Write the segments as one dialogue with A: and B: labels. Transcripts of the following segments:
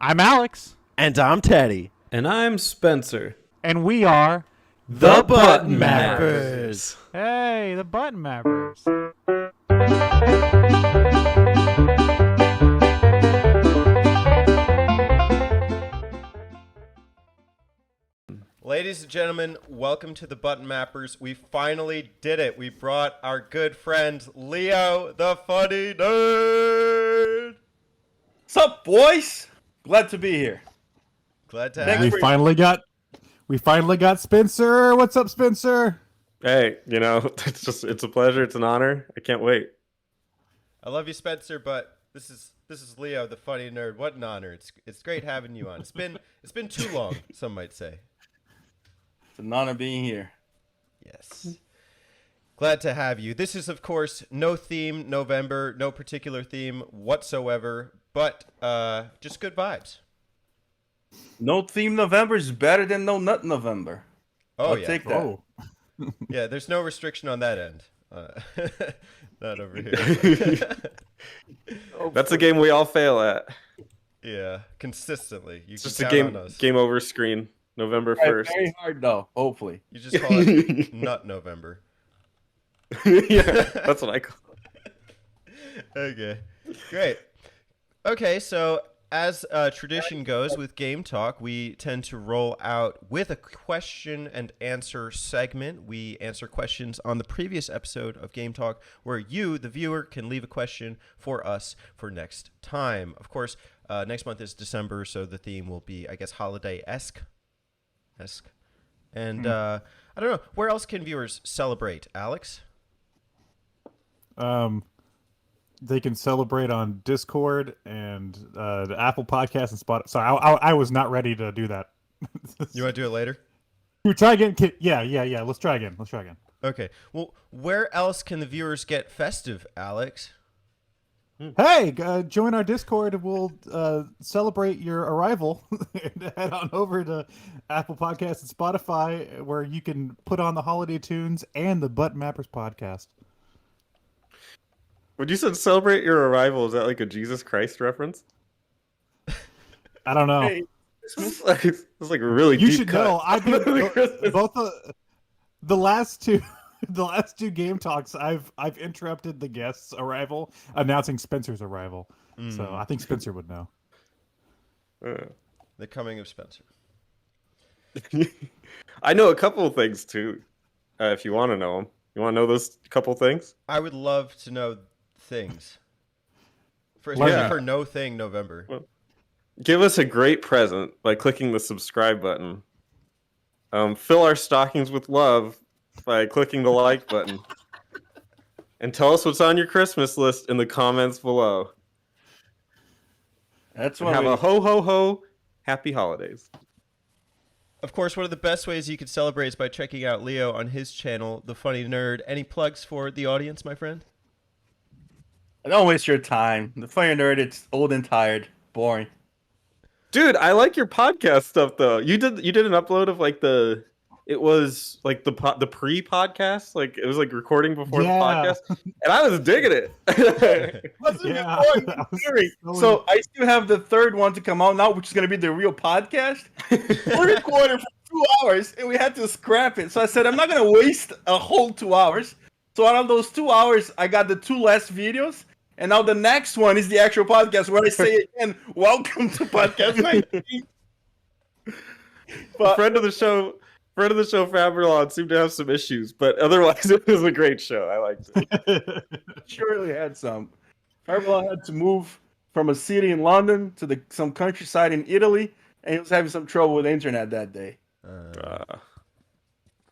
A: I'm Alex.
B: And I'm Teddy.
C: And I'm Spencer.
A: And we are
B: The Button Mappers.
A: Hey, the Button Mappers.
B: Ladies and gentlemen, welcome to the Button Mappers. We finally did it. We brought our good friend Leo Thefunnynerd.
D: What's up, boys? Glad to be here.
B: Glad to have
A: We
B: you.
A: finally got Spencer. What's up, Spencer?
C: Hey, it's a pleasure. It's an honor. I can't wait.
B: I love you, Spencer, but this is Leo the Funny Nerd. What an honor. It's great having you on. It's been too long, some might say.
D: It's an honor being here.
B: Yes. Glad to have you. This is, of course, no theme November, no particular theme whatsoever, but just good vibes.
D: No theme November is better than no nut November.
B: Oh,
D: I'll
B: yeah.
D: take that.
A: Oh,
B: Yeah, there's no restriction on that end. Not over here.
C: That's a game we all fail at.
B: Yeah, consistently. You
C: It's
B: can
C: just a
B: count on us.
C: game over screen. November
D: Try
C: 1st.
D: very hard though. Hopefully.
B: You just call it Nut November.
C: Yeah, that's what I call it.
B: Okay, great. Okay, so as tradition goes with Game Talk, we tend to roll out with a question and answer segment. We answer questions on the previous episode of Game Talk where you, the viewer, can leave a question for us for next time. Of course, next month is December, so the theme will be, I guess, holiday-esque. And I don't know, where else can viewers celebrate, Alex?
A: they can celebrate on Discord and the Apple Podcast and Spotify. Sorry, I was not ready to do that.
B: You want to do it later?
A: You try again? Yeah. Let's try again.
B: Okay. Well, where else can the viewers get festive, Alex?
A: Hey, join our Discord. We'll celebrate your arrival and head on over to Apple Podcasts and Spotify, where you can put on the holiday tunes and the Button Mappers podcast.
C: When you said celebrate your arrival, is that like a Jesus Christ reference?
A: I don't know.
D: Hey,
C: It's like a really
A: You
C: deep
A: should
C: cut.
A: know. I've been
C: Christmas.
A: both the last two. The last two game talks, I've interrupted the guest's arrival, announcing Spencer's arrival. So I think Spencer would know.
B: The coming of Spencer.
C: I know a couple of things too. If you want to know them, you want to know those couple things?
B: I would love to know things.
A: Yeah.
B: For no thing November.
C: Give us a great present by clicking the subscribe button. Fill our stockings with love by clicking the like button. And tell us what's on your Christmas list in the comments below.
D: That's
C: And
D: what
C: have a ho ho ho, happy holidays.
B: Of course, one of the best ways you can celebrate is by checking out Leo on his channel, The Funny Nerd. Any plugs for the audience, my friend?
D: Don't waste your time. The Funny Nerd, it's old and tired. Boring.
C: Dude, I like your podcast stuff though. You did an upload of like the pre-podcast, like it was like recording before the podcast, and I was digging it.
A: Yeah.
D: So I still have the third one to come out now, which is going to be the real podcast. We recorded for 2 hours, and we had to scrap it. So I said, I'm not going to waste a whole 2 hours. So out of those 2 hours, I got the 2 last videos, and now the next one is the actual podcast where I say again, welcome to podcast 19. But,
C: friend of the show, Faberlon seemed to have some issues, but otherwise it was a great show. I liked it.
D: surely had some. Faberlon had to move from a city in London to some countryside in Italy, and he was having some trouble with the internet that day.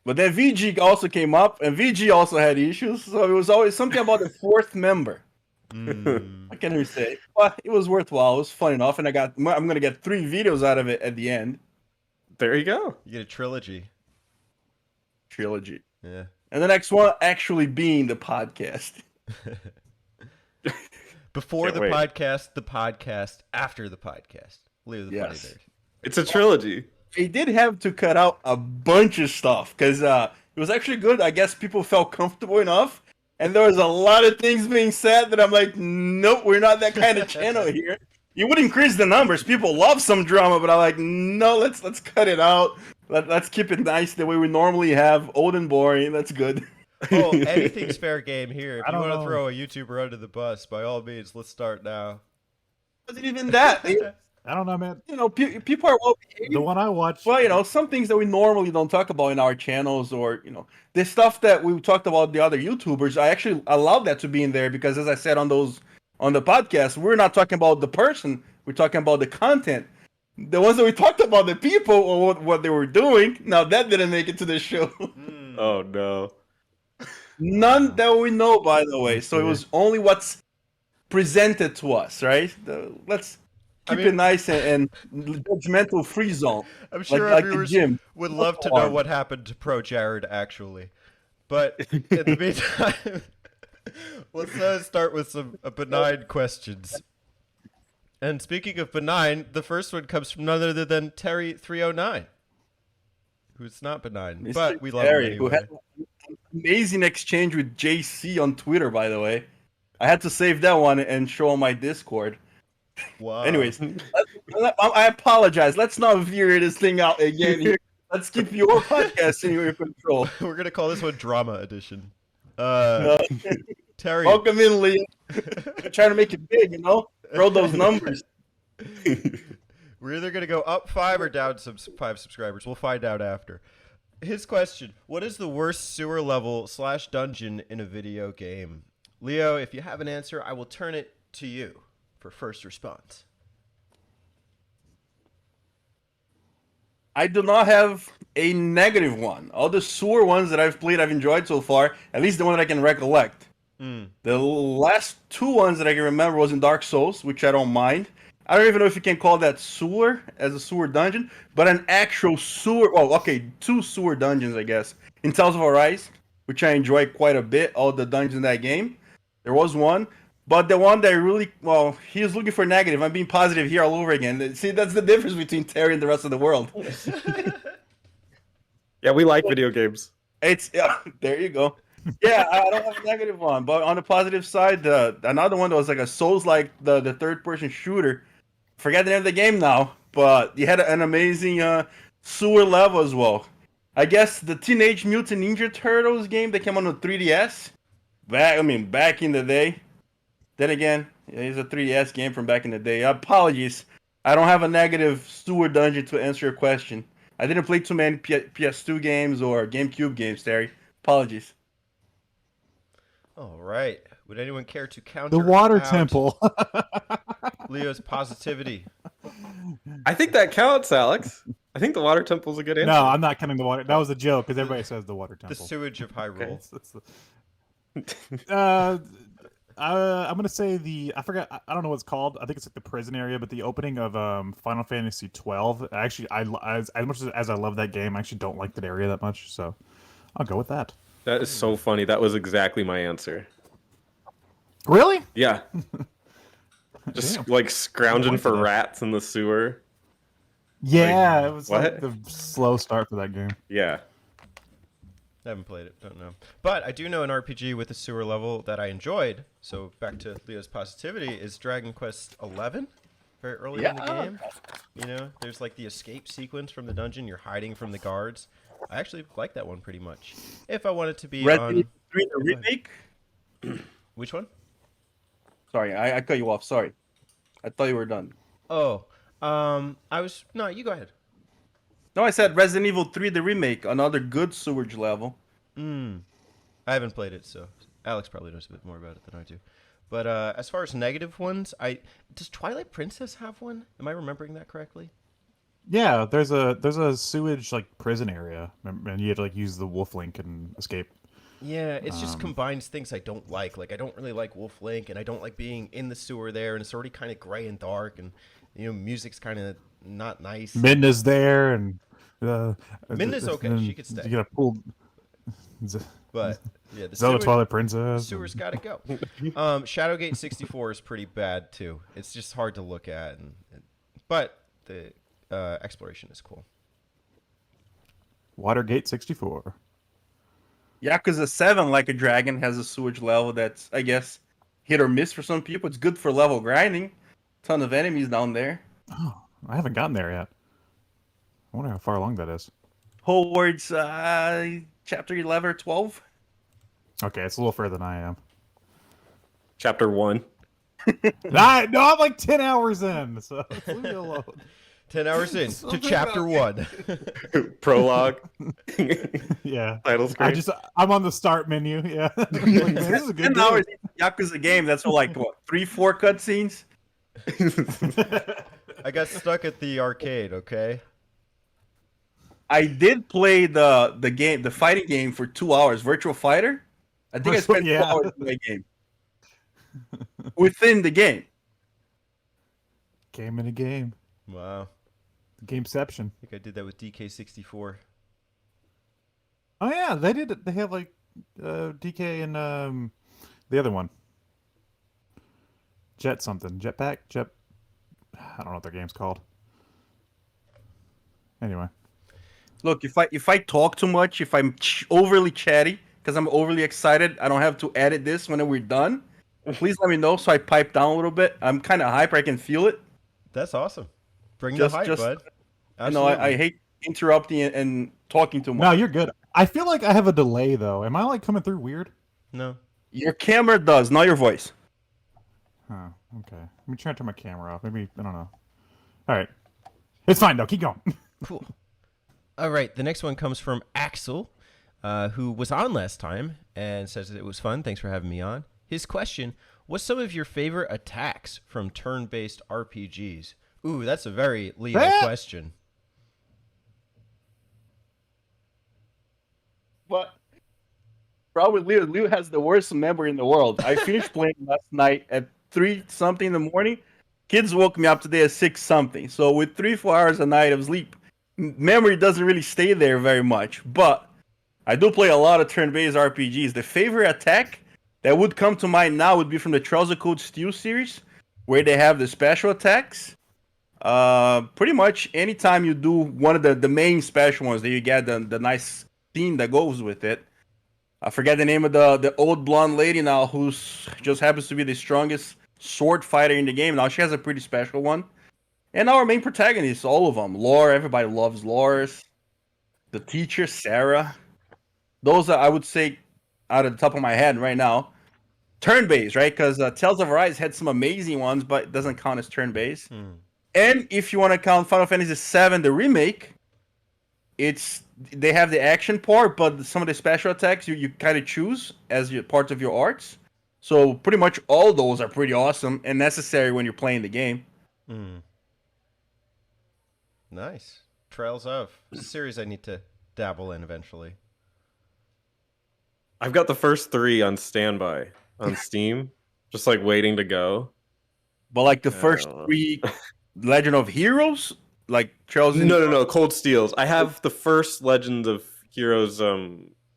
D: But then VG also came up, and VG also had issues, so it was always something about the fourth member. What can we say? But it was worthwhile. It was fun enough, and I'm going to get 3 videos out of it at the end.
C: There you go.
B: You get a trilogy. Yeah.
D: And the next one actually being the podcast.
B: Before
C: Can't
B: the
C: wait.
B: podcast, after the podcast. Leo the Funny
D: Yes.
B: Nerd.
C: It's a trilogy.
D: They did have to cut out a bunch of stuff because it was actually good. I guess people felt comfortable enough, and there was a lot of things being said that I'm like, nope, we're not that kind of channel here. You would increase the numbers. People love some drama, but I'm like, no, let's cut it out. Let's keep it nice the way we normally have. Old and boring. That's good.
B: Oh, anything's fair game here. If
A: I
B: you
A: don't
B: want to
A: know.
B: throw a YouTuber under the bus, by all means, let's start now.
D: Wasn't even that.
A: I don't know, man.
D: People are well behaved.
A: The one I watched.
D: Well, some things that we normally don't talk about in our channels, or the stuff that we talked about the other YouTubers. I allow that to be in there because, as I said on the podcast, we're not talking about the person. We're talking about the content. The ones that we talked about, the people or what they were doing. Now that didn't make it to the show.
C: Oh no.
D: None that we know, by the way. So it was only what's presented to us, right? Let's keep it nice and judgmental free zone.
B: I'm sure
D: like
B: our
D: the
B: viewers
D: gym.
B: would love to know what happened to Pro Jared, actually. But in the meantime, let's start with some benign questions. And speaking of benign, the first one comes from none other than Terry309, who's not benign,
D: Mr.
B: but we love
D: Terry,
B: him
D: who
B: anyway.
D: had an amazing exchange with JC on Twitter, by the way. I had to save that one and show on my Discord.
B: Wow.
D: Anyways, I apologize. Let's not veer this thing out again here. Let's keep your podcast in your control.
B: We're going to call this one Drama Edition. Terry.
D: Welcome in, Leo. We're trying to make it big, Throw those numbers.
B: We're either going to go up 5 or down 5 subscribers. We'll find out after. His question, what is the worst sewer level / dungeon in a video game? Leo, if you have an answer, I will turn it to you for first response.
D: I do not have a negative one. All the sewer ones that I've played, I've enjoyed so far. At least the one that I can recollect. The last 2 ones that I can remember was in Dark Souls, which I don't mind. I don't even know if you can call that sewer as a sewer dungeon, but an actual sewer. Well, okay, 2 sewer dungeons, I guess. In Tales of Arise, which I enjoy quite a bit, all the dungeons in that game. There was one. But the one that really, he was looking for negative. I'm being positive here all over again. See, that's the difference between Terry and the rest of the world.
C: Yeah, we like video games.
D: There you go. Yeah, I don't have a negative one. But on the positive side, another one that was like a Souls-like, the third-person shooter. Forget the name of the game now, but you had an amazing sewer level as well. I guess the Teenage Mutant Ninja Turtles game that came on the 3DS. Back in the day. Then again, it's a 3DS game from back in the day. Apologies. I don't have a negative sewer dungeon to answer your question. I didn't play too many PS2 games or GameCube games, Terry. Apologies.
B: All right. Would anyone care to counter
A: The water
B: out
A: temple.
B: Leo's positivity?
C: I think that counts, Alex. I think the water temple's a good answer.
A: No, I'm not counting the water. That was a joke because everybody says the water
B: The
A: temple.
B: sewage of Hyrule.
A: I'm gonna say I forgot. I don't know what it's called. I think it's like the prison area, but the opening of Final Fantasy 12. Actually, as much as I love that game, I actually don't like that area that much. So I'll go with that.
C: That is so funny. That was exactly my answer.
A: Really?
C: Yeah. Just
A: Damn.
C: like scrounging for rats in the sewer.
A: Yeah, it was
C: what?
A: like the slow start for that game.
C: Yeah.
B: I haven't played it, don't know. But I do know an RPG with a sewer level that I enjoyed. So back to Leo's positivity is Dragon Quest XI. Very early in the game. There's like the escape sequence from the dungeon. You're hiding from the guards. I actually like that one pretty much. If I wanted to be
D: Resident
B: on...
D: Evil 3, the remake?
B: Which one?
D: Sorry, I cut you off. Sorry. I thought you were done.
B: Oh, No, you go ahead.
D: No, I said Resident Evil 3, the remake. Another good sewage level.
B: I haven't played it, so Alex probably knows a bit more about it than I do. But as far as negative ones, does Twilight Princess have one? Am I remembering that correctly?
A: Yeah, there's a sewage like prison area, and you had to like use the wolf link and escape.
B: Yeah, it just combines things I don't like. Like I don't really like Wolf Link, and I don't like being in the sewer there, and it's already kind of gray and dark, and music's kind of not nice.
A: Midna's there, and
B: Midna's okay. She could stay.
A: You gotta pull.
B: But yeah, the
A: Zelda
B: sewer,
A: Twilight Princess.
B: sewer's got to go. Shadowgate 64 is pretty bad too. It's just hard to look at, but the exploration is cool.
A: Watergate 64.
D: Yakuza 7, Like a Dragon, has a sewage level that's, I guess, hit or miss for some people. It's good for level grinding. Ton of enemies down there.
A: Oh, I haven't gotten there yet. I wonder how far along that is.
D: Towards chapter 11 or 12.
A: Okay, it's a little further than I am.
C: Chapter 1.
A: I'm like 10 hours in, so leave me alone.
B: 10 hours in to
A: Something
B: chapter
A: about
B: 1.
C: Prologue.
A: Yeah.
C: Title screen.
A: I'm on the start menu. Yeah. Like, man, this is a good
D: 10 hours
A: game.
D: Yakuza game. That's for like what, 3-4 cutscenes.
B: I got stuck at the arcade, okay?
D: I did play the game, the fighting game for 2 hours, Virtual Fighter. I think I spent 2 hours in that game. Within the game.
A: Game in a game.
B: Wow.
A: Gameception.
B: I think I did that with DK64.
A: Oh yeah, they did. They have like DK and the other one. Jet something. Jetpack? I don't know what their game's called. Anyway.
D: Look, if I talk too much, if I'm overly chatty, because I'm overly excited, I don't have to edit this when we're done. Please let me know so I pipe down a little bit. I'm kind of hyper. I can feel it.
B: That's awesome. Bring
D: Just-
B: the hype,
D: just-
B: bud.
D: I know I hate interrupting and talking too much.
A: No, you're good. I feel like I have a delay though. Am I like coming through weird?
B: No.
D: Your camera does, not your voice.
A: Huh. Okay. Let me try to turn my camera off. Maybe I don't know. All right. It's fine though. Keep going.
B: Cool. All right. The next one comes from Axel, who was on last time and says that it was fun. Thanks for having me on. His question: what's some of your favorite attacks from turn-based RPGs? Ooh, that's a very Leo question.
D: But probably Leo has the worst memory in the world. I finished playing last night at 3-something in the morning. Kids woke me up today at 6-something. So with 3-4 hours a night of sleep, memory doesn't really stay there very much. But I do play a lot of turn-based RPGs. The favorite attack that would come to mind now would be from the Trials of Cold Steel series, where they have the special attacks. Pretty much anytime you do one of the main special ones, that you get the nice theme that goes with it. I forget the name of the old blonde lady now, who's just happens to be the strongest sword fighter in the game. Now she has a pretty special one. And our main protagonists, all of them. Laura, everybody loves Laura's. The teacher, Sarah. Those are, I would say, out of the top of my head right now, turn-based, right? Because Tales of Arise had some amazing ones, but it doesn't count as turn-based. And if you want to count Final Fantasy VII, the remake, they have the action part, but some of the special attacks you kind of choose as part of your arts. So pretty much all those are pretty awesome and necessary when you're playing the game.
B: Nice. Trails of. It's a series I need to dabble in eventually.
C: I've got the first 3 on standby on Steam, just like waiting to go.
D: But like the first 3 Legend of Heroes, like Trails in...
C: No, Cold Steels. I have the first Legend of Heroes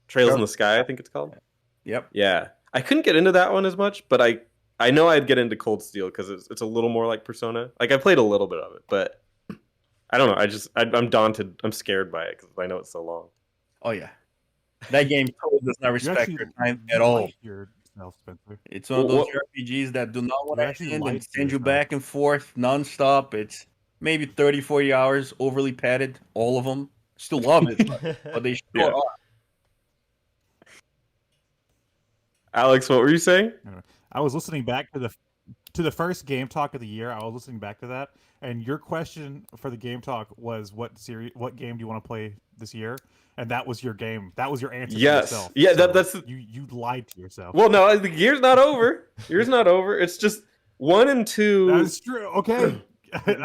C: Trails in the Sky, I think it's called.
D: Yep.
C: Yeah. I couldn't get into that one as much, but I know I'd get into Cold Steel because it's a little more like Persona. Like I played a little bit of it, but I don't know. I'm daunted. I'm scared by it because I know it's so long.
D: Oh yeah, that game totally does not respect your time at all. It's one of those RPGs that do not want to end and send you back and forth nonstop. It's maybe 30, 40 hours, overly padded, all of them. Still love it, but they sure are.
C: Alex, what were you saying?
A: I was listening back to the first Game Talk of the year. I was listening back to that, and your question for the Game Talk was what game do you want to play this year? And that was your game. That was your answer.
C: Yes.
A: To yourself.
C: Yeah.
A: So
C: that's
A: you lied to yourself.
C: Well, no, the year's not over. Year's not over. It's just 1 and 2.
A: That's true. Okay.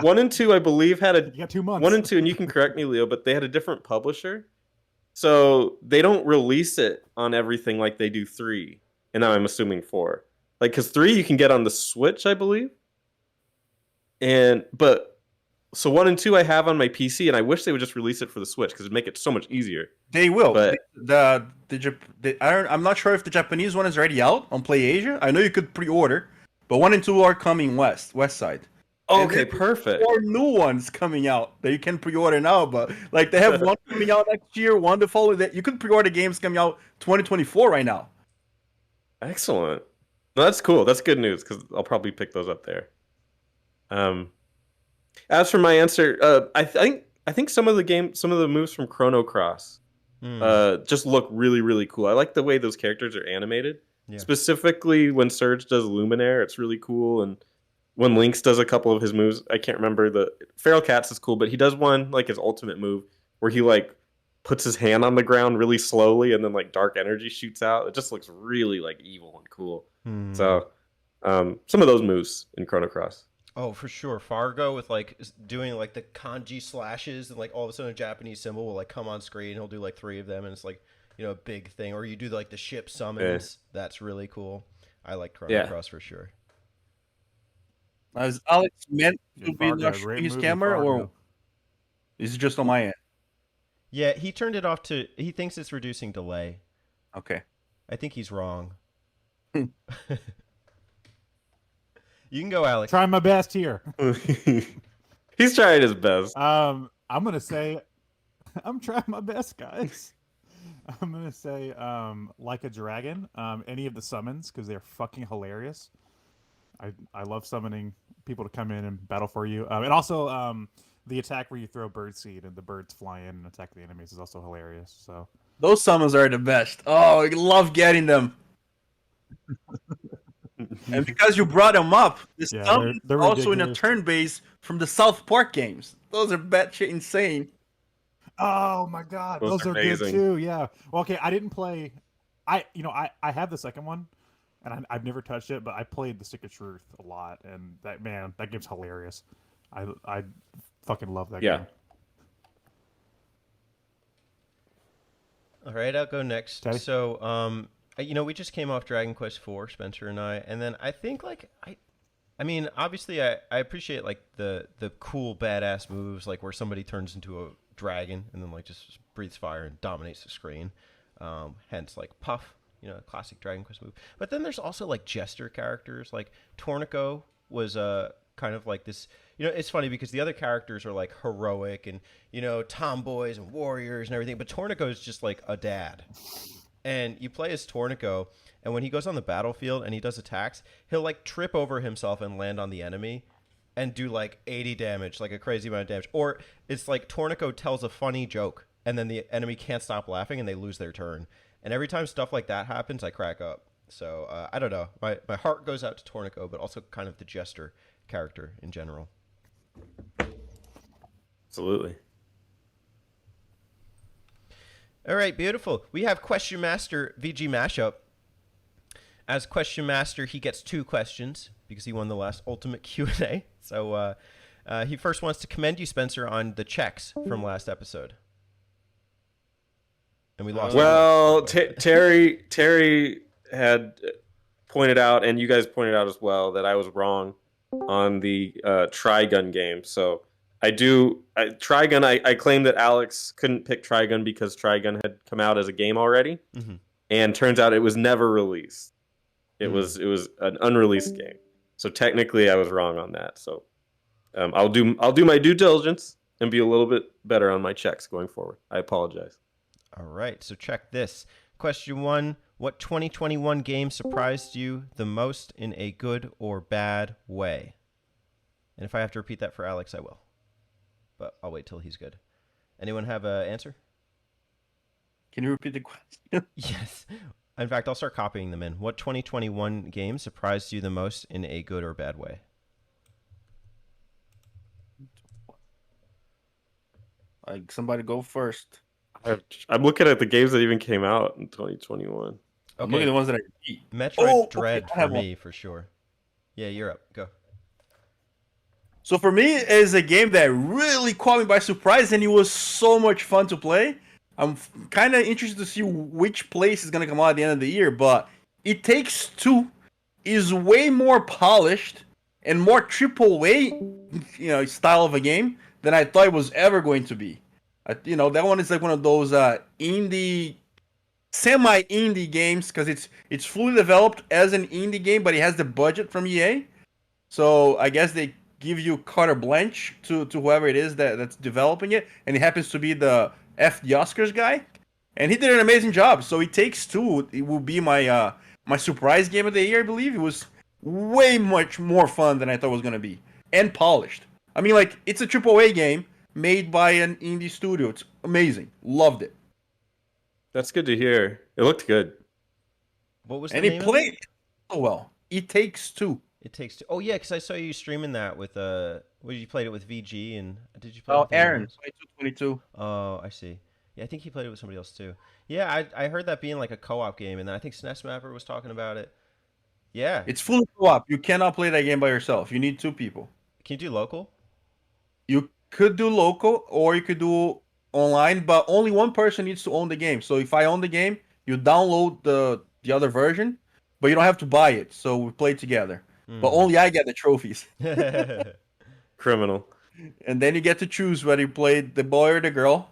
C: 1 and 2, I believe, had
A: You got 2 months.
C: 1 and 2, and you can correct me, Leo, but they had a different publisher, so they don't release it on everything like they do 3. And now I'm assuming 4. Like, because 3 you can get on the Switch, I believe. So 1 and 2 I have on my PC, and I wish they would just release it for the Switch because it'd make it so much easier.
D: They will.
C: But
D: I'm not sure if the Japanese one is already out on PlayAsia. I know you could pre-order, but 1 and 2 are coming west side.
C: Okay, perfect.
D: 4 new ones coming out that you can pre-order now, but like they have one coming out next year, one the following. That you can pre-order games coming out 2024 right now.
C: Excellent. No, that's cool. That's good news because I'll probably pick those up there. As for my answer, I think some of the moves from Chrono Cross just look really, really cool. I like the way those characters are animated.
B: Yeah.
C: Specifically when Surge does Luminaire, it's really cool. And when Lynx does a couple of his moves, I can't remember the Feral Cats is cool, but he does one like his ultimate move where he like puts his hand on the ground really slowly and then like dark energy shoots out. It just looks really like evil and cool. So some of those moves in Chrono Cross.
B: Oh, for sure. Fargo with like doing like the kanji slashes and like all of a sudden a Japanese symbol will like come on screen. He'll do like 3 of them and it's like, you know, a big thing. Or you do like the ship summons. Yeah. That's really cool. I like Chrono Cross for sure.
D: Is Alex meant to be showing his camera or is it just on my end?
B: Yeah, he turned it off to. He thinks it's reducing delay.
D: Okay.
B: I think he's wrong. You can go, Alex.
A: Trying my best here.
C: He's trying his best.
A: I'm gonna say, I'm trying my best, guys. I'm gonna say, like a dragon. Any of the summons because they're fucking hilarious. I love summoning people to come in and battle for you. And also, the attack where you throw birdseed and the birds fly in and attack the enemies is also hilarious. So
D: those summons are the best. Oh, I love getting them. And because you brought them up, this summon they're also in a turn base from the South Park games. Those are batshit insane.
A: Oh my god, those are good too. Yeah. Well, okay, I didn't play. I have the second one, and I've never touched it, but I played the Stick of Truth a lot, and that game's hilarious. I fucking love that game.
B: All right, I'll go next.
A: Okay.
B: So, we just came off Dragon Quest IV, Spencer and I, and then I think I mean, obviously I appreciate like the cool badass moves, like where somebody turns into a dragon and then like just breathes fire and dominates the screen. Hence like Puff, classic Dragon Quest move. But then there's also like jester characters, like Tornico was kind of like this. It's funny because the other characters are like heroic and tomboys and warriors and everything, but Tornico is just like a dad. And you play as Tornico, and when he goes on the battlefield and he does attacks, he'll like trip over himself and land on the enemy and do like 80 damage, like a crazy amount of damage. Or it's like Tornico tells a funny joke and then the enemy can't stop laughing and they lose their turn. And every time stuff like that happens, I crack up. So I don't know. My heart goes out to Tornico, but also kind of the jester character in general.
C: Absolutely.
B: All right, beautiful. We have Question Master VG Mashup. As Question Master, he gets 2 questions because he won the last Ultimate Q&A. So he first wants to commend you, Spencer, on the checks from last episode. And we lost.
C: Well, Terry had pointed out, and you guys pointed out as well, that I was wrong on the Trigun game. So Trigun, I claim that Alex couldn't pick Trigun because Trigun had come out as a game already, and turns out it was never released. It was an unreleased game. So technically, I was wrong on that. So I'll do my due diligence and be a little bit better on my checks going forward. I apologize.
B: All right, so check this. Question 1, what 2021 game surprised you the most in a good or bad way? And if I have to repeat that for Alex, I will. But I'll wait till he's good. Anyone have an answer?
D: Can you repeat the question?
B: Yes. In fact, I'll start copying them in. What 2021 game surprised you the most in a good or bad way?
D: Like, somebody go first.
C: I'm looking at the games that even came out in 2021.
B: Okay.
D: I'm looking at the ones that I beat.
B: Metroid Dread for me, for sure. Yeah, you're up. Go.
D: So for me, it's a game that really caught me by surprise, and it was so much fun to play. I'm kind of interested to see which place is going to come out at the end of the year, but It Takes Two is way more polished and more triple A, style of a game than I thought it was ever going to be. That one is like one of those semi-indie games because it's fully developed as an indie game, but it has the budget from EA. So I guess they give you carte blanche to whoever it is that's developing it, and it happens to be the Oscars guy, and he did an amazing job. So It Takes Two, it will be my surprise game of the year, I believe. It was way much more fun than I thought it was going to be. and polished. I mean, like, it's a AAA game made by an indie studio. It's amazing. Loved it.
C: That's good to hear. It looked good.
B: What was
D: And
B: the
D: it
B: name of it?
D: played so well. It Takes Two.
B: It Takes Two. Oh yeah, because I saw you streaming that with What did you played it with VG and did you play it
D: Oh,
B: with anyone
D: Aaron,
B: else?
D: 22.
B: Oh, I see. Yeah, I think he played it with somebody else too. Yeah, I heard that being like a co-op game, and then I think SNES Mapper was talking about it. Yeah,
D: It's fully co-op. You cannot play that game by yourself. You need two people.
B: can you do local?
D: You could do local or you could do online, but only one person needs to own the game. So if I own the game, you download the other version, but you don't have to buy it. So we play together. But only I get the trophies.
C: Criminal.
D: And then you get to choose whether you play the boy or the girl,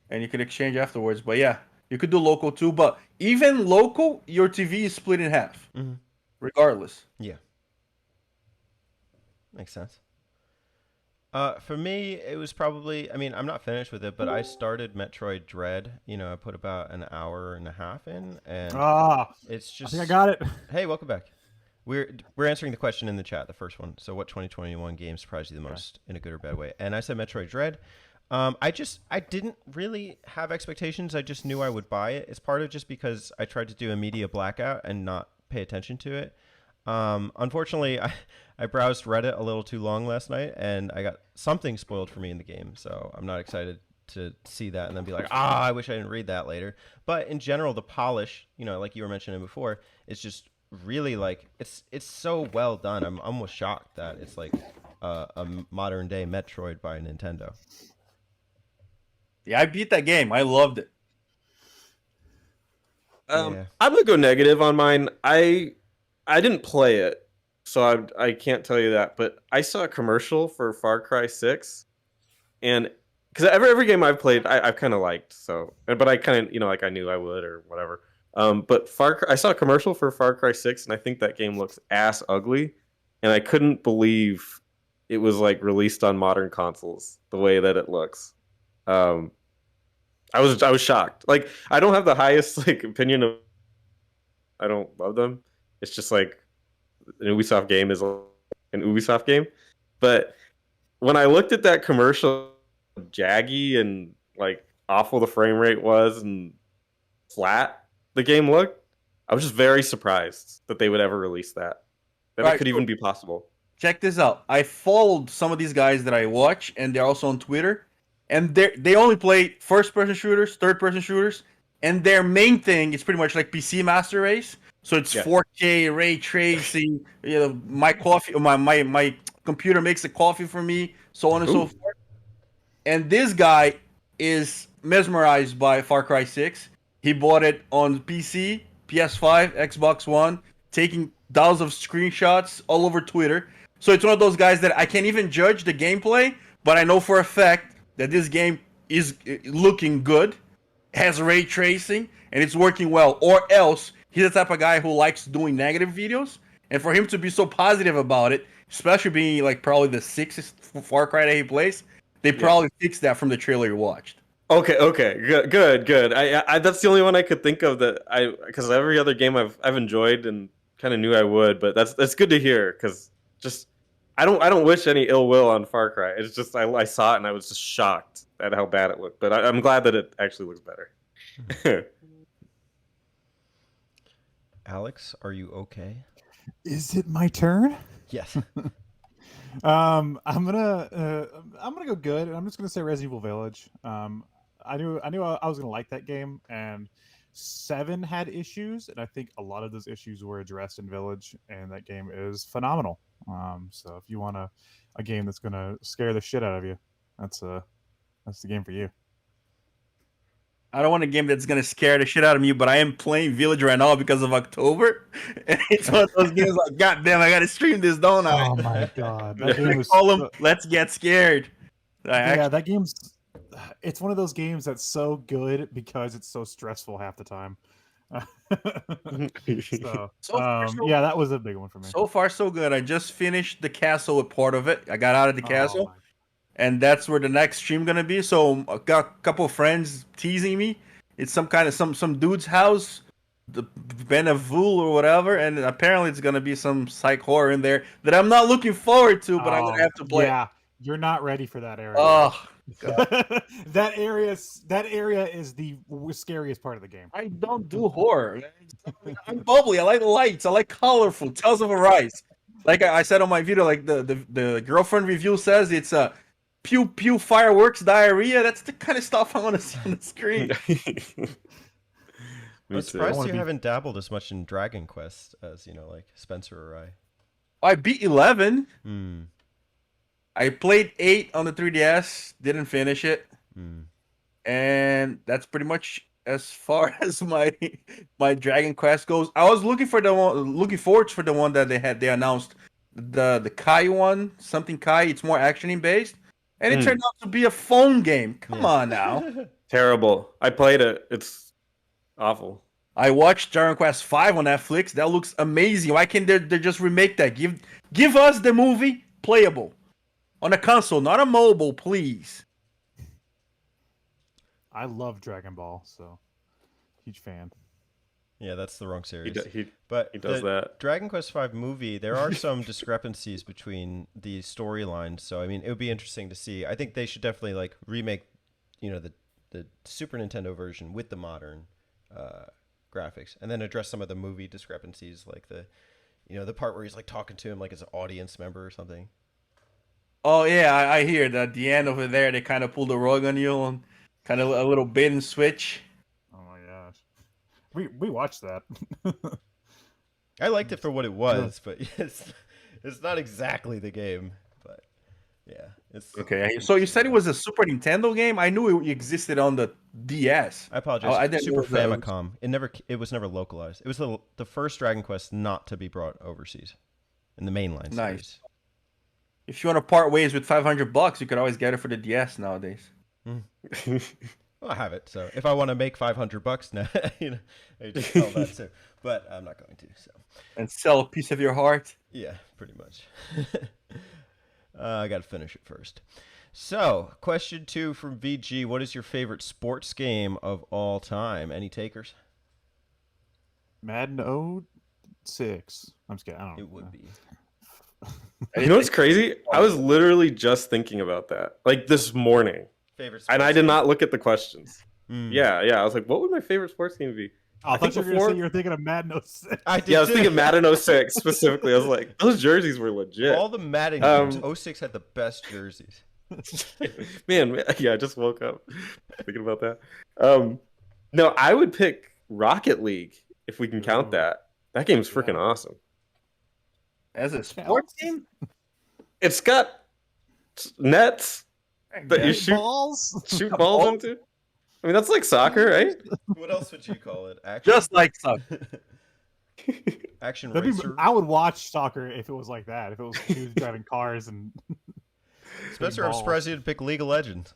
D: and you can exchange afterwards. But yeah, you could do local too. But even local, your TV is split in half,
B: Mhm.
D: regardless.
B: Yeah, makes sense. For me, it was probably. I mean, I'm not finished with it, but I started Metroid Dread. You know, I put about an hour and a half in, and it's
A: I
B: just.
A: think I got it.
B: Hey, welcome back. We're answering the question in the chat, the first one. So, what 2021 game surprised you the most in a good or bad way? And I said Metroid Dread. I didn't really have expectations. I just knew I would buy it. It's part of just because I tried to do a media blackout and not pay attention to it. Unfortunately, I browsed Reddit a little too long last night, and I got something spoiled for me in the game. So I'm not excited to see that and then be like, I wish I didn't read that later. But in general, the polish, you know, like you were mentioning before, is just really like it's so well done. I'm almost shocked that it's like a modern day Metroid by Nintendo.
D: Yeah, I beat that game. I loved it.
B: Yeah.
C: I'm gonna go negative on mine. I didn't play it, so I can't tell you that. But I saw a commercial for Far Cry 6, and because every game I've played, I've kind of liked. So, but I kind of like I knew I would or whatever. But I saw a commercial for Far Cry 6, and I think that game looks ass ugly, and I couldn't believe it was like released on modern consoles the way that it looks. I was shocked. Like, I don't have the highest like opinion of. I don't love them. It's just like an Ubisoft game is an Ubisoft game. But when I looked at that commercial, jaggy and like awful the frame rate was and flat the game looked, I was just very surprised that they would ever release that. It could even be possible.
D: Check this out. I followed some of these guys that I watch, and they're also on Twitter. And they only play first-person shooters, third-person shooters, and their main thing is pretty much like PC Master Race. So it's 4K ray tracing. You know, my computer makes the coffee for me, so on and so forth. And this guy is mesmerized by Far Cry 6. He bought it on PC, PS5, Xbox One, taking thousands of screenshots all over Twitter. So it's one of those guys that I can't even judge the gameplay, but I know for a fact that this game is looking good, has ray tracing, and it's working well. Or else, he's the type of guy who likes doing negative videos. And for him to be so positive about it, especially being like probably the sixth Far Cry that he plays, they probably fixed that from the trailer you watched.
C: Okay, good. I that's the only one I could think of that because every other game I've enjoyed and kind of knew I would, but that's good to hear because just I don't wish any ill will on Far Cry. It's just I saw it and I was just shocked at how bad it looked, but I'm glad that it actually looks better.
B: Alex, are you okay?
A: Is it my turn?
B: Yes.
A: I'm gonna go good, and I'm just gonna say Resident Evil Village. I knew I was gonna like that game, and 7 had issues, and I think a lot of those issues were addressed in Village, and that game is phenomenal. So if you want a game that's gonna scare the shit out of you, that's the game for you.
D: I don't want a game that's gonna scare the shit out of me, but I am playing Village right now because of October, and it's one of those games like, God damn, I gotta stream this, don't I?
A: Oh my god, that game was
D: Call them, let's get scared.
A: That game's. It's one of those games that's so good because it's so stressful half the time. Yeah, that was a big one for me.
D: So far, so good. I just finished the castle with part of it. I got out of the castle. And that's where the next stream gonna be. So I got a couple of friends teasing me. It's some kind of some dude's house the Benevul or whatever, and apparently it's gonna be some psych horror in there that I'm not looking forward to, but I'm gonna have to play.
A: Yeah, you're not ready for that area.
D: Oh,
A: that area is the scariest part of the game.
D: I don't do horror. I'm bubbly. I like lights. I like colorful. Tales of Arise. Like I said on my video, like the girlfriend review says, it's a pew pew fireworks diarrhea. That's the kind of stuff I want to see on the screen.
B: I'm surprised you haven't dabbled as much in Dragon Quest as like Spencer or I.
D: I beat 11.
B: Hmm.
D: I played 8 on the 3DS. Didn't finish it. And that's pretty much as far as my Dragon Quest goes. I was looking forward for the one that they announced, the Kai one, something Kai. It's more actioning based, and it turned out to be a phone game. Come on now.
C: Terrible. I played it. It's awful.
D: I watched Dragon Quest V on Netflix. That looks amazing. Why can't they just remake that? Give us the movie playable on a console, not a mobile, please.
A: I love Dragon Ball, so huge fan.
B: Yeah, that's the wrong series.
C: He
B: does
C: that.
B: Dragon Quest V movie, there are some discrepancies between the storylines. So I mean, it would be interesting to see. I think they should definitely remake, the Super Nintendo version with the modern graphics, and then address some of the movie discrepancies, like the part where he's talking to him like as an audience member or something.
D: Oh yeah, I hear that at the end over there they kind of pulled the rug on you and kind of a little bait and switch.
A: Oh my gosh, we watched that.
B: I liked it for what it was, but it's not exactly the game. But yeah, it's
D: okay. So you said it was a Super Nintendo game? I knew it existed on the DS.
B: I apologize.
D: I didn't
B: Super
D: know
B: Famicom. It was never localized. It was the first Dragon Quest not to be brought overseas in the mainline series.
D: Nice. If you want to part ways with $500, you could always get it for the DS nowadays.
B: Well, I have it, so if I want to make $500 now, I just sell that too. But I'm not going to. So.
D: And sell a piece of your heart.
B: Yeah, pretty much. I got to finish it first. So, question 2 from VG: what is your favorite sports game of all time? Any takers?
A: Madden 06. I'm just kidding. I don't know.
B: It would be.
C: You know what's crazy? I was literally just thinking about that, this morning.
B: Favorite sports
C: and I did
B: game?
C: not look at the questions. Yeah. I was like, what would my favorite sports game be?
A: I thought you were going to say you were thinking of Madden 06.
B: I
C: was thinking Madden 06 specifically. I was like, those jerseys were legit.
B: All the Madden games, 06 had the best jerseys.
C: Man, yeah, I just woke up thinking about that. No, I would pick Rocket League, if we can count that. That game's freaking awesome.
D: As a sports game?
C: It's got nets that you shoot balls into. I mean, that's like soccer, right?
B: What else would you call it?
D: Just like soccer.
B: Action racer.
A: I would watch soccer if it was like that. If it was dudes driving cars and.
B: Spencer, I'm surprised you didn't pick League of Legends.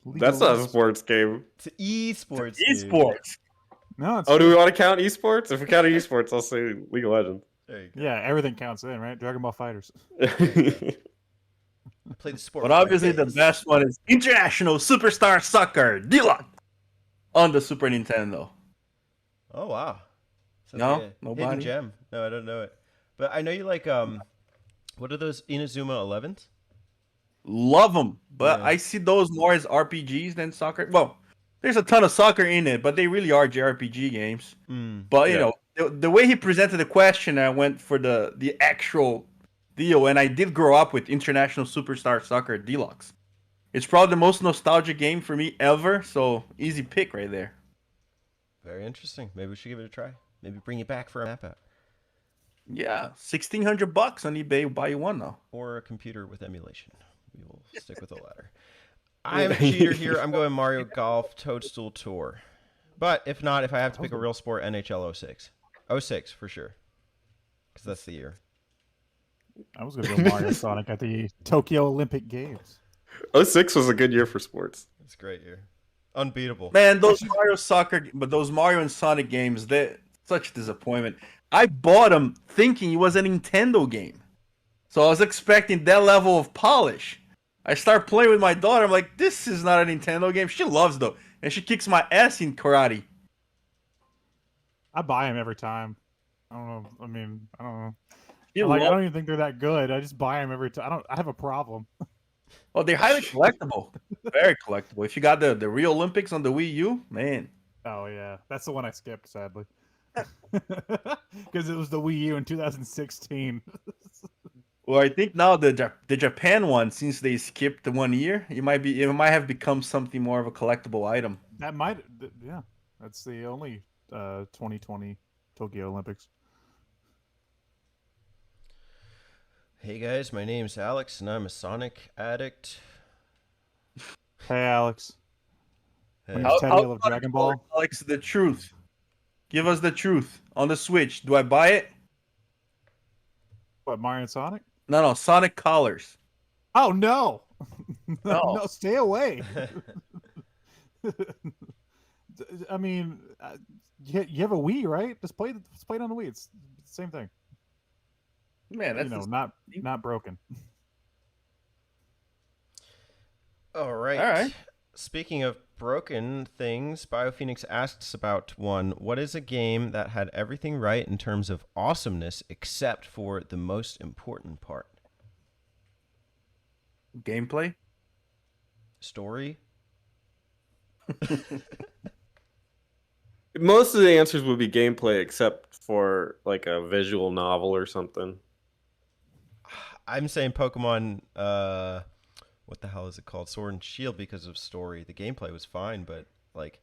C: That's not a sports game.
B: It's esports.
D: Esports.
A: No.
C: Oh, do we want to count esports? If we count esports, I'll say League of Legends.
B: There you go.
A: Yeah, everything counts in, right? Dragon Ball Fighters.
B: Play the sport.
D: But obviously, the best one is International Superstar Soccer Deluxe on the Super Nintendo.
B: Oh wow!
D: No,
B: nobody.
D: nobody.
B: Hidden gem. No, I don't know it. But I know you like what are those Inazuma 11s?
D: Love them, but
B: Yeah.
D: I see those more as RPGs than soccer. Well, there's a ton of soccer in it, but they really are JRPG games. But you know, the way he presented the question, I went for the actual deal, and I did grow up with International Superstar Soccer Deluxe. It's probably the most nostalgic game for me ever, so easy pick right there.
B: Very interesting. Maybe we should give it a try. Maybe bring it back for a map out.
D: Yeah, $1,600 on eBay will buy you one now.
B: Or a computer with emulation. We will stick with the latter. I'm a cheater here. I'm going Mario Golf Toadstool Tour. But if not, if I have to pick a real sport, NHL 06. 06 for sure. Because that's the year.
A: I was going to go Mario Sonic at the Tokyo Olympic Games.
C: 06 was a good year for sports.
B: It's a great year. Unbeatable.
D: Man, those Mario and Sonic games, they're such a disappointment. I bought them thinking it was a Nintendo game. So I was expecting that level of polish. I start playing with my daughter. I'm like, this is not a Nintendo game. She loves though. And she kicks my ass in karate.
A: I buy them every time. I don't know. I mean, I don't know.
D: You
A: Like, I
D: love-
A: don't even think they're that good. I just buy them every time. I have a problem.
D: Oh, they're highly collectible. Very collectible. If you got the Rio Olympics on the Wii U, man.
A: Oh yeah, that's the one I skipped, sadly, because it was the Wii U in 2016.
D: Well, I think now the Japan one, since they skipped the 1 year, it might have become something more of a collectible item.
A: That might, yeah, that's the only 2020 Tokyo Olympics.
B: Hey guys, my name's Alex, and I'm a Sonic addict.
A: Hey Alex,
B: Hey.
A: when you're Teddy of Dragon Ball.
D: Alex, the truth. Give us the truth on the Switch. Do I buy it?
A: What, Mario and Sonic?
D: No, Sonic Colors.
A: Oh no,
D: No.
A: no, stay away. I mean, you have a Wii, right? Just play it on the Wii. It's the same thing.
D: Man, that's
A: not broken.
B: All right.
D: All right.
B: Speaking of broken things, BioPhoenix asks about one. What is a game that had everything right in terms of awesomeness except for the most important part?
D: gameplay.
B: Story?
C: Most of the answers would be gameplay, except for like a visual novel or something.
B: I'm saying Pokemon, what the hell is it called? Sword and Shield, because of story. The gameplay was fine, but like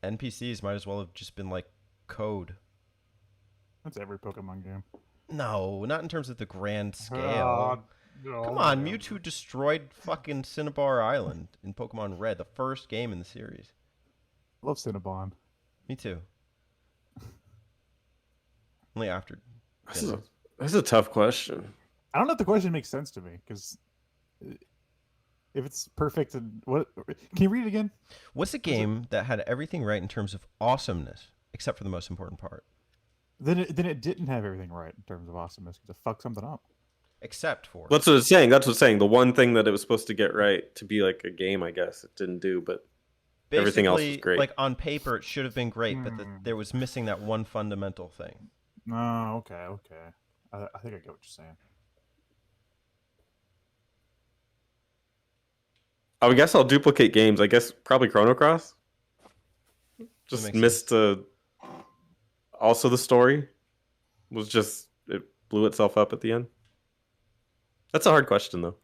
B: NPCs might as well have just been like code.
A: That's every Pokemon game.
B: No, not in terms of the grand scale. Come on, Mewtwo destroyed fucking Cinnabar Island in Pokemon Red, the first game in the series.
A: Love Cinnabon.
B: Me too. Only after.
C: That's a tough question.
A: I don't know if the question makes sense to me, because if it's perfect and what can you read it again?
B: What's a game that had everything right in terms of awesomeness, except for the most important part?
A: Then it didn't have everything right in terms of awesomeness because it fucked something up.
B: Except for.
C: That's what it's saying. That's what it's saying. The one thing that it was supposed to get right to be like a game, I guess it didn't do, but everything else was great.
B: Like on paper, it should have been great, but there was missing that one fundamental thing.
A: Oh, okay. I think I get what you're saying.
C: I guess I'll duplicate games. I guess probably Chrono Cross. Just missed also the story was just it blew itself up at the end. That's a hard question though.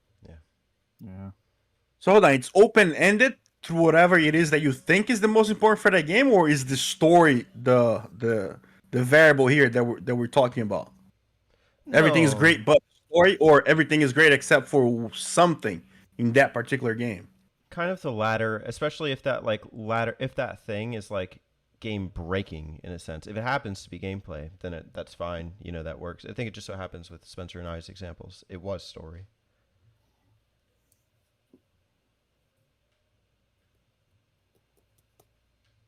A: Yeah.
D: So hold on, it's open-ended through whatever it is that you think is the most important for that game, or is the story the variable here that we're talking about? No. Everything is great but story, or everything is great except for something in that particular game?
B: Kind of the latter, especially if that thing is like game breaking in a sense. If it happens to be gameplay, then that's fine. You know, that works. I think it just so happens with Spencer and I's examples, it was story.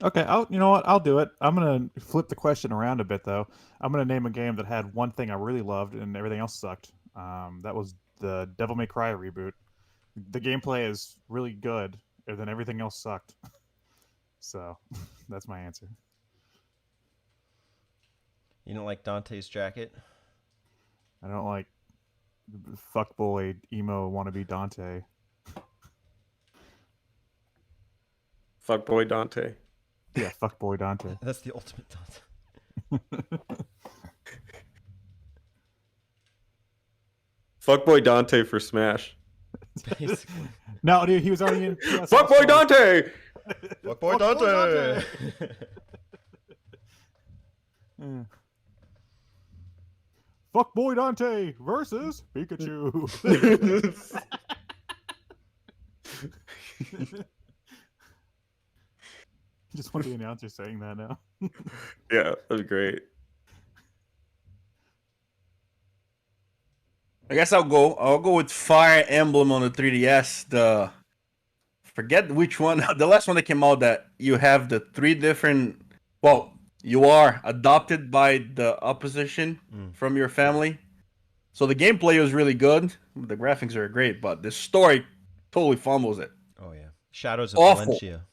A: Okay, you know what? I'll do it. I'm gonna flip the question around a bit though. I'm gonna name a game that had one thing I really loved and everything else sucked. That was the Devil May Cry reboot. The gameplay is really good, and then everything else sucked. So, that's my answer.
B: You don't like Dante's Jacket?
A: I don't like fuckboy emo wannabe Dante.
C: Fuckboy Dante.
A: Yeah, fuckboy Dante.
B: That's the ultimate Dante.
C: Fuckboy Dante for Smash.
B: Basically.
A: No, dude, he was already in.
C: Fuckboy Dante.
B: Fuckboy Dante.
A: Yeah. Fuckboy Dante versus Pikachu. Just want the announcer saying that now.
C: Yeah, that'd be great.
D: I guess I'll go with Fire Emblem on the 3DS. Forget which one. The last one that came out that you have the three different. Well, you are adopted by the opposition from your family. So the gameplay was really good. The graphics are great, but the story totally fumbles it.
B: Oh yeah, Shadows of
D: Awful.
B: Valencia.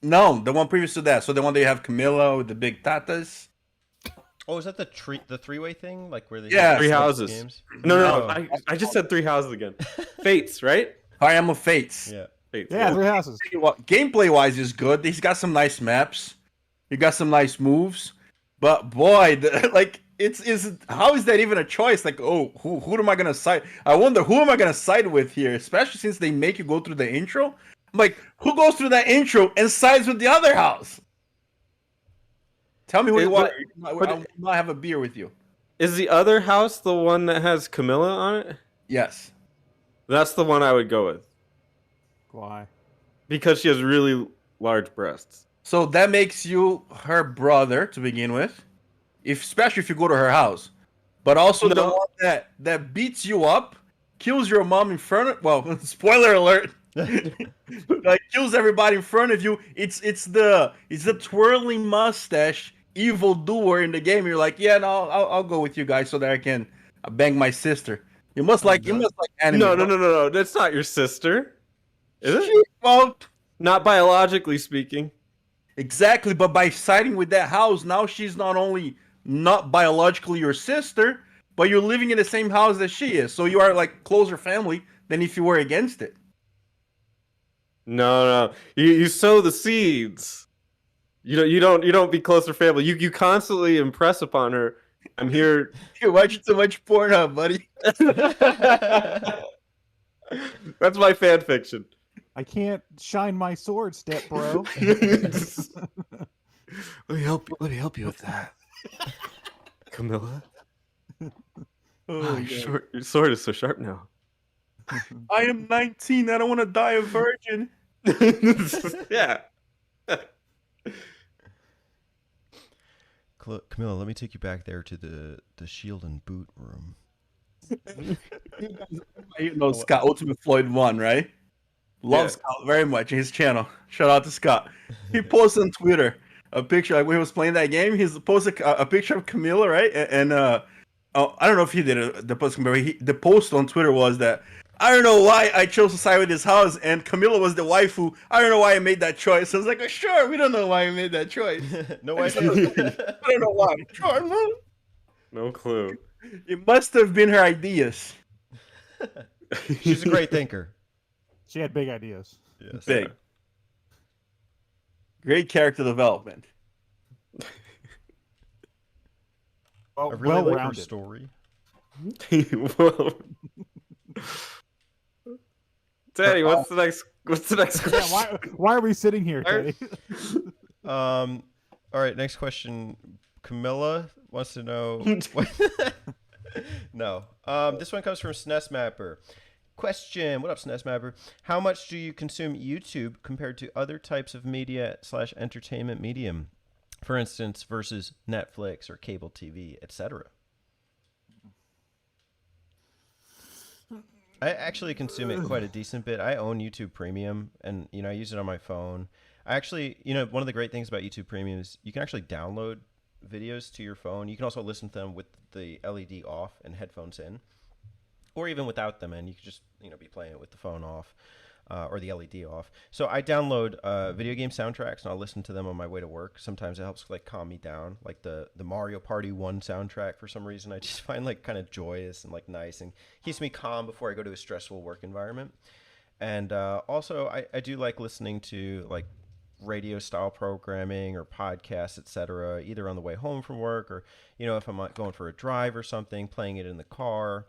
D: No, the one previous to that. So the one they have Camilla with the big tatas.
B: Oh, is that the three-way thing? Like where they
D: Yeah.
C: Three
B: have
C: houses.
B: games?
C: No.
B: Oh.
C: I just said 3 houses again. Fates, right?
D: I am a Fates.
B: Yeah.
C: Fates.
A: Yeah, 3 houses.
D: Gameplay wise is good. He's got some nice maps. You got some nice moves. But boy, like is how is that even a choice? Like, oh, who am I gonna side? I wonder who am I gonna side with here, especially since they make you go through the intro. I'm like, who goes through that intro and sides with the other house? Tell me who you are. I will not have a beer with you.
C: Is the other house the one that has Camilla on it?
D: Yes.
C: That's the one I would go with.
A: Why?
C: Because she has really large breasts.
D: So that makes you her brother to begin with, especially if you go to her house. But also the one that beats you up, kills your mom in front of. Well, spoiler alert. Like kills everybody in front of you. It's the twirling mustache evil doer in the game. You're like, yeah, no, I'll go with you guys so that I can bang my sister. You must like anime.
C: No. That's not your sister. Is it?
D: Well,
C: Not biologically speaking.
D: exactly, but by siding with that house, now she's not only not biologically your sister, but you're living in the same house that she is. So you are like closer family than if you were against it.
C: No. You sow the seeds. You don't be closer family. You constantly impress upon her. I'm here.
D: You're watching too much Pornhub, buddy.
C: That's my fan fiction.
A: I can't shine my sword, step bro.
C: Let me help you with that. Camilla.
D: Oh,
C: Your sword is so sharp now.
D: I am 19. I don't want to die a virgin.
C: Yeah.
B: Camilla, let me take you back there to the shield and boot room.
D: You know Scott, Ultimate Floyd 1, right? Love Scott very much. His channel. Shout out to Scott. He posted on Twitter a picture like when he was playing that game. He's posted a picture of Camilla, right? And I don't know if he did the post, but the post on Twitter was that I don't know why I chose to side with this house, and Camilla was the waifu. I don't know why I made that choice. I was like, sure, we don't know why I made that choice.
B: No idea.
D: I don't know why. Sure, no.
C: No clue.
D: It must have been her ideas.
B: She's a great thinker.
A: She had big ideas.
B: Yes.
D: Big. Great character development.
B: I really like her
A: Well-rounded.
B: story.
C: Well, Teddy, what's the next question?
A: Yeah, why are we sitting here, Teddy?
B: All right, next question. Camilla wants to know. No. This one comes from SNES Mapper. Question. What up, SNES Mapper? How much do you consume YouTube compared to other types of media / entertainment medium? For instance, versus Netflix or cable TV, etc. I actually consume it quite a decent bit. I own YouTube Premium, and I use it on my phone. I actually, one of the great things about YouTube Premium is you can actually download videos to your phone. You can also listen to them with the LED off and headphones in, or even without them, and you can just be playing it with the phone off or the LED off. So I download video game soundtracks and I'll listen to them on my way to work. Sometimes it helps calm me down, like the Mario Party 1 soundtrack. For some reason, I just find kind of joyous and nice and keeps me calm before I go to a stressful work environment. And also I do like listening to radio style programming or podcasts, etc., either on the way home from work or if I'm going for a drive or something, playing it in the car,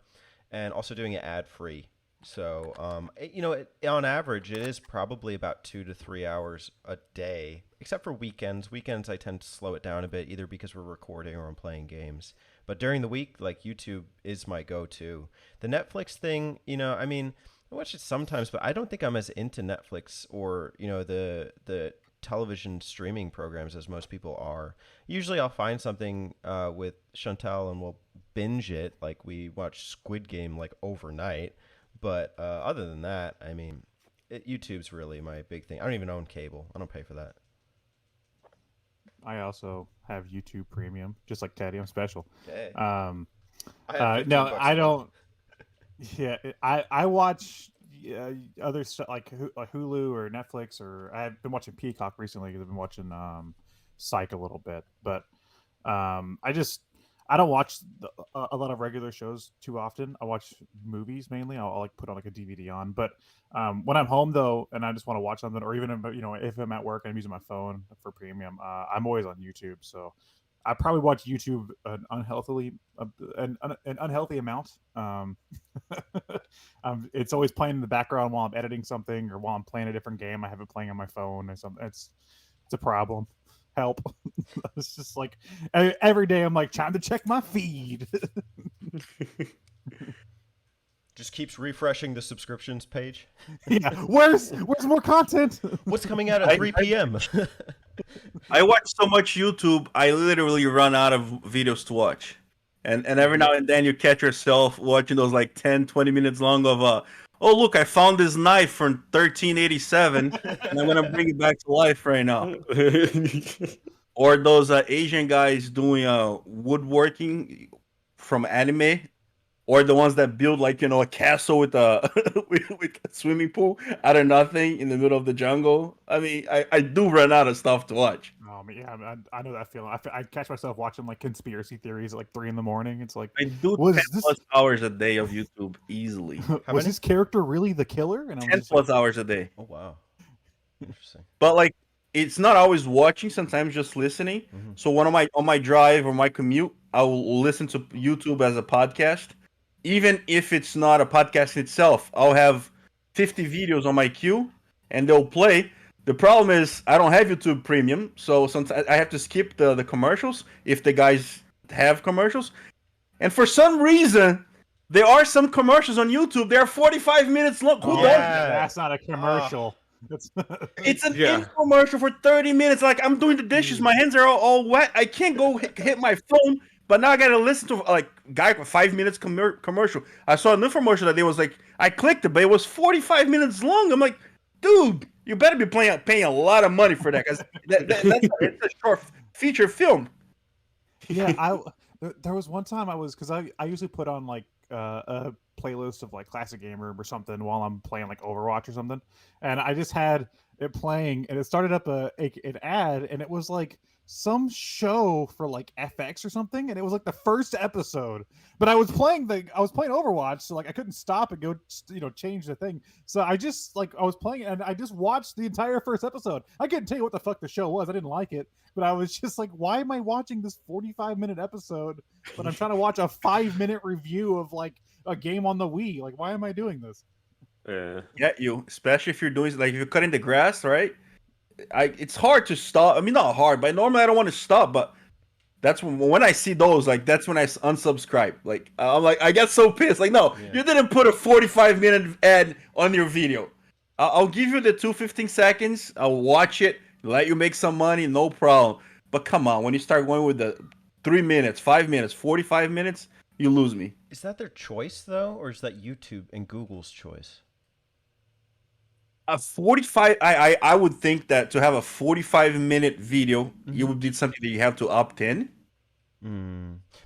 B: and also doing it ad free. So on average it is probably about 2 to 3 hours a day, except for weekends. I tend to slow it down a bit, either because we're recording or I'm playing games. But during the week, YouTube is my go-to. The Netflix thing, I watch it sometimes, but I don't think I'm as into Netflix or the television streaming programs as most people are. Usually I'll find something with Chantal and we'll binge it, like we watch Squid Game overnight. But other than that, YouTube's really my big thing. I don't even own cable. I don't pay for that.
A: I also have YouTube Premium, just like Teddy. I'm special.
B: Hey.
A: No,
B: I have
A: I
B: $15
A: don't. Yeah, I watch other stuff like Hulu or Netflix, or I've been watching Peacock recently because I've been watching Psych a little bit, but I don't watch a lot of regular shows too often. I watch movies mainly. I'll like put on like a DVD on, but when I'm home though, and I just want to watch something, or even if I'm at work and I'm using my phone for premium, I'm always on YouTube. So I probably watch YouTube an unhealthy amount. It's always playing in the background while I'm editing something or while I'm playing a different game. I have it playing on my phone or something. It's a problem. Help. It's just like every day I'm like trying to check my feed.
B: Just keeps refreshing the subscriptions page.
A: Yeah, where's more content?
B: What's coming out at 3 p.m.?
D: I watch so much YouTube, I literally run out of videos to watch. And every now and then you catch yourself watching those like 10, 20 minutes long of oh look, I found this knife from 1387 and I'm gonna bring it back to life right now. Or those Asian guys doing woodworking from anime, or the ones that build like a castle with a with a swimming pool out of nothing in the middle of the jungle. I mean, I do run out of stuff to watch.
A: Oh yeah, I know that feeling. I catch myself watching like conspiracy theories at like 3 a.m. It's like
D: I do
A: was
D: 10
A: this
D: plus hours a day of YouTube easily.
A: was this character really the killer? And
D: 10 plus hours a day.
B: Oh wow, interesting.
D: But like, it's not always watching. Sometimes just listening.
B: Mm-hmm.
D: So on my drive or my commute, I will listen to YouTube as a podcast. Even if it's not a podcast itself, I'll have 50 videos on my queue, and they'll play. The problem is I don't have YouTube Premium, so sometimes I have to skip the commercials if the guys have commercials. And for some reason, there are some commercials on YouTube. They're 45 minutes long. Who does that?
A: That's not a commercial.
D: It's an infomercial for 30 minutes. Like, I'm doing the dishes, my hands are all wet. I can't go hit my phone, but now I gotta listen to like guy with 5 minutes commercial. I saw an infomercial that day was like, I clicked it, but it was 45 minutes long. I'm like, dude, you better be paying a lot of money for that, because it's a short feature film.
A: Yeah, there was one time because I usually put on like a playlist of like classic gamer or something while I'm playing like Overwatch or something, and I just had it playing, and it started up an ad, and it was like some show for like FX or something, and it was like the first episode. But I was playing Overwatch, so like I couldn't stop and go change the thing. So I just I was playing it, and I just watched the entire first episode. I couldn't tell you what the fuck the show was. I didn't like it, but I was just like, why am I watching this 45-minute episode when I'm trying to watch a 5-minute review of like a game on the Wii? Like, why am I doing this?
D: Yeah, especially if you're doing like if you're cutting the grass, right? It's hard to stop. I mean, not hard, but normally I don't want to stop. But that's when I see those, like that's when I unsubscribe. Like I'm like, I get so pissed. Like, no, you didn't put a 45-minute ad on your video. I'll give you the 15 seconds. I'll watch it, let you make some money, no problem. But come on, when you start going with the 3 minutes, 5 minutes, 45 minutes, you lose me.
B: Is that their choice though, or is that YouTube and Google's choice?
D: A 45. I would think that to have a 45-minute video, you would need something that you have to opt in.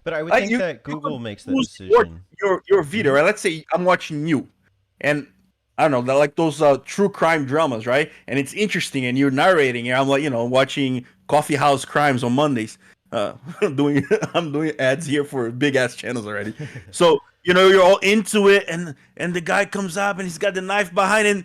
B: But I would think that Google makes that decision.
D: Your video, right? Let's say I'm watching you, and I don't know, they're like those true crime dramas, right? And it's interesting, and you're narrating, and I'm like, watching Coffee House Crimes on Mondays. I'm doing ads here for big ass channels already. So you're all into it, and the guy comes up and he's got the knife behind him.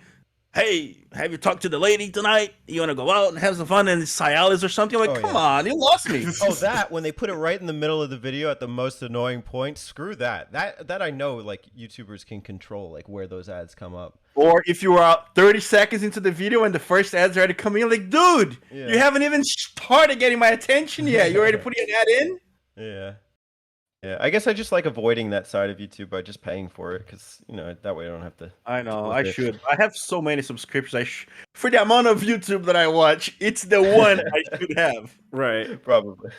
D: Hey, have you talked to the lady tonight? You want to go out and have some fun? And it's Cialis or something? Like, come on, you lost me.
B: Oh, that, when they put it right in the middle of the video at the most annoying point, screw that. That I know, like, YouTubers can control, like, where those ads come up.
D: Or if you are 30 seconds into the video and the first ads are already coming in, like, dude, you haven't even started getting my attention yet. You already putting an ad in?
B: Yeah. Yeah, I guess I just like avoiding that side of YouTube by just paying for it, because that way I don't have to.
D: I know, I should. I have so many subscriptions. For the amount of YouTube that I watch, it's the one I should have.
C: Right,
B: probably.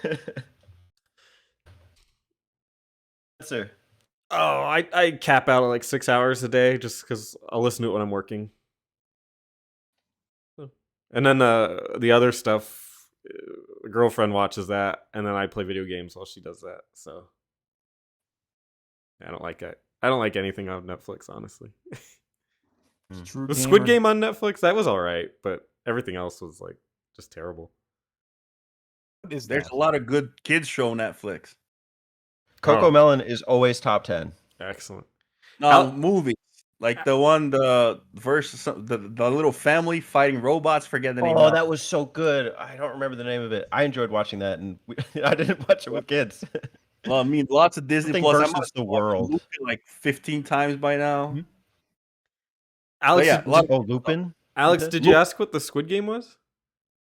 B: Sir.
C: Oh, I cap out at like 6 hours a day just because I'll listen to it when I'm working. And then the other stuff, the girlfriend watches that, and then I play video games while she does that. So. I don't like it. I don't like anything on Netflix, honestly.
A: True
C: The
A: gamer.
C: Squid Game on Netflix, that was all right, but everything else was like just terrible.
A: What is
D: There's
A: that?
D: a lot of good kids show on Netflix.
B: Coco
C: Oh.
B: Melon is always top 10.
C: Excellent.
D: Movies like the one the little family fighting robots. Forget the name.
B: Oh,
D: now.
B: that was so good. I don't remember the name of it. I enjoyed watching that, and I didn't watch it with kids.
D: Well, I mean, lots of Disney
B: Something
D: Plus. I
B: versus
D: must
B: the
D: have watched
B: world.
D: Lupin like 15 times by now.
B: Mhm.
C: Alex,
D: yeah, a lot of-
B: Lupin.
C: Alex,
B: did?
C: did you ask what the Squid Game was?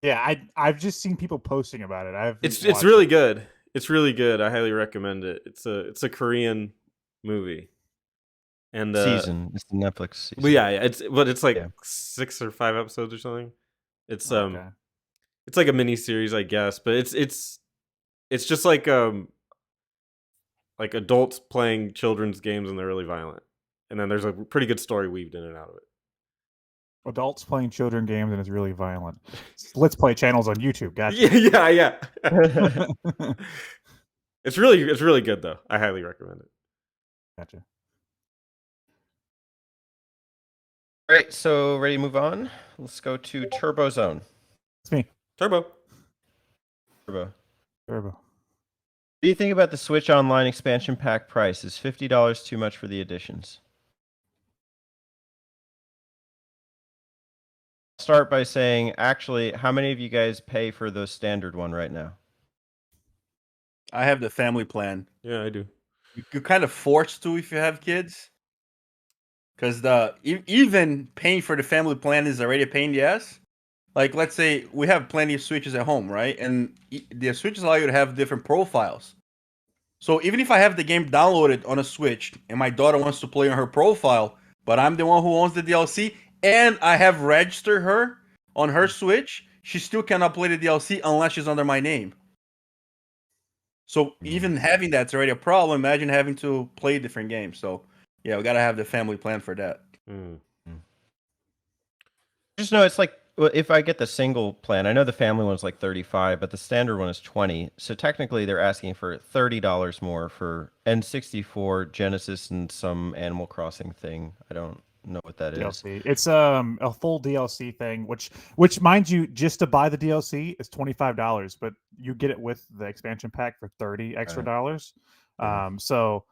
A: Yeah, I've just seen people posting about it.
C: It's really good. It's really good. I highly recommend it. It's a Korean movie. And
B: Season. It's the Netflix season.
C: Well, yeah, it's like 6 or 5 episodes or something. It's
A: Okay.
C: it's like a mini series, I guess, but it's just like adults playing children's games and they're really violent. And then there's a pretty good story weaved in and out of it.
A: Adults playing children games and it's really violent. Let's play channels on YouTube. Gotcha.
C: Yeah. It's really good though. I highly recommend it.
A: Gotcha.
B: All right, so ready to move on? Let's go to Turbo Zone.
A: It's me.
C: Turbo.
B: Turbo.
A: Turbo.
B: What do you think about the Switch Online expansion pack price? Is $50 too much for the additions? Start by saying, actually, how many of you guys pay for the standard one right now?
D: I have the family plan.
C: Yeah, I do.
D: You're kind of forced to if you have kids, because even paying for the family plan is already a pain in the ass. Like, let's say we have plenty of Switches at home, right? And the Switches allow you to have different profiles. So even if I have the game downloaded on a Switch and my daughter wants to play on her profile, but I'm the one who owns the DLC, and I have registered her on her Switch, she still cannot play the DLC unless she's under my name. So even having that's already a problem. Imagine having to play different games. So yeah, we gotta have the family plan for that.
B: Just know it's like, well, if I get the single plan, I know the family one's like $35, but the standard one is $20. So technically, they're asking for $30 more for N64, Genesis, and some Animal Crossing thing. I don't know what that is.
A: DLC. It's a full DLC thing, which mind you, just to buy the DLC is $25, but you get it with the expansion pack for $30 extra dollars. So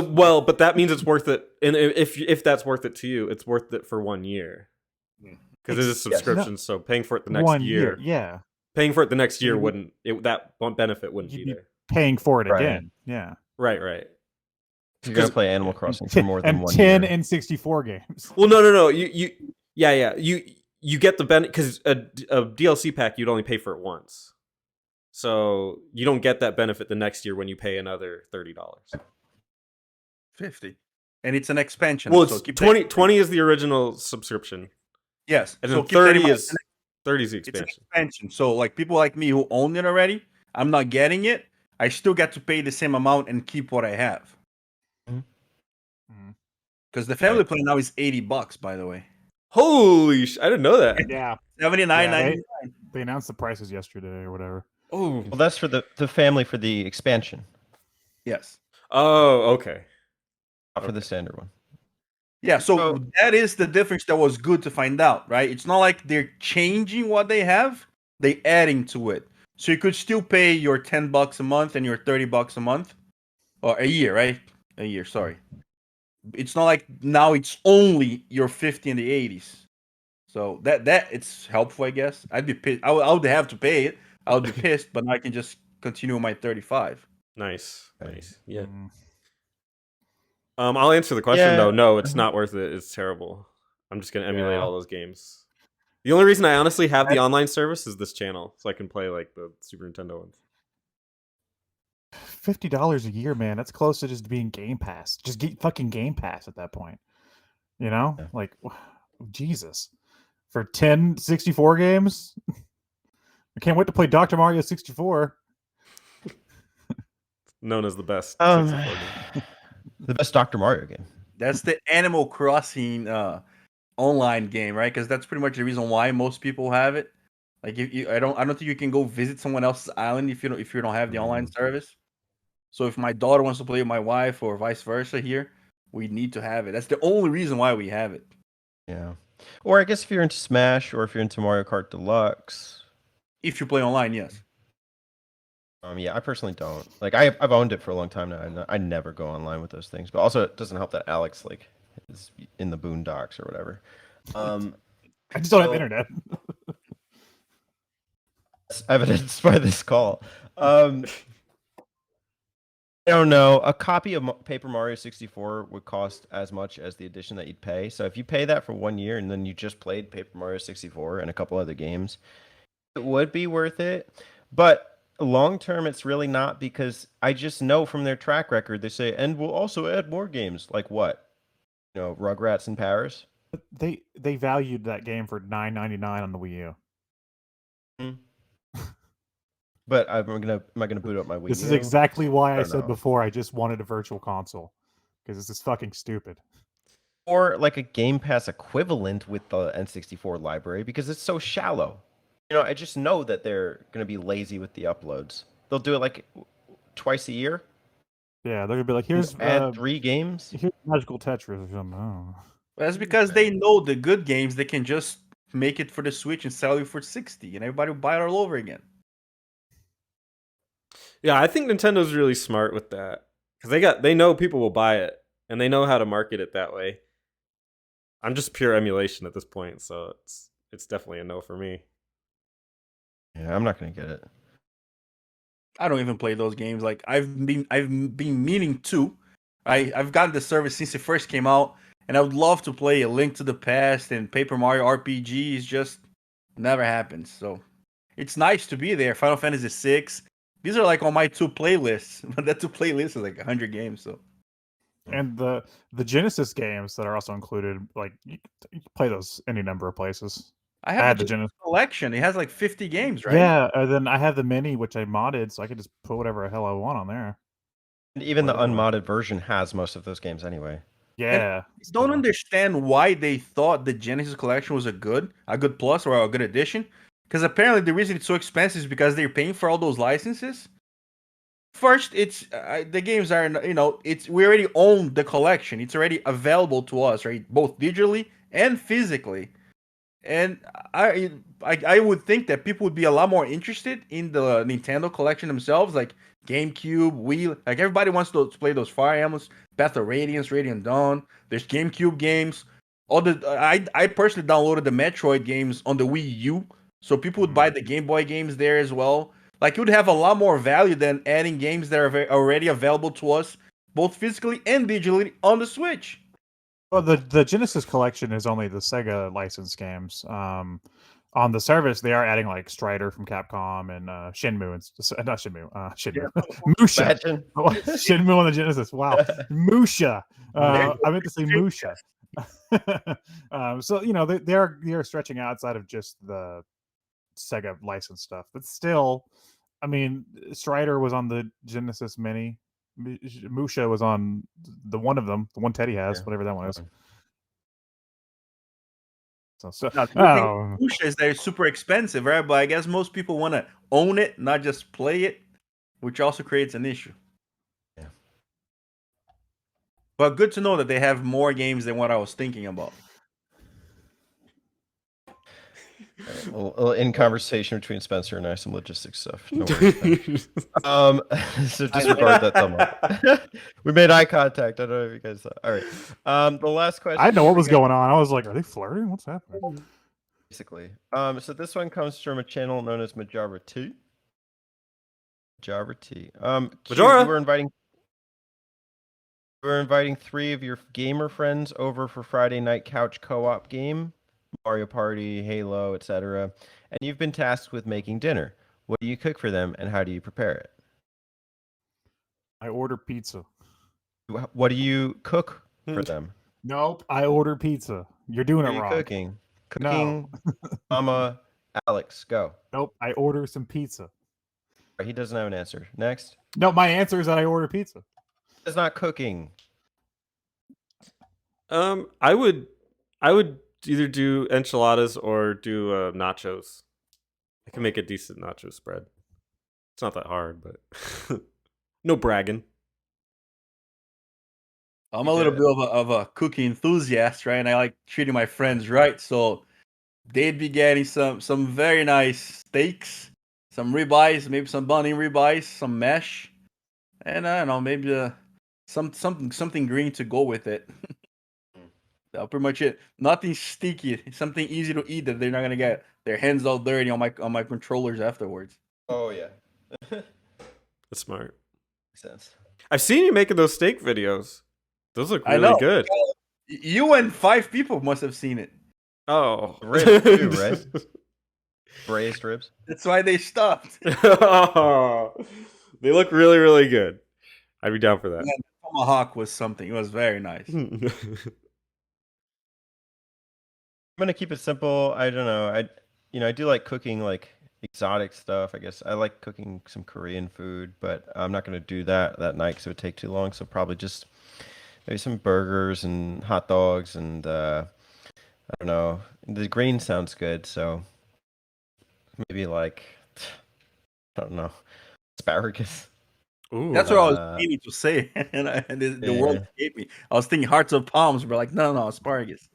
C: well, but that means it's worth it. And if that's worth it to you, it's worth it for 1 year. Because it is a subscription, so paying for it the next
A: 1
C: year,
A: yeah.
C: Paying for it the next year that benefit wouldn't
A: You'd
C: be
A: be
C: there.
A: paying for it
B: Right.
A: again. Yeah.
C: Right.
B: You're gonna play Animal Crossing for more than
A: and
B: 1
A: 10
B: year.
A: N64 games.
C: Well, no. You get the benefit because a DLC pack you'd only pay for it once, so you don't get that benefit the next year when you pay another $30.
D: 50, and it's an expansion.
C: Well,
D: so
C: it's
D: keep
C: 20 is the original subscription.
D: Yes,
C: And
D: so
C: then
D: keep that in
C: 30
D: mind.
C: is the
D: It's an
C: expansion.
D: expansion. So like people like me who own it already, I'm not getting it. I still get to pay the same amount and keep what I have. Because the family plan now is $80, by the way.
C: Holy I didn't know that.
A: Yeah.
D: $79.99.
A: They announced the prices yesterday or whatever.
C: Oh.
B: Well, that's for the family for the expansion,
D: Yes.
C: Oh, okay.
B: not for the standard one.
D: Yeah, so that is the difference that was good to find out, right? It's not like they're changing what they have, they adding to it. So you could still pay your $10 a month and your $30 a month. Or a year, right? A year, sorry. It's not like now it's only your 50 in the 80s. So that it's helpful, I guess. I'd be pissed. I would have to pay it. I would be pissed, but I can just continue my 35.
C: Nice. Yeah.
A: Mm.
C: I'll answer the question
B: Yeah.
C: though. No, it's not worth it. It's terrible. I'm just gonna emulate
A: Yeah.
C: all those games. The only reason I honestly have the online service is this channel, so I can play like the Super Nintendo ones.
A: $50 a year, man. That's close to just being Game Pass. Just get fucking Game Pass at that point. You know?
B: Yeah.
A: Like, Jesus. For 10 64 games? I can't wait to play Dr. Mario 64.
C: Known as the best.
B: Um,
C: 64 game.
B: The best Dr. Mario game.
D: That's the Animal Crossing online game, right? Because that's pretty much the reason why most people have it. Like, I don't think you can go visit someone else's island if you don't have the online service. So if my daughter wants to play with my wife or vice versa here, we need to have it. That's the only reason why we have it.
B: Yeah. Or I guess if you're into Smash or if you're into Mario Kart Deluxe.
D: If you play online, yes.
B: Yeah, I personally don't. Like, I've owned it for a long time now. I never go online with those things. But also, it doesn't help that Alex like is in the boondocks or whatever.
A: I just don't have internet.
B: It's evidenced by this call. I don't know. A copy of Paper Mario 64 would cost as much as the edition that you'd pay. So if you pay that for 1 year and then you just played Paper Mario 64 and a couple other games, it would be worth it. But long term, it's really not, because I just know from their track record, they say, and we'll also add more games. Like what? Rugrats in Paris?
A: They valued that game for $9.99 on the Wii U.
B: But am I gonna boot up my Wii U?
A: This is exactly why I said before I just wanted a virtual console, because this is fucking stupid.
B: Or like a Game Pass equivalent with the N64 library, because it's so shallow. I just know that they're gonna be lazy with the uploads. They'll do it like twice a year.
A: Yeah, they're gonna be like, here's
B: add 3 games.
A: Here's Magical Tetris or something. Oh.
D: That's because they know the good games, they can just make it for the Switch and sell you for 60, and everybody will buy it all over again.
C: Yeah, I think Nintendo's really smart with that, because they know people will buy it and they know how to market it that way. I'm just pure emulation at this point, so it's definitely a no for me.
B: Yeah, I'm not gonna get it.
D: I don't even play those games. Like I've been meaning to. I've gotten the service since it first came out, and I would love to play A Link to the Past and Paper Mario RPGs. Just never happens. So it's nice to be there. Final Fantasy VI. These are like on my 2 playlists, but that 2 playlists is like 100 games. So.
A: And the Genesis games that are also included, like you can play those any number of places.
D: I have the Genesis collection. It has like 50 games, right?
A: Yeah, and then I have the mini, which I modded, so I could just put whatever the hell I want on there.
B: And even the unmodded version has most of those games anyway.
A: Yeah.
D: I don't understand why they thought the Genesis collection was a good plus or a good addition. Because apparently the reason it's so expensive is because they're paying for all those licenses. First, it's the games are, we already own the collection. It's already available to us, right? Both digitally and physically. And I would think that people would be a lot more interested in the Nintendo collection themselves, like GameCube, Wii. Like everybody wants to play those Fire Emblems, Path of Radiance, Radiant Dawn. There's GameCube games. I personally downloaded the Metroid games on the Wii U, so people would buy the Game Boy games there as well. Like it would have a lot more value than adding games that are already available to us, both physically and digitally, on the Switch.
A: Well, the Genesis collection is only the Sega licensed games. On the service, they are adding like Strider from Capcom and Shenmue and not Shenmue, Shenmue, Musha. Shenmue on the Genesis. Wow, Musha. I meant to say Musha. So they are stretching outside of just the Sega licensed stuff, but still, I mean, Strider was on the Genesis Mini. Musha was on the one of them, the one Teddy has, whatever that one is.
D: Musha is they're super expensive, right? But I guess most people want to own it, not just play it, which also creates an issue.
B: Yeah.
D: But good to know that they have more games than what I was thinking about.
B: A little in conversation between Spencer and I, some logistics stuff. No worries. So disregard that thumb up. We made eye contact. I don't know if you guys saw. All right. The last question.
A: I didn't know what was going on. I was like, are they flirting? What's happening?
B: Basically. So this one comes from a channel known as Majora T. Majora T.
C: Majora.
B: We're inviting 3 of your gamer friends over for Friday night couch co-op game. Mario Party, Halo, etc. And you've been tasked with making dinner. What do you cook for them, and how do you prepare it?
A: I order pizza.
B: What do you cook for them?
A: Nope, I order pizza. You're doing
B: what
A: it
B: are you
A: wrong.
B: Cooking. No. Mama, Alex, go.
A: Nope, I order some pizza.
B: He doesn't have an answer. Next.
A: No, my answer is that I order pizza.
B: It's not cooking.
C: I would either do enchiladas or do nachos. I can make a decent nacho spread. It's not that hard, but no bragging.
D: I'm
B: You
D: a little
B: did.
D: bit of a cookie enthusiast, right? And I like treating my friends right. So they'd be getting some very nice steaks, some ribeyes, maybe some bun-in ribeyes, some mesh, and I don't know, maybe something green to go with it. That's pretty much it. Nothing sticky. Something easy to eat that they're not gonna get their hands all dirty on my controllers afterwards.
B: Oh yeah.
C: That's smart.
B: Makes sense.
C: I've seen you making those steak videos. Those look
D: I
C: really
D: know.
C: good.
D: You and 5 people must have seen it.
C: Oh,
B: Ribs too, right? Braised ribs.
D: That's why they stopped.
C: Oh, they look really, really good. I'd be down for that.
D: Man, tomahawk was something. It was very nice.
B: I'm gonna keep it simple. I don't know. I do like cooking like exotic stuff. I guess I like cooking some Korean food, but I'm not gonna do that night because it would take too long. So probably just maybe some burgers and hot dogs and I don't know. The green sounds good, so maybe like I don't know, asparagus.
C: Ooh,
D: That's what I was meaning to say, and the world escaped me. I was thinking hearts of palms, but like, no, asparagus.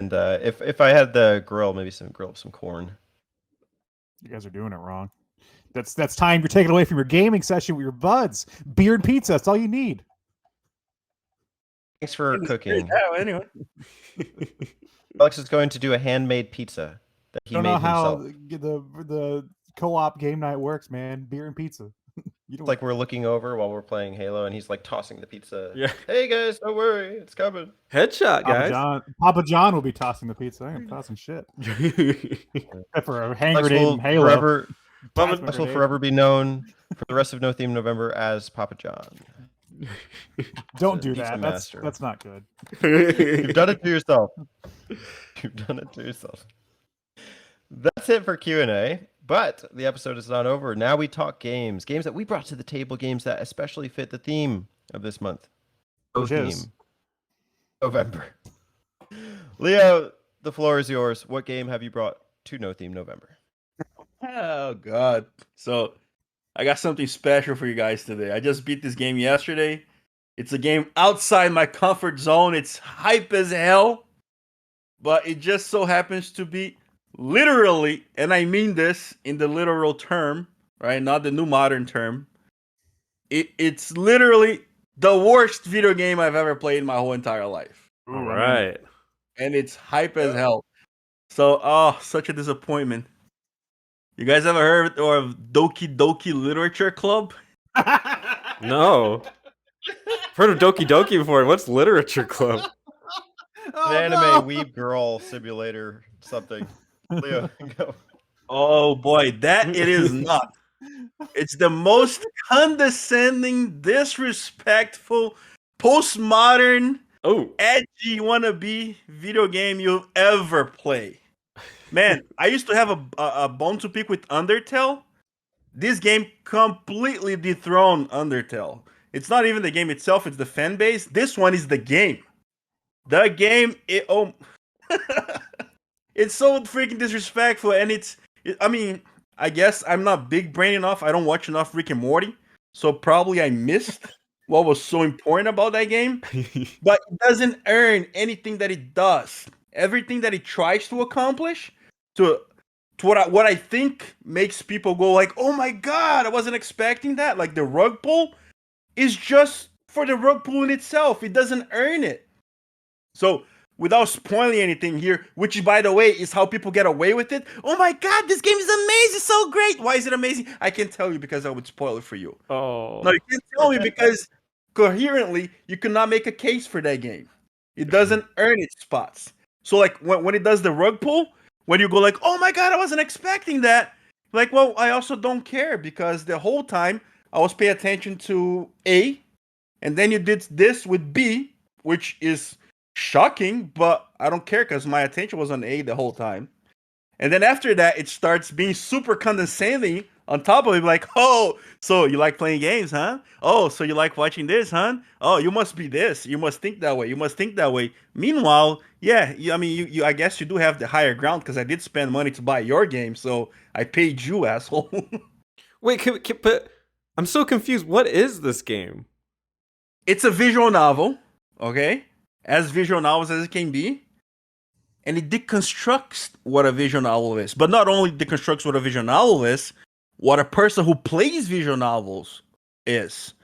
B: And if I had the grill, maybe grill some corn.
A: You guys are doing it wrong. That's time you're taking away from your gaming session with your buds. Beer and pizza. That's all you need.
B: Thanks for cooking.
D: Yeah, anyway.
B: Alex is going to do a handmade pizza that he
A: Don't
B: made
A: know how
B: himself.
A: the co-op game night works, man. Beer and pizza. You don't
B: It's like we're looking over while we're playing Halo, and he's like tossing the pizza.
C: Yeah.
B: Hey guys, don't worry, it's coming.
C: Headshot, guys.
A: Papa John will be tossing the pizza. I am tossing shit. Except for a hand grenade in Halo.
B: Alex will forever be known for the rest of No Theme November as Papa John.
A: Don't do
B: Pizza
A: that.
B: master.
A: That's not good.
B: You've done it to yourself. You've done it to yourself. That's it for Q&A. But the episode is not over. Now we talk games that we brought to the table, games that especially fit the theme of this month.
A: Which is
B: November. Leo, the floor is yours. What game have you brought to No Theme November?
D: Oh God! So I got something special for you guys today. I just beat this game yesterday. It's a game outside my comfort zone. It's hype as hell, but it just so happens to be literally, and I mean this in the literal term, right? Not the new modern term. It's literally the worst video game I've ever played in my whole entire life.
C: All right.
D: And it's hype as hell. So, such a disappointment. You guys ever heard of Doki Doki Literature Club?
C: No. Heard of Doki Doki before. What's Literature Club?
B: An anime weeb girl simulator something. Leo, go.
D: Oh boy, that it is not. It's the most condescending, disrespectful, postmodern, edgy wannabe video game you'll ever play. Man, I used to have a bone to pick with Undertale. This game completely dethroned Undertale. It's not even the game itself, it's the fan base. This one is the game. The game, it's so freaking disrespectful, and I guess I'm not big brain enough. I don't watch enough Rick and Morty, so probably I missed what was so important about that game. But it doesn't earn anything that it does. Everything that it tries to accomplish, to what I think makes people go like, "Oh my God, I wasn't expecting that." Like the rug pull is just for the rug pull in itself. It doesn't earn it. So, without spoiling anything here, which by the way is how people get away with it. Oh my God, this game is amazing, so great. Why is it amazing? I can tell you because I would spoil it for you.
C: Oh.
D: No, you can't tell me because coherently you cannot make a case for that game. It doesn't earn its spots. So like when it does the rug pull, when you go like, oh my God, I wasn't expecting that. Like, well, I also don't care because the whole time I was paying attention to A, and then you did this with B, which is shocking, but I don't care because my attention was on A the whole time. And then after that, it starts being super condescending on top of it, like, oh, so you like playing games, huh? Oh, so you like watching this, huh? Oh, you must be this. You must think that way. You must think that way. Meanwhile, yeah, you I guess you do have the higher ground because I did spend money to buy your game, so I paid you, asshole.
C: Wait, but I'm so confused. What is this game?
D: it's a visual novel, okay? As visual novels as it can be. And it deconstructs what a visual novel is. But not only deconstructs what a visual novel is, what a person who plays visual novels is.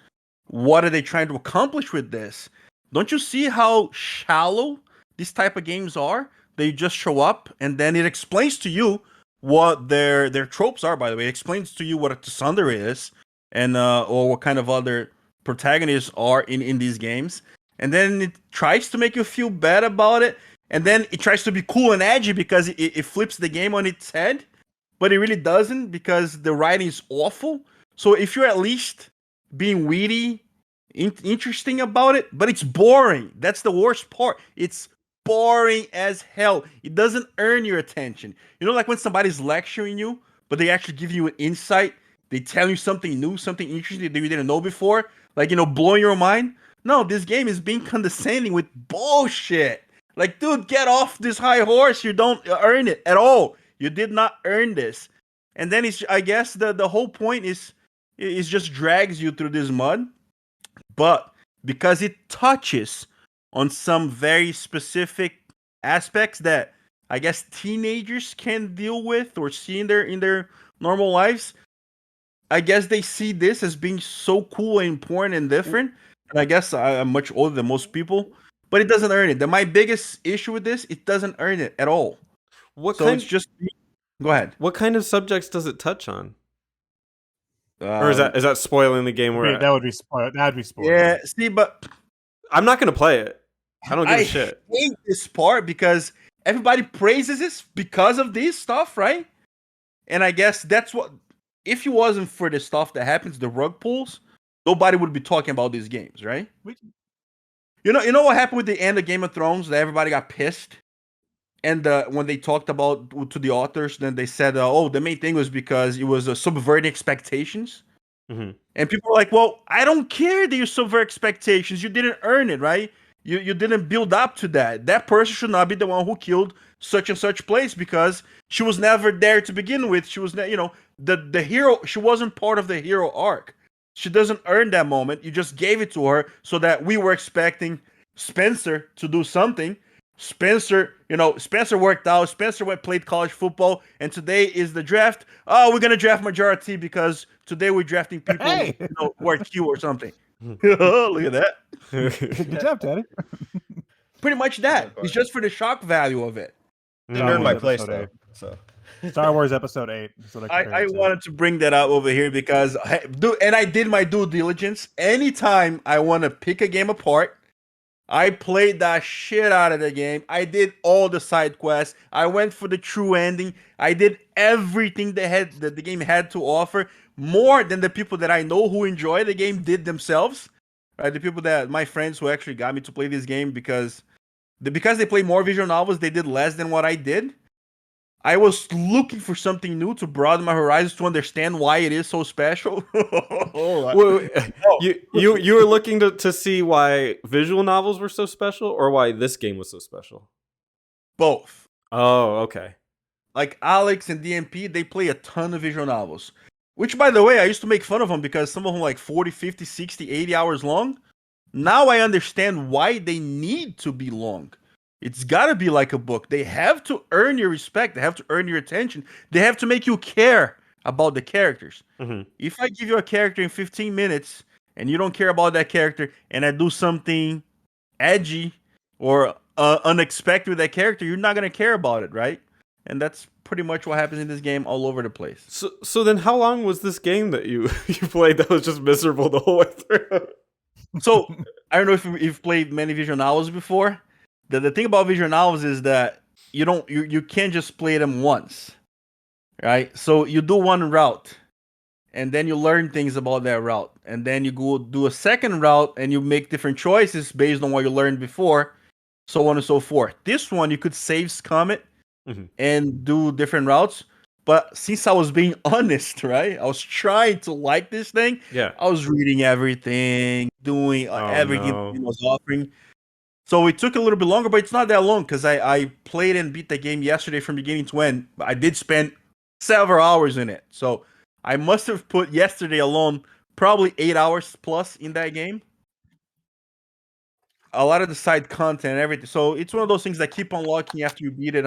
D: What are they trying to accomplish with this? Don't you see how shallow these type of games are? They just show up and then it explains to you what their tropes are, by the way. It explains to you what a tsundere is and or what kind of other protagonists are in these games. And then it tries to make you feel bad about it. And then it tries to be cool and edgy because it flips the game on its head. But it really doesn't because the writing is awful. So if you're at least being witty, interesting about it, but it's boring. That's the worst part. It's boring as hell. It doesn't earn your attention. You know, like when somebody's lecturing you, but they actually give you an insight. They tell you something new, something interesting that you didn't know before. Like, you know, blowing your mind. No, this game is being condescending with bullshit. Like, dude, get off this high horse. You don't earn it at all. You did not earn this. And then it's, I guess the whole point is just drags you through this mud. But because it touches on some very specific aspects that I guess teenagers can deal with or see in their normal lives, I guess they see this as being so cool and important and different. And I guess I'm much older than most people. But it doesn't earn it. My biggest issue with this, it doesn't earn it at all. It's just. Go ahead.
C: What kind of subjects does it touch on? Or is that spoiling the game?
A: That would be spoiled. That'd be spoiled.
D: Yeah. See, but
C: I'm not gonna play it. I don't give a shit.
D: I hate this part because everybody praises this because of this stuff, right? And I guess that's what. If it wasn't for the stuff that happens, the rug pulls, nobody would be talking about these games, right? You know what happened with the end of Game of Thrones? That everybody got pissed, and when they talked about to the authors, then they said, "Oh, the main thing was because it was subverting expectations."
C: Mm-hmm.
D: And people were like, "Well, I don't care that you subvert expectations. You didn't earn it, right? You didn't build up to that. That person should not be the one who killed such and such place because she was never there to begin with. She was, the hero. She wasn't part of the hero arc." She doesn't earn that moment. You just gave it to her so that we were expecting Spencer to do something. Spencer worked out. Spencer played college football, and today is the draft. Oh, we're gonna draft majority because today we're drafting people who are Q or something. Look at that.
A: Good job, Daddy.
D: Pretty much that. It's just for the shock value of it.
B: Didn't earn my place though. So.
A: Star Wars Episode 8.
D: I wanted to bring that up over here because, and I did my due diligence. Anytime I want to pick a game apart, I played that shit out of the game. I did all the side quests. I went for the true ending. I did everything that the game had to offer, more than the people that I know who enjoy the game did themselves. Right, the people that my friends who actually got me to play this game because they play more visual novels, they did less than what I did. I was looking for something new to broaden my horizons to understand why it is so special.
C: You were looking to see why visual novels were so special, or why this game was so special?
D: Both.
C: Oh, okay.
D: Like Alex and DMP, they play a ton of visual novels. Which, by the way, I used to make fun of them because some of them like 40, 50, 60, 80 hours long. Now I understand why they need to be long. It's got to be like a book. They have to earn your respect. They have to earn your attention. They have to make you care about the characters.
C: Mm-hmm.
D: If I give you a character in 15 minutes and you don't care about that character and I do something edgy or unexpected with that character, you're not going to care about it, right? And that's pretty much what happens in this game all over the place.
C: So then how long was this game that you played that was just miserable the whole way through?
D: So, I don't know if you've played many visual novels before. The thing about visual novels is that you can't just play them once, right? So you do one route, and then you learn things about that route, and then you go do a second route, and you make different choices based on what you learned before, so on and so forth. This one you could save scum it and do different routes, but since I was being honest, right, I was trying to like this thing.
C: Yeah,
D: I was reading everything, doing everything it was offering. So it took a little bit longer, but it's not that long because I played and beat the game yesterday from beginning to end. I did spend several hours in it. So I must have put yesterday alone probably 8 hours plus in that game. a lot of the side content and everything. So it's one of those things that keep unlocking after you beat it.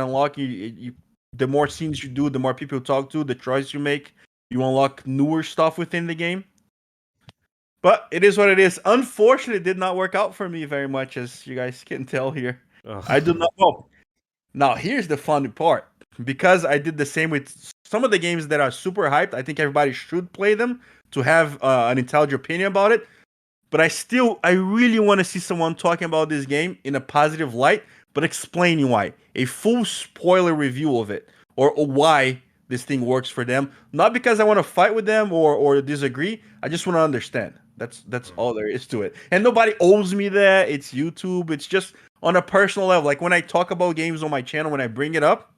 D: The more scenes you do, the more people you talk to, the choice you make, you unlock newer stuff within the game. But it is what it is. Unfortunately, it did not work out for me very much, as you guys can tell here.
C: Ugh.
D: I do not know. Now, here's the funny part. Because I did the same with some of the games that are super hyped, I think everybody should play them to have an intelligent opinion about it. But I really want to see someone talking about this game in a positive light, but explaining why. A full spoiler review of it, or why this thing works for them. Not because I want to fight with them or disagree. I just want to understand. That's all there is to it. And nobody owes me that. It's YouTube. It's just on a personal level. Like when I talk about games on my channel, when I bring it up,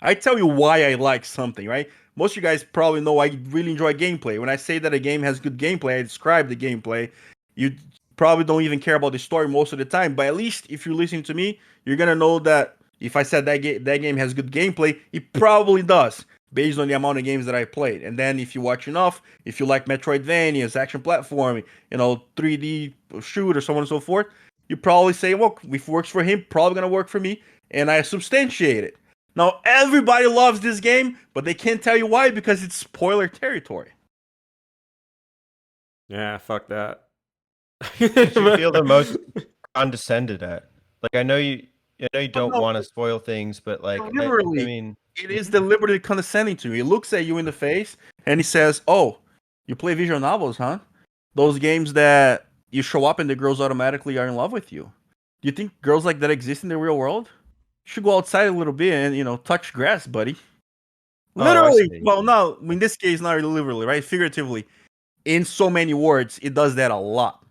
D: I tell you why I like something, right? Most of you guys probably know I really enjoy gameplay. When I say that a game has good gameplay, I describe the gameplay. You probably don't even care about the story most of the time, but at least if you're listening to me, you're gonna know that if I said that game has good gameplay, it probably does, based on the amount of games that I played. And then if you watch enough, if you like Metroidvanias, action platforming, 3D shoot or so on and so forth, you probably say, well, if it works for him, probably gonna work for me, and I substantiate it. Now, everybody loves this game, but they can't tell you why because it's spoiler territory.
C: Yeah, fuck that.
B: What do you feel the most condescended at? Like, I know you don't want to spoil things, but like,
D: literally,
B: I mean,
D: it is deliberately condescending to you. He looks at you in the face and he says, "Oh, you play visual novels, huh? Those games that you show up and the girls automatically are in love with you. Do you think girls like that exist in the real world? You should go outside a little bit and touch grass, buddy." Literally. Well, no, in this case, not literally, right? Figuratively. In so many words, it does that a lot.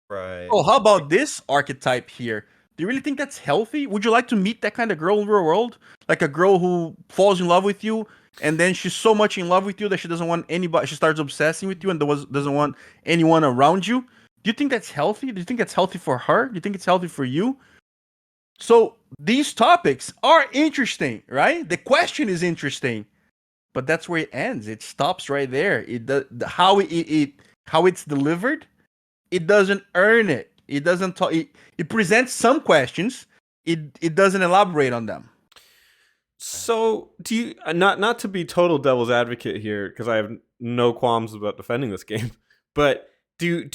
B: right.
D: Oh, how about this archetype here? Do you really think that's healthy? Would you like to meet that kind of girl in the real world? Like a girl who falls in love with you, and then she's so much in love with you that she doesn't want anybody, she starts obsessing with you and doesn't want anyone around you? Do you think that's healthy? Do you think that's healthy for her? Do you think it's healthy for you? So these topics are interesting, right? The question is interesting, but that's where it ends. It stops right there. How it's delivered, it doesn't earn it. It doesn't talk. It presents some questions. It doesn't elaborate on them.
C: So, do you not to be total devil's advocate here, because I have no qualms about defending this game, but do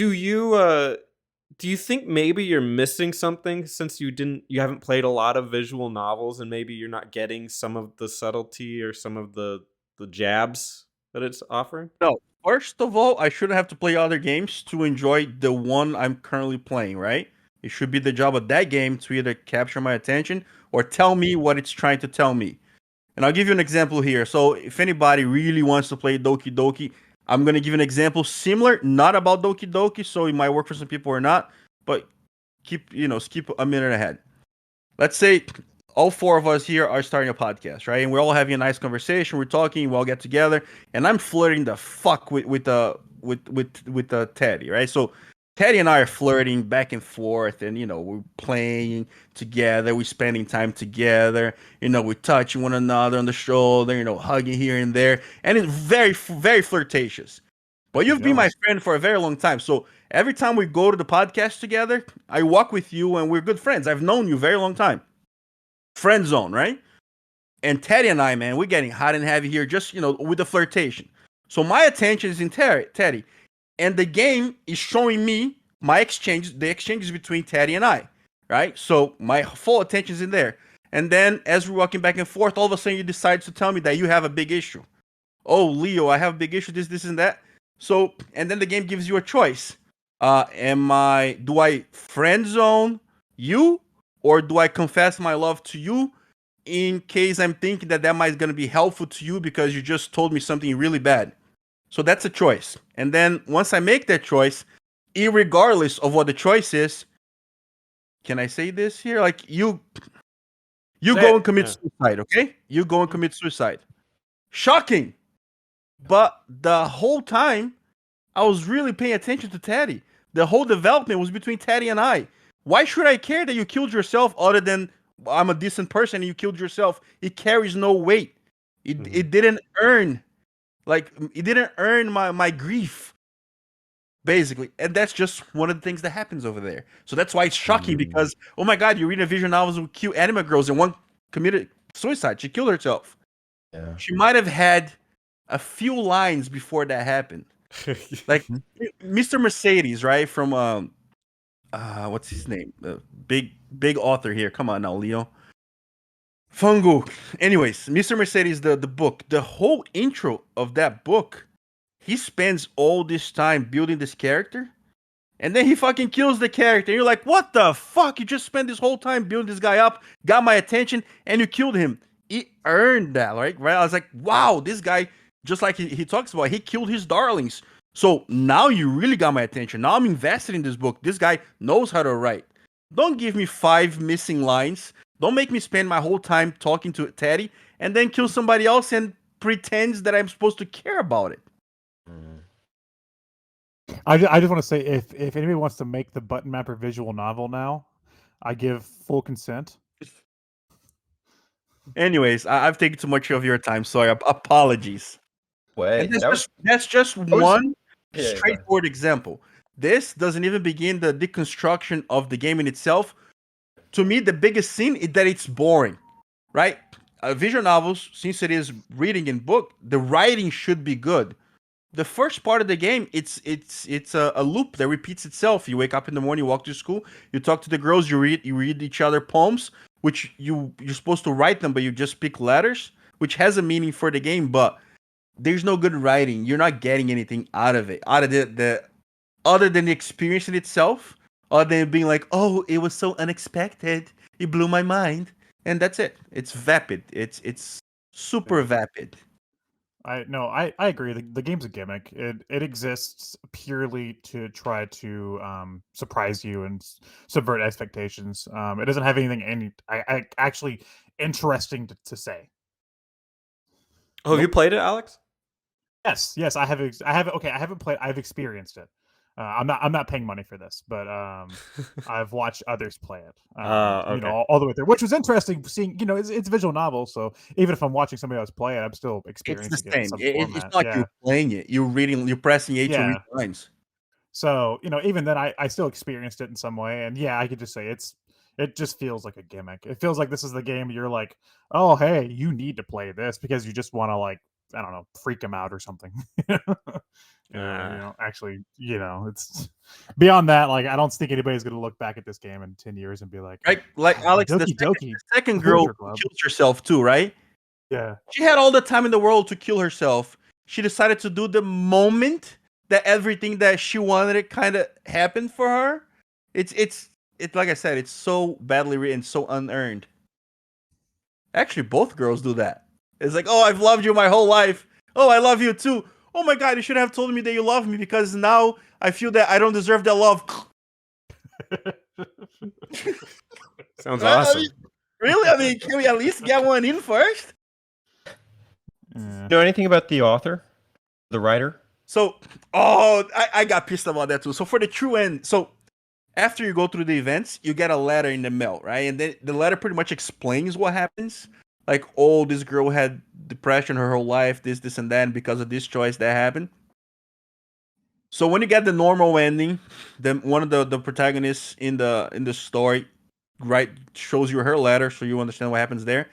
C: you think maybe you're missing something since you haven't played a lot of visual novels and maybe you're not getting some of the subtlety or some of the jabs that it's offering?
D: No. First of all, I shouldn't have to play other games to enjoy the one I'm currently playing, right? It should be the job of that game to either capture my attention or tell me what it's trying to tell me. And I'll give you an example here. So if anybody really wants to play Doki Doki, I'm going to give an example similar, not about Doki Doki, so it might work for some people or not, but skip a minute ahead. Let's say all four of us here are starting a podcast, right? And we're all having a nice conversation. We're talking. We all get together, and I'm flirting the fuck with Teddy, right? So Teddy and I are flirting back and forth, and we're playing together. We're spending time together. We're touching one another on the shoulder. Hugging here and there, and it's very, very flirtatious. But you've been my friend for a very long time, so every time we go to the podcast together, I walk with you, and we're good friends. I've known you a very long time. Friend zone, right? And Teddy and I, man, we're getting hot and heavy here, just with the flirtation. So my attention is in Teddy, and the game is showing me the exchanges between Teddy and I, right? So my full attention is in there. And then as we're walking back and forth, all of a sudden you decide to tell me that you have a big issue. Oh, Leo, I have a big issue. This, and that. So, and then the game gives you a choice. Do I friend zone you? Or do I confess my love to you in case I'm thinking that might going to be helpful to you because you just told me something really bad? So that's a choice. And then once I make that choice, irregardless of what the choice is, can I say this here? Like you go and commit suicide, okay? You go and commit suicide. Shocking. But the whole time, I was really paying attention to Teddy. The whole development was between Teddy and I. Why should I care that you killed yourself other than I'm a decent person and you killed yourself? It carries no weight. It didn't earn my grief. basically. And that's just one of the things that happens over there. So that's why it's shocking because, oh my God, you read a visual novels with cute anime girls and one committed suicide. She killed herself.
B: Yeah.
D: She might have had a few lines before that happened. Like Mr. Mercedes, right? From what's his name? Big author here. Come on now, Leo. Fungu. Anyways, Mr. Mercedes, the book, the whole intro of that book, he spends all this time building this character, and then he fucking kills the character. You're like, what the fuck? You just spent this whole time building this guy up, got my attention, and you killed him. He earned that, right? I was like, wow, this guy, just like he talks about, he killed his darlings. So now you really got my attention. Now I'm invested in this book. This guy knows how to write. Don't give me 5 missing lines. Don't make me spend my whole time talking to Teddy and then kill somebody else and pretends that I'm supposed to care about it.
A: I just want to say, if anybody wants to make the Button Mapper visual novel now, I give full consent.
D: Anyways, I've taken too much of your time, so apologies.
B: Wait,
D: that's just one straightforward example. This doesn't even begin the deconstruction of the game in itself. To me, the biggest sin is that it's boring, right? Visual novels, since it is reading in book, the writing should be good. The first part of the game, it's a loop that repeats itself. You wake up in the morning, you walk to school, you talk to the girls, you read each other poems, which you're supposed to write them, but you just pick letters, which has a meaning for the game, but there's no good writing. You're not getting anything out of it, out of the other than the experience in itself, other than being like, oh, it was so unexpected, it blew my mind, and that's it. It's vapid. It's super vapid.
A: I agree. The game's a gimmick. It exists purely to try to surprise you and subvert expectations. It doesn't have anything actually interesting to say.
C: Oh, have you played it, Alex?
A: Yes, I have. Okay, I haven't played. I've experienced it. I'm not paying money for this, but I've watched others play it.
C: Okay.
A: You know, all the way through, which was interesting. Seeing, you know, it's a visual novel, so even if I'm watching somebody else play it, I'm still experiencing
D: It's the same.
A: it.
D: It's not you playing it. You're reading. You're pressing A to read lines.
A: So, you know, even then, I still experienced it in some way, and yeah, I could just say it just feels like a gimmick. It feels like this is the game you're like, oh, hey, you need to play this because you just want to, like, I don't know, freak him out or something. You know, actually, you know, it's beyond that. Like, I don't think anybody's going to look back at this game in 10 years and be like,
D: right? Like Alex, the second girl killed herself too, right?
A: Yeah. She
D: had all the time in the world to kill herself. She decided to do the moment that everything that she wanted it kind of happened for her. It's like I said, it's so badly written, so unearned. Actually, both girls do that. It's like, oh, I've loved you my whole life. Oh, I love you too. Oh my God, you should have told me that you love me because now I feel that I don't deserve that love.
C: Sounds awesome.
D: Really? I mean, can we at least get one in first?
B: Know anything about the author, the writer?
D: So, I got pissed about that too. So for the true end, so after you go through the events, you get a letter in the mail, right? And then the letter pretty much explains what happens. Like, oh, this girl had depression her whole life, this, and that, and because of this choice that happened. So when you get the normal ending, then one of the protagonists in the story, right, shows you her letter, so you understand what happens there.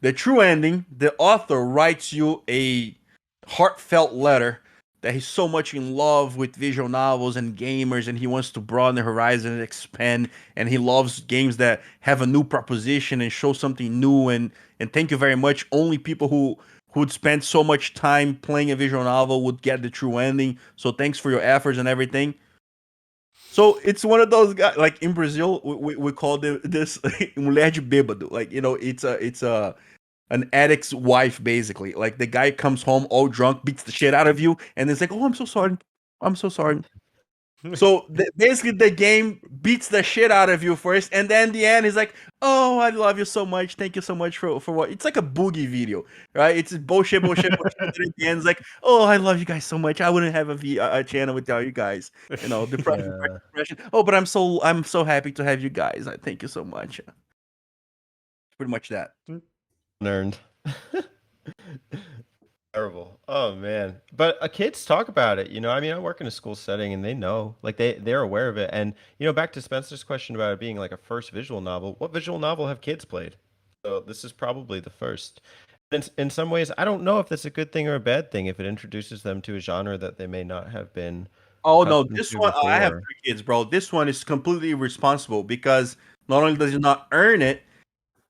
D: The true ending, the author writes you a heartfelt letter that he's so much in love with visual novels and gamers, and he wants to broaden the horizon and expand, and he loves games that have a new proposition and show something new, and thank you very much. Only people who'd spend so much time playing a visual novel would get the true ending, so thanks for your efforts and everything. So it's one of those guys, like in Brazil, we call this mulher de bêbado. Like, you know, it's an addict's wife, basically. Like, the guy comes home all drunk, beats the shit out of you, and it's like, oh, I'm so sorry. I'm so sorry. So basically, the game beats the shit out of you first, and then the end is like, oh, I love you so much. Thank you so much for what. It's like a boogie video, right? It's bullshit. And at the end, it's like, oh, I love you guys so much. I wouldn't have a channel without you guys. You know, depression. Oh, but I'm so happy to have you guys. Thank you so much. Pretty much that.
B: Nerd. Terrible. Oh man. But kids talk about it, I mean, I work in a school setting and they know, like they're aware of it. And back to Spencer's question about it being like a first visual novel. What visual novel have kids played? So this is probably the first. In some ways, I don't know if that's a good thing or a bad thing if it introduces them to a genre that they may not have been
D: Oh no,
B: accustomed
D: this
B: to
D: one I have
B: before.
D: 3 kids, bro. This one is completely irresponsible because not only does it not earn it,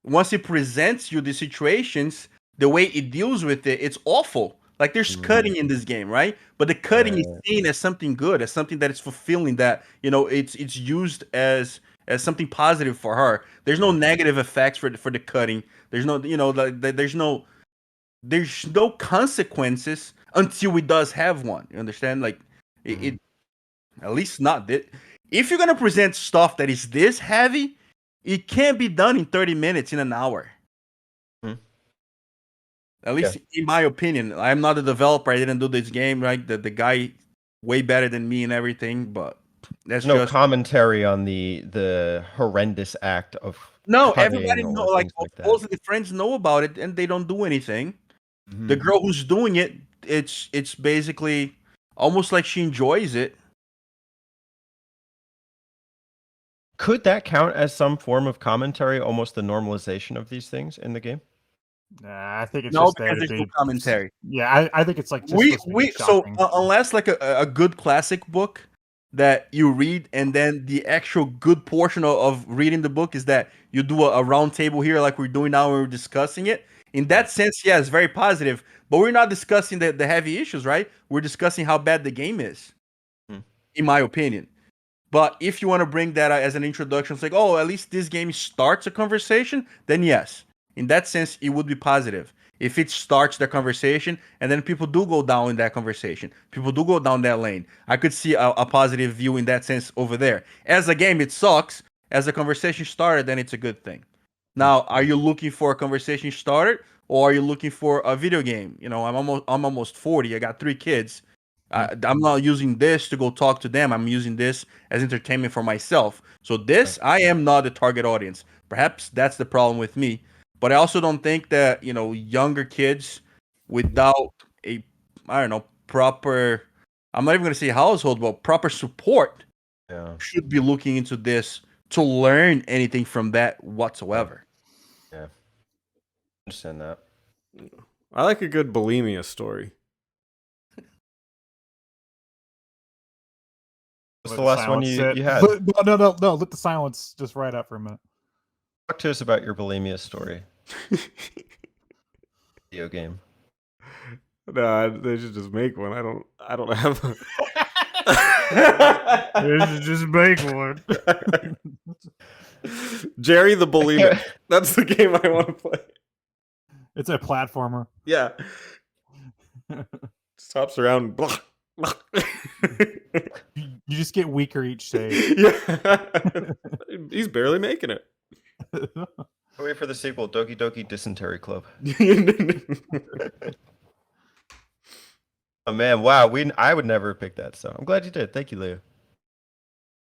D: once it presents you the situations, the way it deals with it, it's awful. Like there's cutting in this game, right? But the cutting is seen as something good, as something that is fulfilling. That it's used as something positive for her. There's no negative effects for the cutting. There's no there's no consequences until it does have one. You understand? Like it at least not that. If you're gonna present stuff that is this heavy, it can't be done in 30 minutes in an hour. At least in my opinion. I'm not a developer. I didn't do this game, right? The guy way better than me and everything, but that's
B: No
D: just
B: commentary on the horrendous act of
D: no.
B: cutting
D: Everybody know,
B: or
D: like
B: things like that.
D: most of the friends know about it, and they don't do anything.
B: Mm-hmm.
D: The girl who's doing it, it's basically almost like she enjoys it.
B: Could that count as some form of commentary, almost the normalization of these things in the game?
A: Nah, I think it's
D: No,
A: just there
D: because
A: to
D: there's no
A: be
D: commentary.
A: Yeah, I think it's like just
D: We
A: supposed to be
D: so
A: shocking.
D: unless like a good classic book that you read, and then the actual good portion of reading the book is that you do a round table here, like we're doing now, when we're discussing it. In that sense, yeah, it's very positive. But we're not discussing the heavy issues, right? We're discussing how bad the game is, in my opinion. But if you want to bring that as an introduction, it's like, oh, at least this game starts a conversation, then yes. In that sense, it would be positive. If it starts the conversation and then people do go down in that conversation, people do go down that lane, I could see a positive view in that sense over there. As a game, it sucks. As a conversation started, then it's a good thing. Now, are you looking for a conversation started, or are you looking for a video game? I'm almost 40. I got 3 kids. I'm not using this to go talk to them. I'm using this as entertainment for myself. So I am not the target audience. Perhaps that's the problem with me. But I also don't think that, younger kids without I don't know, proper, I'm not even going to say household, but proper support should be looking into this to learn anything from that whatsoever.
B: Yeah. Understand that.
C: I like a good bulimia story.
B: What's the last one you had?
A: No. Let the silence just ride out for a minute.
B: Talk to us about your bulimia story. Video game.
C: No, they should just make one. I don't have one.
A: They should just make one.
C: Jerry the Bulimic. That's the game I want to play.
A: It's a platformer.
C: Yeah. Stops around. Blah, blah.
A: You just get weaker each stage.
C: Yeah. He's barely making it.
B: Wait for the sequel, Doki Doki Dysentery Club. Oh man, wow! I would never pick that, so I'm glad you did. Thank you, Leo.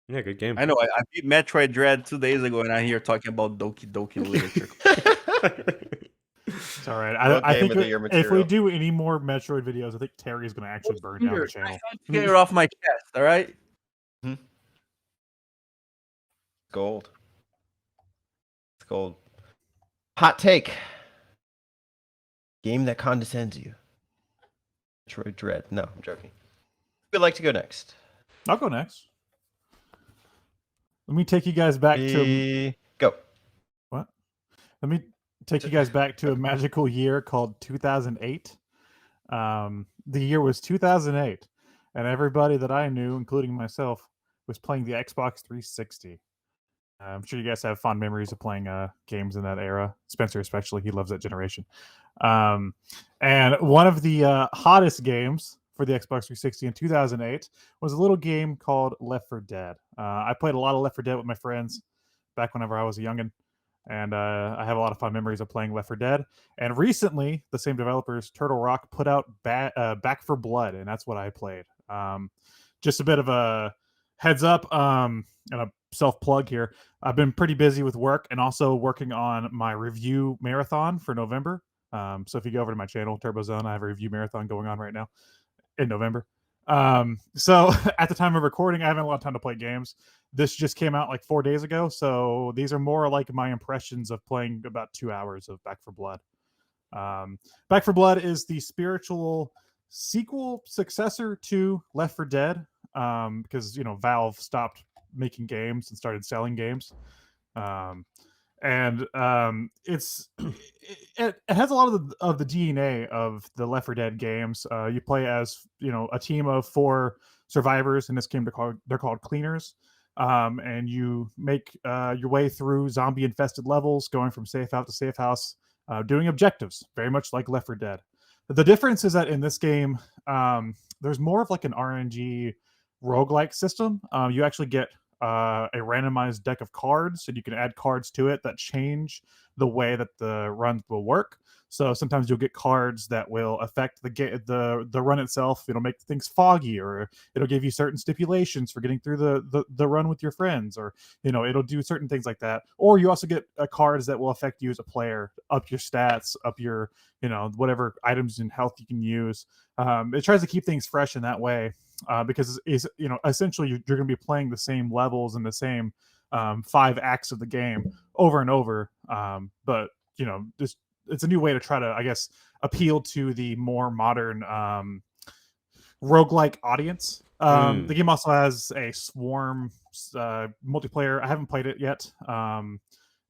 C: Yeah, good game.
D: I know. I beat Metroid Dread 2 days ago, and I'm here talking about Doki Doki Literature.
A: It's all right. I think if we do any more Metroid videos, I think Terry's going to actually burn down the channel.
D: Get it off my chest, all right?
B: Gold. It's gold. Hot take. Game that condescends you. Metroid Dread. No, I'm joking. Who'd like to go next?
A: I'll go next. Let me take you guys back to
B: go.
A: What? Let me take you guys back to a magical year called 2008. The year was 2008, and everybody that I knew, including myself, was playing the Xbox 360. I'm sure you guys have fond memories of playing games in that era. Spencer, especially, he loves that generation. And one of the hottest games for the Xbox 360 in 2008 was a little game called Left 4 Dead. I played a lot of Left 4 Dead with my friends back whenever I was a youngin', and I have a lot of fond memories of playing Left 4 Dead. And recently, the same developers, Turtle Rock, put out Back 4 Blood, and that's what I played. Just a bit of a heads up and a self-plug here. I've been pretty busy with work and also working on my review marathon for November. So if you go over to my channel, TurboZone, I have a review marathon going on right now in November. So at the time of recording, I haven't a lot of time to play games. This just came out like 4 days ago, so these are more like my impressions of playing about 2 hours of Back 4 Blood. Back 4 Blood is the spiritual sequel successor to Left 4 Dead, because Valve stopped making games and started selling games. It has a lot of the DNA of the Left 4 Dead games. You play as a team of 4 survivors. In this game, they're called cleaners, and you make your way through zombie infested levels, going from safe house to safe house, doing objectives, very much like Left 4 Dead. The difference is that in this game, there's more of like an RNG roguelike system. You actually get a randomized deck of cards, and you can add cards to it that change the way that the runs will work. So sometimes you'll get cards that will affect the run itself. It'll make things foggy, or it'll give you certain stipulations for getting through the run with your friends, or it'll do certain things like that. Or you also get cards that will affect you as a player, up your stats, up your whatever items and health you can use. It tries to keep things fresh in that way. Because essentially you're going to be playing the same levels and the same 5 acts of the game over and over. But it's a new way to try to, I guess, appeal to the more modern roguelike audience. The game also has a Swarm multiplayer. I haven't played it yet.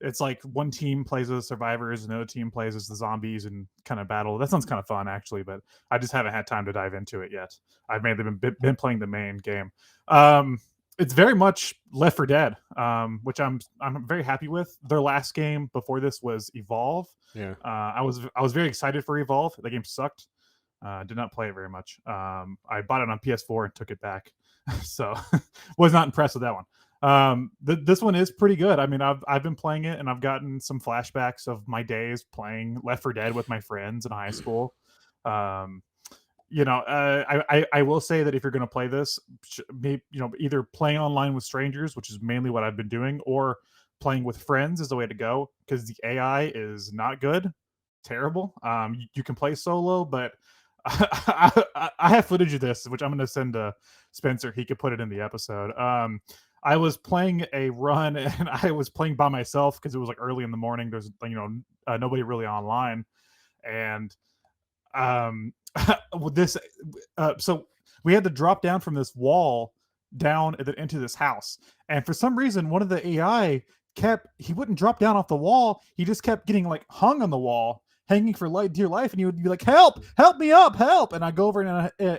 A: It's like one team plays as the survivors, another team plays as the zombies, and kind of battle. That sounds kind of fun, actually, but I just haven't had time to dive into it yet. I've mainly been playing the main game. It's very much Left 4 Dead, which I'm very happy with. Their last game before this was Evolve.
C: Yeah.
A: I was very excited for Evolve. The game sucked. Did not play it very much. I bought it on PS4 and took it back, so was not impressed with that one. This one is pretty good. I mean, I've been playing it, and I've gotten some flashbacks of my days playing Left 4 Dead with my friends in high school. I will say that if you're going to play this, either playing online with strangers, which is mainly what I've been doing, or playing with friends is the way to go, because the AI is not good, terrible. You can play solo, but I have footage of this, which I'm going to send to Spencer. He could put it in the episode. I was playing a run, and I was playing by myself because it was like early in the morning. There's nobody really online, and so we had to drop down from this wall down into this house, and for some reason one of the AI he wouldn't drop down off the wall. He just kept getting like hung on the wall, hanging for dear life, and he would be like, help me up, help. And I go over and I would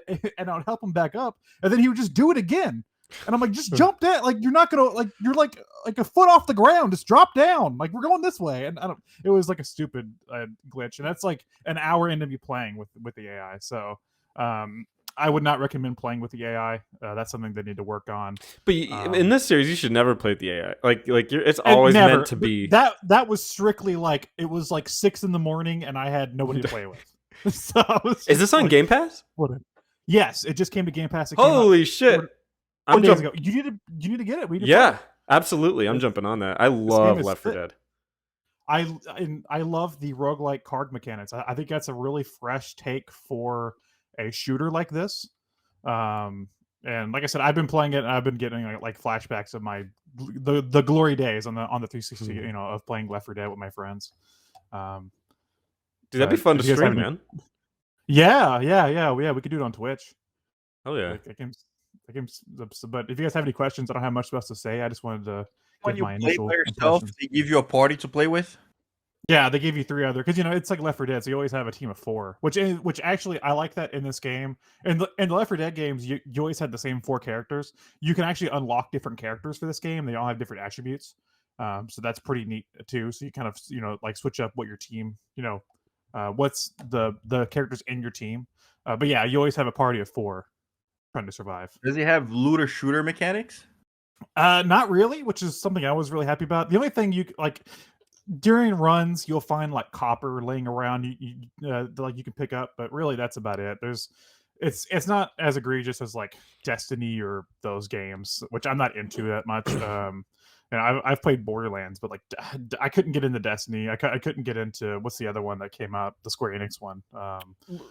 A: help him back up, and then he would just do it again. And I'm like, just jump down. Like, you're not gonna, like, you're like a foot off the ground. Just drop down. Like, we're going this way. And it was like a stupid glitch. And that's like an hour into me playing with the AI. So I would not recommend playing with the AI. That's something they need to work on.
C: But in this series, you should never play with the AI. It's always meant to be.
A: That was strictly like, it was like 6 a.m, and I had nobody to play with. So
C: is this on Game Pass?
A: Yes, it just came to Game Pass.
C: Holy shit.
A: 4 days ago. You need to get it.
C: Yeah, absolutely. I'm jumping on that. I love Left 4 Dead.
A: I love the roguelike card mechanics. I think that's a really fresh take for a shooter like this. And like I said, I've been playing it, and I've been getting like flashbacks of the glory days on the 360, of playing Left 4 Dead with my friends.
C: Dude, that'd be fun to stream, man.
A: Yeah. We could do it on Twitch.
C: Oh yeah.
A: But if you guys have any questions, I don't have much else to say. I just wanted to
D: when
A: give
D: you
A: my
D: play
A: initial
D: by yourself,
A: impressions.
D: they give you a party to play with.
A: Yeah, they give you 3 other, because it's like Left 4 Dead, so you always have a team of 4, which actually I like that in this game. In the Left 4 Dead games, you always had the same 4 characters. You can actually unlock different characters for this game. They all have different attributes, so that's pretty neat too. So you kind of like switch up what your team, what's the characters in your team. But yeah, you always have a party of 4 trying to survive.
D: Does he have looter shooter mechanics?
A: Not really, which is something I was really happy about. The only thing you like during runs, you'll find like copper laying around like you can pick up, but really that's about it. It's not as egregious as like Destiny or those games, which I'm not into that much. I've played Borderlands, but like I couldn't get into Destiny. I couldn't get into what's the other one that came out, the Square Enix one.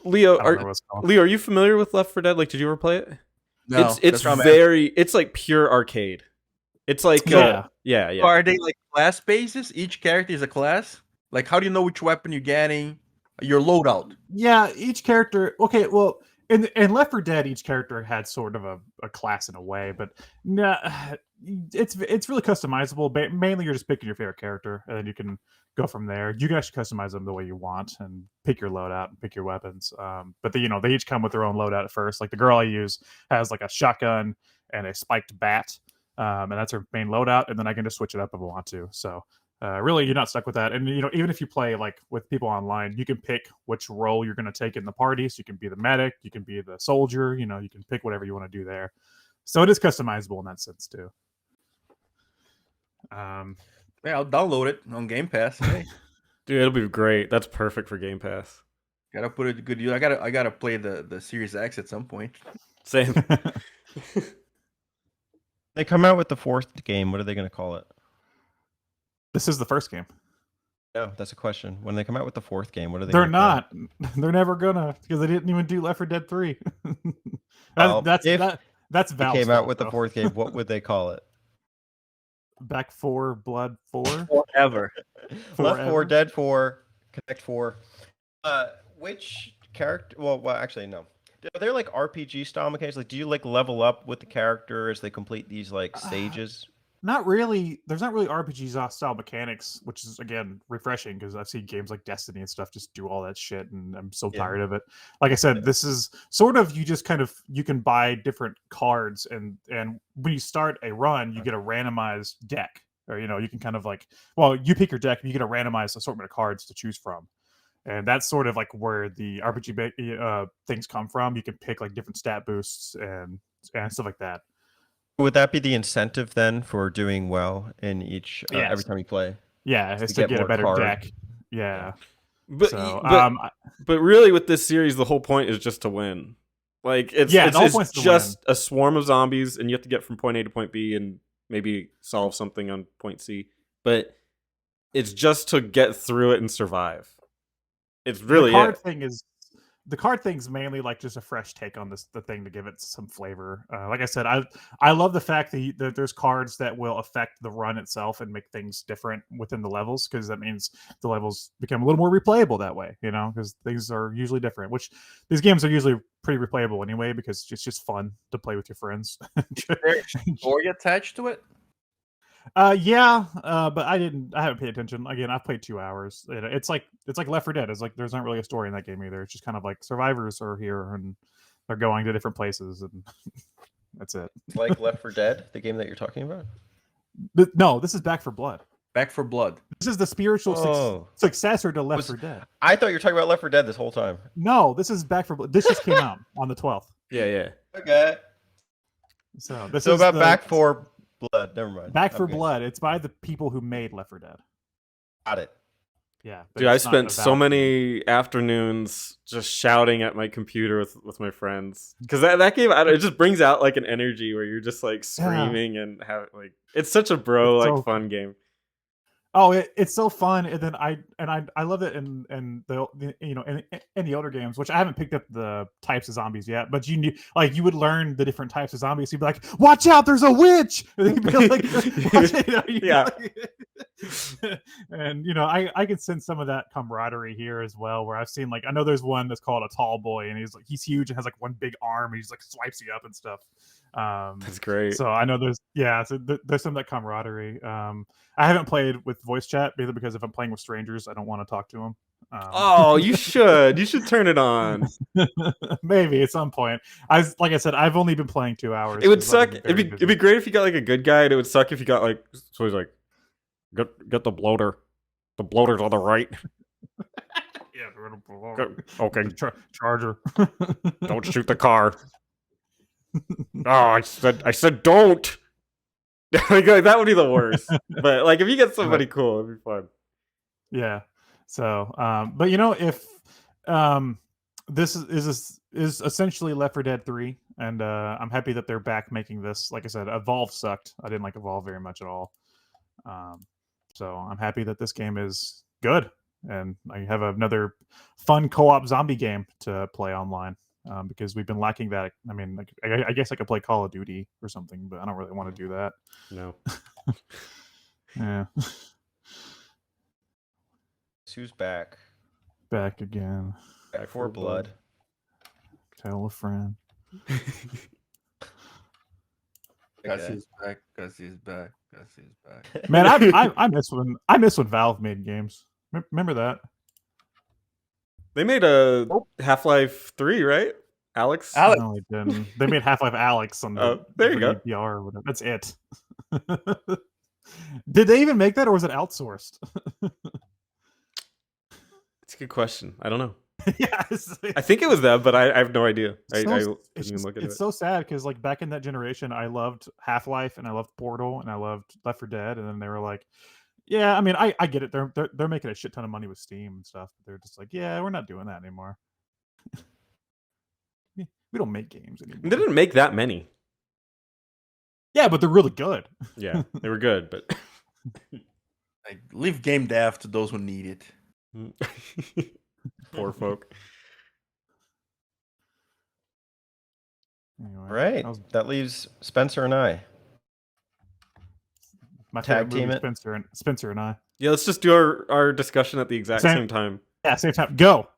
C: Leo,
A: I don't know what it's called.
C: Leo, are you familiar with Left 4 Dead? Like, did you ever play it?
D: No,
C: it's very, it's like pure arcade. It's like
A: Yeah.
C: yeah.
D: So are they like class bases? Each character is a class. Like, how do you know which weapon you're getting? Your loadout.
A: Yeah, each character. Okay, well, in Left 4 Dead, each character had sort of a class in a way, but it's really customizable. Mainly, you're just picking your favorite character, and then you can go from there. You can actually customize them the way you want and pick your loadout and pick your weapons. But they each come with their own loadout at first. Like the girl I use has like a shotgun and a spiked bat, and that's her main loadout. And then I can just switch it up if I want to. So. Really, you're not stuck with that. And even if you play like with people online, you can pick which role you're going to take in the party. So you can be the medic, you can be the soldier. You can pick whatever you want to do there. So it is customizable in that sense too.
D: Yeah, I'll download it on Game Pass. Hey.
C: Dude, it'll be great. That's perfect for Game Pass.
D: Gotta put it to good use. I gotta play the Series X at some point.
C: Same.
B: They come out with the 4th game. What are they going to call it?
A: This is the first game.
B: No, that's a question. When they come out with the 4th game, what are they?
A: They're not. They're never gonna, because they didn't even do Left 4 Dead 3. That's
B: Valve's
A: fault.
B: Came out with the 4th game. What would they call it?
A: Back 4, Blood 4.
D: Forever.
B: Left 4 Dead 4, Connect 4. Which character? Well, actually, no. Are there like RPG style mechanics? Like, do you like level up with the character as they complete these like stages?
A: Not really. There's not really RPG style mechanics, which is again refreshing because I've seen games like Destiny and stuff just do all that shit, and I'm so tired of it. Like I said, this is sort of you can buy different cards, and when you start a run, you get a randomized deck, or you can kind of like, well, you pick your deck, and you get a randomized assortment of cards to choose from, and that's sort of like where the RPG things come from. You can pick like different stat boosts and stuff like that.
B: Would that be the incentive then for doing well in each every time you play?
A: Yeah, it's to get a better deck. Yeah.
C: But,
A: so,
C: but really with this series, the whole point is just to win. Like it's just a swarm of zombies, and you have to get from point A to point B and maybe solve something on point C. But it's just to get through it and survive. It's really
A: the card thing's mainly like just a fresh take on the thing to give it some flavor. Like I said, I love the fact that there's cards that will affect the run itself and make things different within the levels, because that means the levels become a little more replayable that way, because things are usually different, which these games are usually pretty replayable anyway because it's just fun to play with your friends.
D: Is there a story attached to it?
A: Yeah, but I haven't paid attention. Again, I've played 2 hours. It's like Left 4 Dead. It's like there's not really a story in that game either. It's just kind of like survivors are here and they're going to different places, and that's it.
B: Like Left 4 Dead, the game that you're talking about?
A: No, this is Back 4 Blood.
D: Back 4 Blood.
A: This is the spiritual successor to Left 4 Dead.
B: I thought you were talking about Left 4 Dead this whole time.
A: No, this is Back 4 Blood. This just came out on the 12th.
C: Yeah.
B: Okay.
A: So this
B: is
A: about
B: Back 4 Blood. Never mind.
A: Back 4 Blood. It's by the people who made Left 4 Dead.
B: Got it.
A: Yeah.
C: Dude, I spent so many afternoons just shouting at my computer with my friends, because that game, it just brings out like an energy where you're just like screaming and have like, it's such a fun game.
A: Oh, it's so fun, and then I love it in the older games, which I haven't picked up the types of zombies yet, but you would learn the different types of zombies. You'd be like, "Watch out, there's a witch!" And you'd be like, and I can sense some of that camaraderie here as well. Where I've seen I know there's one that's called a tall boy, and he's huge and has one big arm, and he's swipes you up and stuff.
C: That's great.
A: So I know there's some of that camaraderie. I haven't played with voice chat either, because if I'm playing with strangers, I don't want to talk to them.
C: You should turn it on.
A: Maybe at some point. Like I said, I've only been playing 2 hours.
C: It would suck. It'd be great if you got a good guy, and it would suck if you got so he's like, get the bloater. The bloater's on the right.
A: Yeah.
C: Okay.
A: Charger.
C: Don't shoot the car. I said don't. That would be the worst. But if you get somebody cool, it'd be fun.
A: Yeah. So, but if this is essentially Left 4 Dead 3, and I'm happy that they're back making this. Like I said, Evolve sucked. I didn't like Evolve very much at all. So I'm happy that this game is good, and I have another fun co-op zombie game to play online. Because we've been lacking that. I mean, like, I guess I could play Call of Duty or something, but I don't really want to do that.
C: No.
A: Yeah.
B: Who's back?
A: Back again.
B: Back for blood.
A: Tell a friend.
D: Gussie's back. Gussie's back. Gussie's back.
A: Man, I miss when Valve made games. Remember that?
C: They made a Half-Life 3, right? Alex?
A: No, they didn't. They made Half-Life Alex on the
C: there you go.
A: VR or whatever. That's it. Did they even make that, or was it outsourced?
C: That's a good question. I don't know.
A: Yes.
C: I think it was them, but I have no idea.
A: It's so sad because like back in that generation, I loved Half-Life and I loved Portal and I loved Left 4 Dead, and then they were like, yeah, I mean, I get it. They're making a shit ton of money with Steam and stuff. But they're just like, yeah, we're not doing that anymore. We don't make games anymore.
C: They didn't make that many.
A: Yeah, but they're really good.
C: Yeah, they were good, but
D: Like, leave game dev to those who need it.
C: poor folk.
A: Anyway,
B: Right. That leaves Spencer and I.
A: My
B: Tag
A: favorite movie,
B: team it.
A: Spencer and I.
C: Yeah, let's just do our discussion at the exact same time.
A: Yeah, same time. Go.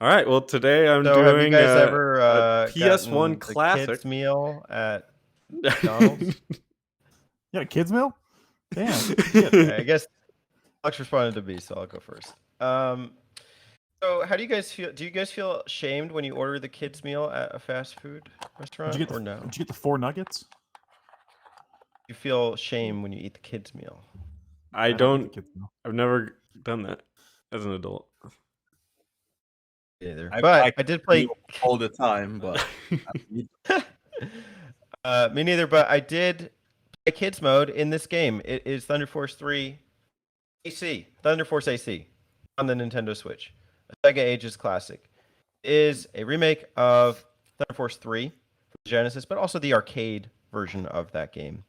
C: All right. Well, today I'm
B: So have you
C: doing
B: guys
C: a
B: ever
C: PS1
B: gotten the
C: classic
B: kids meal at McDonald's?
A: Yeah, kids meal. Damn.
B: I guess Alex responded to me, so I'll go first. So how do you guys feel? Do you guys feel shamed when you order the kids meal at a fast food restaurant, or no?
A: Did you get the 4 nuggets?
B: You feel shame when you eat the kids meal?
C: I
A: get
C: don't.
A: the kids meal.
C: I've never done that as an adult.
B: Either.
D: I
B: But I did play
D: all the time, but
B: me neither. But I did play kids mode in this game. It is Thunder Force 3 AC, Thunder Force AC on the Nintendo Switch. A Sega Ages classic. It is a remake of Thunder Force 3 for the Genesis, but also the arcade version of that game.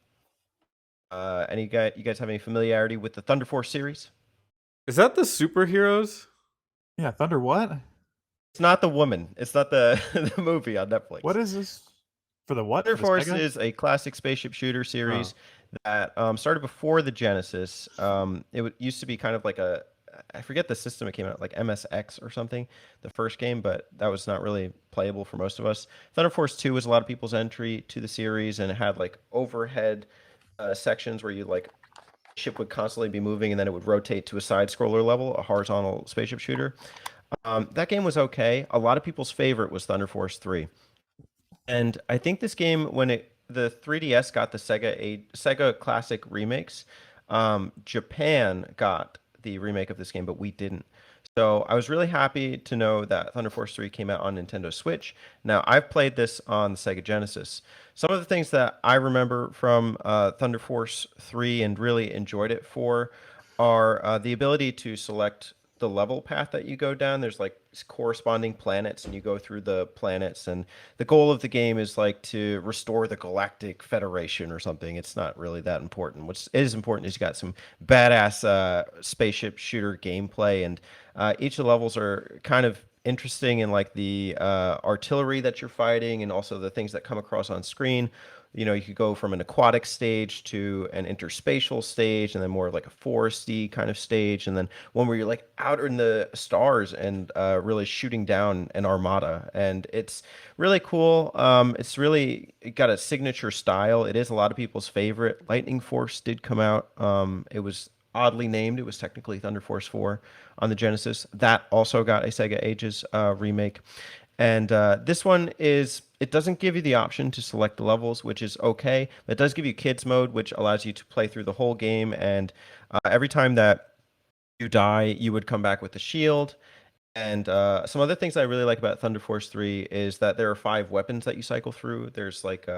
B: You guys have any familiarity with the Thunder Force series?
C: Is that the superheroes?
A: Yeah, Thunder what?
B: It's not the woman. It's not the the movie on Netflix.
A: What is this? For the what?
B: Thunder
A: For the
B: Force
A: Sega?
B: is a classic spaceship shooter series that started before the Genesis. Used to be kind of like I forget the system it came out, like MSX or something, the first game, but that was not really playable for most of us. Thunder Force 2 was a lot of people's entry to the series, and it had like overhead sections where you like ship would constantly be moving, and then it would rotate to a side scroller level, a horizontal spaceship shooter. That game was okay. A lot of people's favorite was Thunder Force 3. And I think this game, when the 3DS got the Sega Classic remakes, Japan got the remake of this game, but we didn't. So I was really happy to know that Thunder Force 3 came out on Nintendo Switch. Now, I've played this on the Sega Genesis. Some of the things that I remember from Thunder Force 3 and really enjoyed it for are the ability to select the level path that you go down. There's like corresponding planets, and you go through the planets, and the goal of the game is like to restore the Galactic Federation or something. It's not really that important. What is important is you got some badass spaceship shooter gameplay, and each of the levels are kind of interesting in like the artillery that you're fighting, and also the things that come across on screen. You know, you could go from an aquatic stage to an interspatial stage, and then more of like a foresty kind of stage, and then one where you're like out in the stars and really shooting down an armada. And it's really cool. It's really got a signature style. It is a lot of people's favorite. Lightning Force did come out. It was oddly named. It was technically Thunder Force 4 on the Genesis. That also got a Sega Ages remake. And this one it doesn't give you the option to select the levels, which is okay. But it does give you kids mode, which allows you to play through the whole game. And every time that you die, you would come back with a shield. And some other things I really like about Thunder Force 3 is that there are 5 weapons that you cycle through. There's like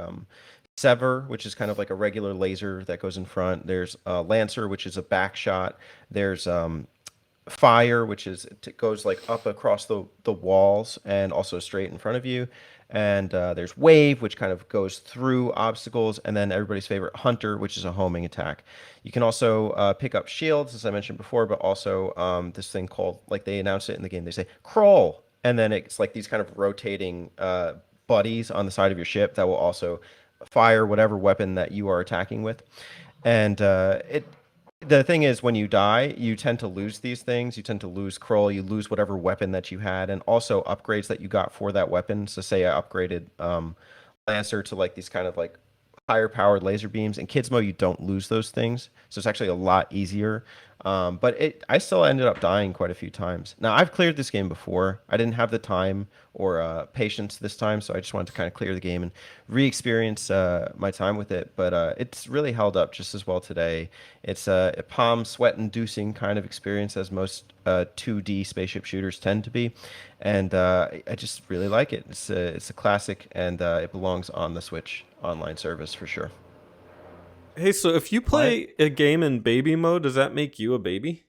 B: Sever, which is kind of like a regular laser that goes in front. There's Lancer, which is a back shot. There's fire, which is it goes like up across the walls and also straight in front of you. And there's wave, which kind of goes through obstacles, and then everybody's favorite hunter, which is a homing attack. You can also pick up shields, as I mentioned before, but also this thing called, like they announce it in the game, they say crawl, and then it's like these kind of rotating buddies on the side of your ship that will also fire whatever weapon that you are attacking with. And the thing is, when you die, you tend to lose these things. You tend to lose Kroll, you lose whatever weapon that you had, and also upgrades that you got for that weapon. So say I upgraded Lancer to like these kind of like higher powered laser beams. In kids mode, you don't lose those things, so it's actually a lot easier. But I still ended up dying quite a few times. Now I've cleared this game before. I didn't have the time or patience this time, so I just wanted to kind of clear the game and re-experience my time with it. But it's really held up just as well today. It's a palm sweat-inducing kind of experience, as most 2D spaceship shooters tend to be, and I just really like it. It's a classic, and it belongs on the Switch online service for sure.
C: Hey, so if you play a game in baby mode, does that make you a baby?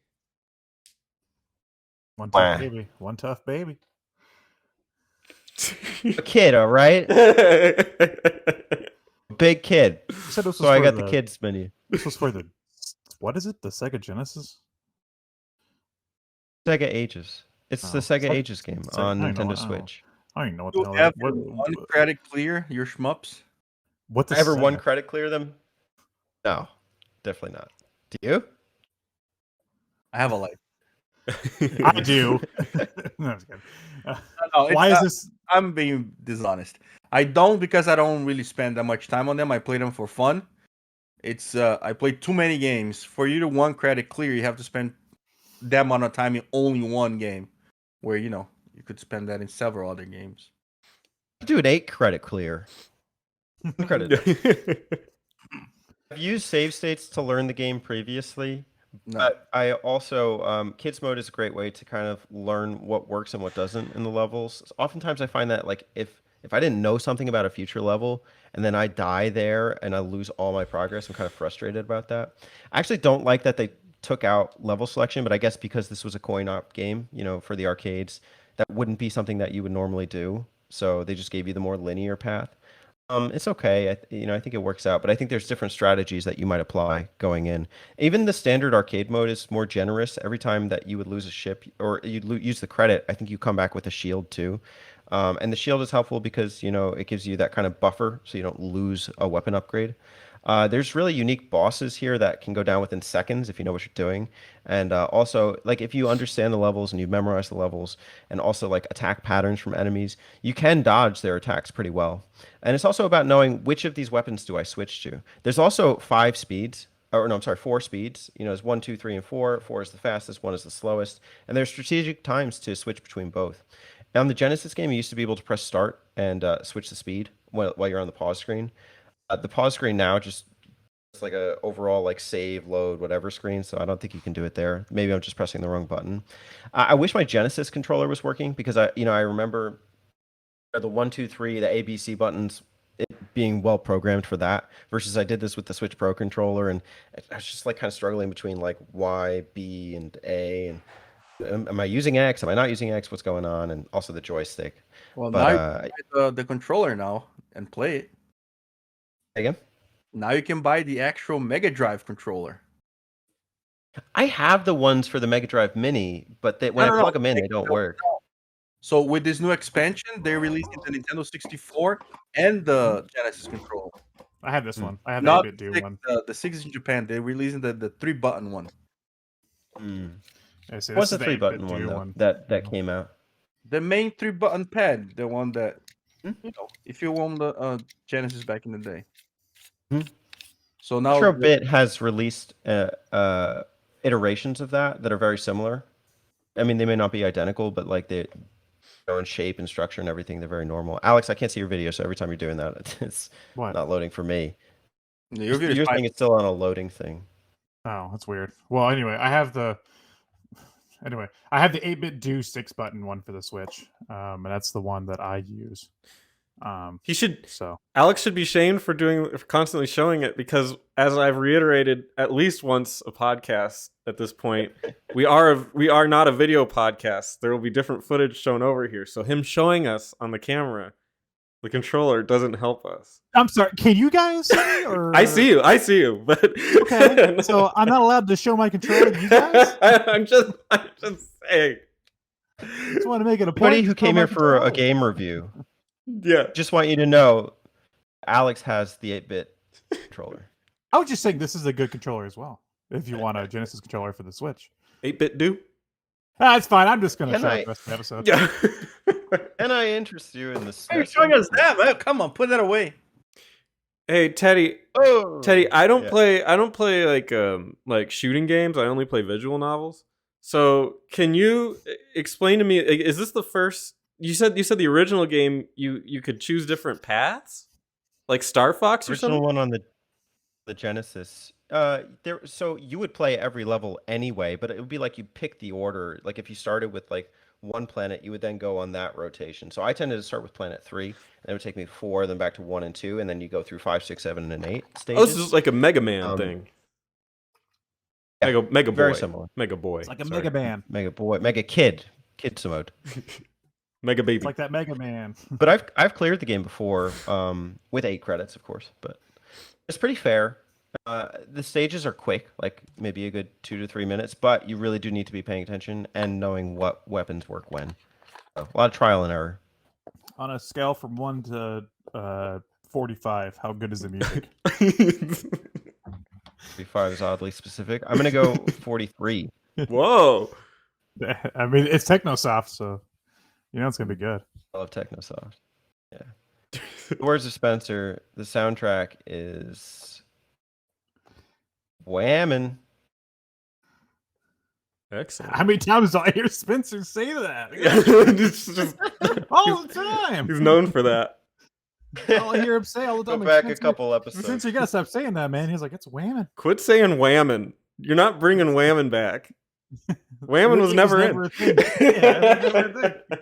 A: One tough baby. One tough baby.
B: A kid, all right? Big kid.
A: You said this was
B: So I
A: for
B: got the kids menu.
A: This was for the, what is it? The Sega Genesis?
B: Sega Ages. It's the Sega Ages game on Nintendo Switch.
A: I don't even know what
D: You
A: the hell
D: have
A: that
D: one credit clear your shmups.
A: What the
B: Ever one credit clear them? No, definitely not. Do you?
D: I have a life.
A: I do. No, I'm just kidding.
D: No,
A: Why is this?
D: I'm being dishonest. I don't, because I don't really spend that much time on them. I play them for fun. It's I play too many games. For you to one credit clear, you have to spend that amount of time in only one game, where you could spend that in several other games.
B: Do an 8 credit clear. Credit. I've used save states to learn the game previously.
D: No.
B: But I also, kids mode is a great way to kind of learn what works and what doesn't in the levels. Oftentimes I find that like if I didn't know something about a future level and then I die there and I lose all my progress, I'm kind of frustrated about that. I actually don't like that they took out level selection, but I guess because this was a coin-op game, for the arcades, that wouldn't be something that you would normally do. So they just gave you the more linear path. It's okay. I think it works out, but I think there's different strategies that you might apply going in. Even the standard arcade mode is more generous. Every time that you would lose a ship or you'd use the credit, I think you come back with a shield too. And the shield is helpful because, it gives you that kind of buffer so you don't lose a weapon upgrade. There's really unique bosses here that can go down within seconds if you know what you're doing. And also, like, if you understand the levels and you memorize the levels and also, like, attack patterns from enemies, you can dodge their attacks pretty well. And it's also about knowing which of these weapons do I switch to. There's also 5 speeds. Or no, I'm sorry, 4 speeds. It's 1, 2, 3, and 4. 4 is the fastest, 1 is the slowest. And there's strategic times to switch between both. On the Genesis game, you used to be able to press start and switch the speed while you're on the pause screen. The pause screen now just it's like a overall like save, load, whatever screen, so I don't think you can do it there. Maybe I'm just pressing the wrong button. I wish my Genesis controller was working because I remember the 1, 2, 3, the ABC buttons, it being well programmed for that. Versus I did this with the Switch Pro controller, and I was just like kind of struggling between like Y, B, and A, and am I using X? Am I not using X? What's going on? And also the joystick.
D: Well,
B: But,
D: now you can buy the controller now and play it.
B: Again?
D: Now you can buy the actual Mega Drive controller.
B: I have the ones for the Mega Drive Mini, but when I plug them in, they don't work.
D: So with this new expansion, they're releasing the Nintendo 64 and the Genesis controller.
A: I have this one. I have
D: Not
A: the 8-bit do one.
D: the 6 in Japan. They're releasing the 3-button one.
B: What's the 3-button one that came out?
D: The main 3-button pad, the one that if you won the Genesis back in the day. So now
B: Bit has released iterations of that are very similar. I mean, they may not be identical, but like they in shape and structure and everything, they're very normal. Alex, I can't see your video, so every time you're doing that, it's not loading for me. Your thing is still on a loading thing.
A: Oh, that's weird. Well, anyway, I have the 8-bit do 6-button one for the Switch, and that's the one that I use.
C: He should.
A: So
C: Alex should be shamed for constantly showing it, because, as I've reiterated at least once a podcast at this point, we are not a video podcast. There will be different footage shown over here. So him showing us on the camera, the controller, doesn't help us.
A: I'm sorry. Can you guys see me? Or
C: I see you, but
A: okay. So I'm not allowed to show my controller to you guys.
C: I'm just saying.
A: Just want to make it a point.
B: Anybody who came here for a game review,
C: Yeah.
B: just want you to know, Alex has the 8-bit controller.
A: I was just saying this is a good controller as well. If you want a Genesis controller for the Switch,
C: 8-bit do.
A: That's fine. I'm just gonna
B: Can
A: show
B: I-
A: the rest of the episode.
C: Yeah.
B: And I interest you in this.
D: Hey, you're showing us that, man. Come on, put that away.
C: Hey, Teddy.
B: Oh,
C: Teddy, I don't
B: yeah.
C: play like shooting games. I only play visual novels. So, can you explain to me, is this the first, you said the original game you could choose different paths? Like Star Fox or
B: Original
C: something?
B: one on the Genesis. So you would play every level anyway, but it would be like you pick the order. Like if you started with like one planet, you would then go on that rotation. So I tended to start with planet 3, and it would take me 4, then back to 1 and 2, and then you go through 5, 6, 7, and 8 stages.
C: Oh, this is like a Mega Man thing.
B: Yeah,
C: Mega Boy.
B: very similar.
C: Mega Boy.
A: It's like a
C: Sorry.
A: Mega Man.
B: Mega Boy, Mega Kid mode.
C: Mega Baby.
A: It's like that Mega Man.
B: But I've cleared the game before, with 8 credits, of course. But it's pretty fair. The stages are quick, like maybe a good 2 to 3 minutes, but you really do need to be paying attention and knowing what weapons work when. So, a lot of trial and error.
A: On a scale from 1 to 45, how good is the music?
B: 45 is oddly specific. I'm gonna go 43.
C: Whoa.
A: I mean, it's Technosoft, so you know it's gonna be good.
B: I love Technosoft. Yeah. The words of Spencer. The soundtrack is whammin'.
C: Excellent.
A: How many times do I hear Spencer say that?
C: It's just,
A: All the time.
C: he's known for that.
A: All I hear him say all the
B: Go
A: time. like,
B: back a
A: Spencer,
B: couple episodes.
A: Spencer, you gotta stop saying that, man. He's like, it's whammon.
C: Quit saying whammin'. You're not bringing whammin' back. Whammin' was never in.
A: a thing. Yeah, it was never a thing.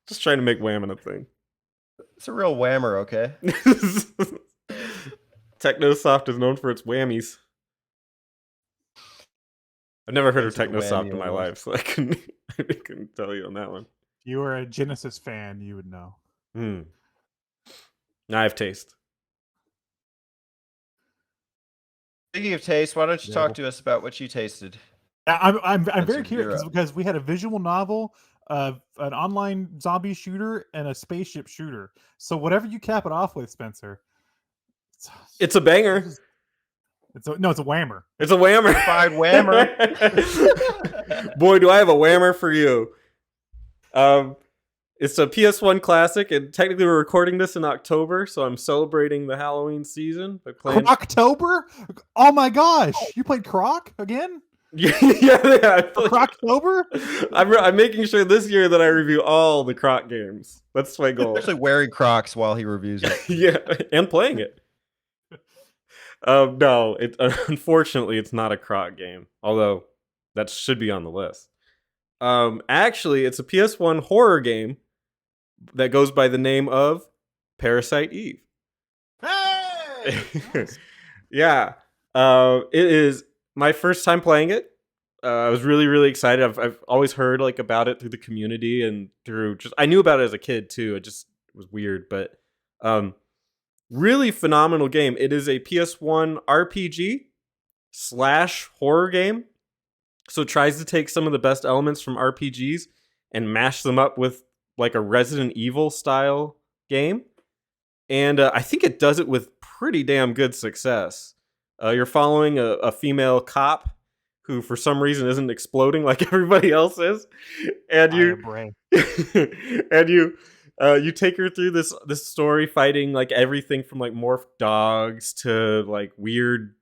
C: Just trying to make whammin' a thing.
B: It's a real whammer, okay?
C: Technosoft is known for its whammies. I've never heard of
B: It's a
C: Technosoft
B: whammy
C: in my
B: almost.
C: life, so I couldn't tell you on that one.
A: If you were a Genesis fan, you would know.
C: I have taste.
B: Speaking of taste, why don't you
A: Yeah.
B: talk to us about what you tasted?
A: I'm
B: That's
A: very
B: a
A: curious
B: zero.
A: because we had a visual novel, an online zombie shooter, and a spaceship shooter. So whatever you cap it off with, Spencer,
C: It's a banger.
A: it's a whammer.
C: It's a whammer.
B: Fried whammer.
C: Boy, do I have a whammer for you. It's a PS1 classic, and technically we're recording this in October, so I'm celebrating the Halloween season by playing.
A: October? Oh my gosh! You played Croc again?
C: yeah. I feel like-
A: Croctober?
C: I'm making sure this year that I review all the Croc games. That's my goal.
B: Actually wearing Crocs while he reviews it.
C: Yeah, and playing it. No, unfortunately it's not a Croc game, although that should be on the list. Actually, it's a PS1 horror game that goes by the name of Parasite Eve.
A: Hey! Nice.
C: Yeah, it is my first time playing it. I was really, really excited. I've always heard like about it through the community and through just I knew about it as a kid too. It was weird, but really phenomenal game. It is a PS1 RPG / horror game. So it tries to take some of the best elements from RPGs and mash them up with like a Resident Evil style game. And I think it does it with pretty damn good success. You're following a female cop who for some reason isn't exploding like everybody else is. And you take her through this story fighting like everything from like morphed dogs to like weird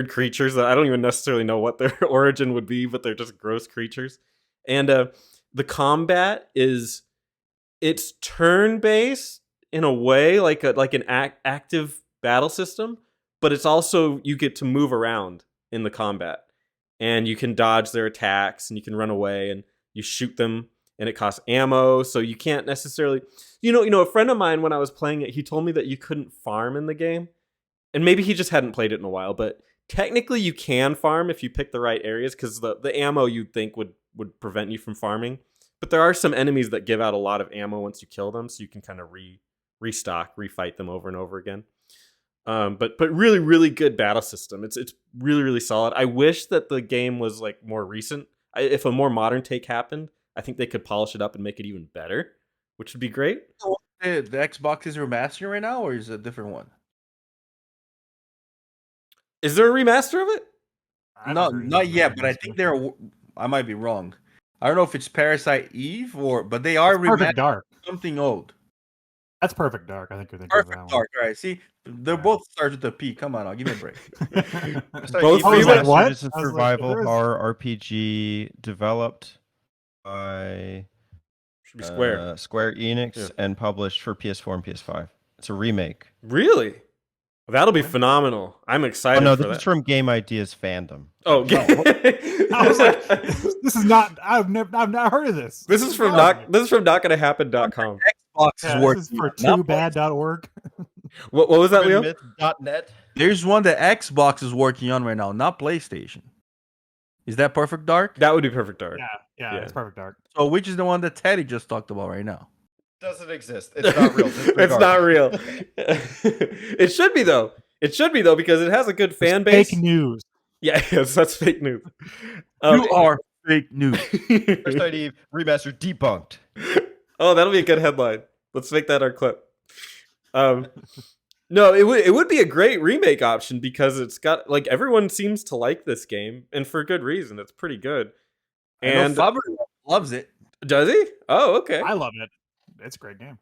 C: creatures that I don't even necessarily know what their origin would be, but they're just gross creatures. And the combat it's turn-based in a way, like an active battle system, but it's also you get to move around in the combat, and you can dodge their attacks, and you can run away, and you shoot them. and it costs ammo, so you can't necessarily. A friend of mine when I was playing it, he told me that you couldn't farm in the game, and maybe he just hadn't played it in a while, but technically you can farm if you pick the right areas, because the ammo you'd think would prevent you from farming. But there are some enemies that give out a lot of ammo once you kill them, so you can kind of restock, refight them over and over again. But really, really good battle system. It's really, really solid. I wish that the game was like more recent. If a more modern take happened, I think they could polish it up and make it even better, which would be great.
D: The Xbox is remastering right now, or is it a different one?
C: Is there a remaster of it?
D: No, not yet, but I think they're. I might be wrong. I don't know if it's Parasite Eve but they are
A: Perfect Dark.
D: Something old.
A: That's Perfect Dark. I think you're thinking of that
D: Perfect
A: one.
D: Dark. All right, see, they're both start with a P. Come on, give me a break.
C: Both
B: Evil
A: like,
B: West
A: what?
B: is a
A: I was like,
B: survival
A: there is-
B: horror RPG developed by
C: Should be Square.
B: Square Enix
C: Yeah.
B: and published for PS4 and PS5. It's a remake.
C: Really? That'll be phenomenal. I'm excited.
B: Oh no,
C: for
B: this
C: that.
B: is from Game Ideas fandom.
C: Oh,
A: I was like, this is not. I've not heard of this.
C: This is from notgonnahappen.com.
D: Xbox
A: Yeah,
D: is
A: this
D: working.
A: is for
D: Not
A: toobad.org.
C: What was that, Leo?
B: Myth.net.
D: There's one that Xbox is working on right now, not PlayStation. Is that Perfect Dark?
C: That would be Perfect Dark.
A: Yeah,
C: Yeah.
A: it's Perfect Dark.
D: So which is the one that Teddy just talked about right now?
B: Doesn't exist. It's not real.
C: It's not real. It should be though. It should be though, because it has a good fan base.
A: Fake news.
C: Yeah, yes, that's fake news.
D: You are fake news.
B: First Eve remaster debunked.
C: Oh, that'll be a good headline. Let's make that our clip. No, it would be a great remake option, because it's got, like, everyone seems to like this game, and for good reason. It's pretty good. And
D: Faber loves it.
C: does he? Oh, okay.
A: I love it. It's a great game.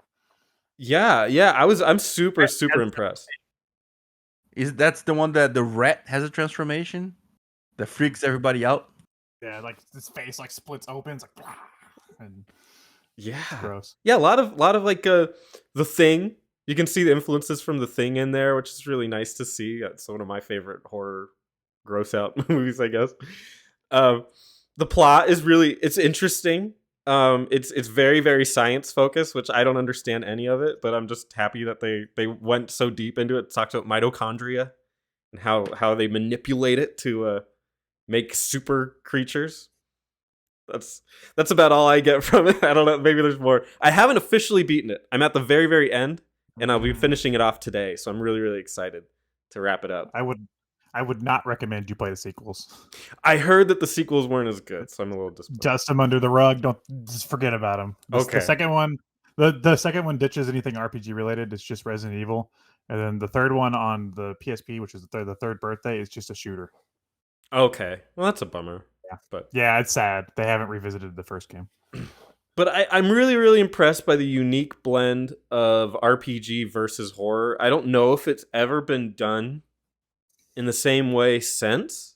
C: Yeah. I'm super impressed.
D: That's the one that the rat has a transformation that freaks everybody out?
A: Yeah, like his face like splits open, it's like, blah, and
C: Yeah.
A: it's gross.
C: Yeah, a lot of like The Thing. You can see the influences from The Thing in there, which is really nice to see. That's one of my favorite horror gross out movies, I guess. The plot is it's interesting. It's very, very science focused, which I don't understand any of it, but I'm just happy that they went so deep into it. Talked about mitochondria and how they manipulate it to make super creatures. That's about all I get from it. I don't know. Maybe there's more. I haven't officially beaten it. I'm at the very, very end, and I'll be finishing it off today. So I'm really, really excited to wrap it up.
A: I would not recommend you play the sequels.
C: I heard that the sequels weren't as good, so I'm a little disappointed.
A: Dust them under the rug. Don't just forget about them.
C: Okay.
A: The second one, the second one ditches anything RPG related. It's just Resident Evil, and then the third one on the PSP, which is the third birthday, is just a shooter.
C: Okay, well that's a bummer.
A: Yeah.
C: But
A: yeah, it's sad they haven't revisited the first game.
C: But I'm really, really impressed by the unique blend of RPG versus horror. I don't know if it's ever been done in the same way since,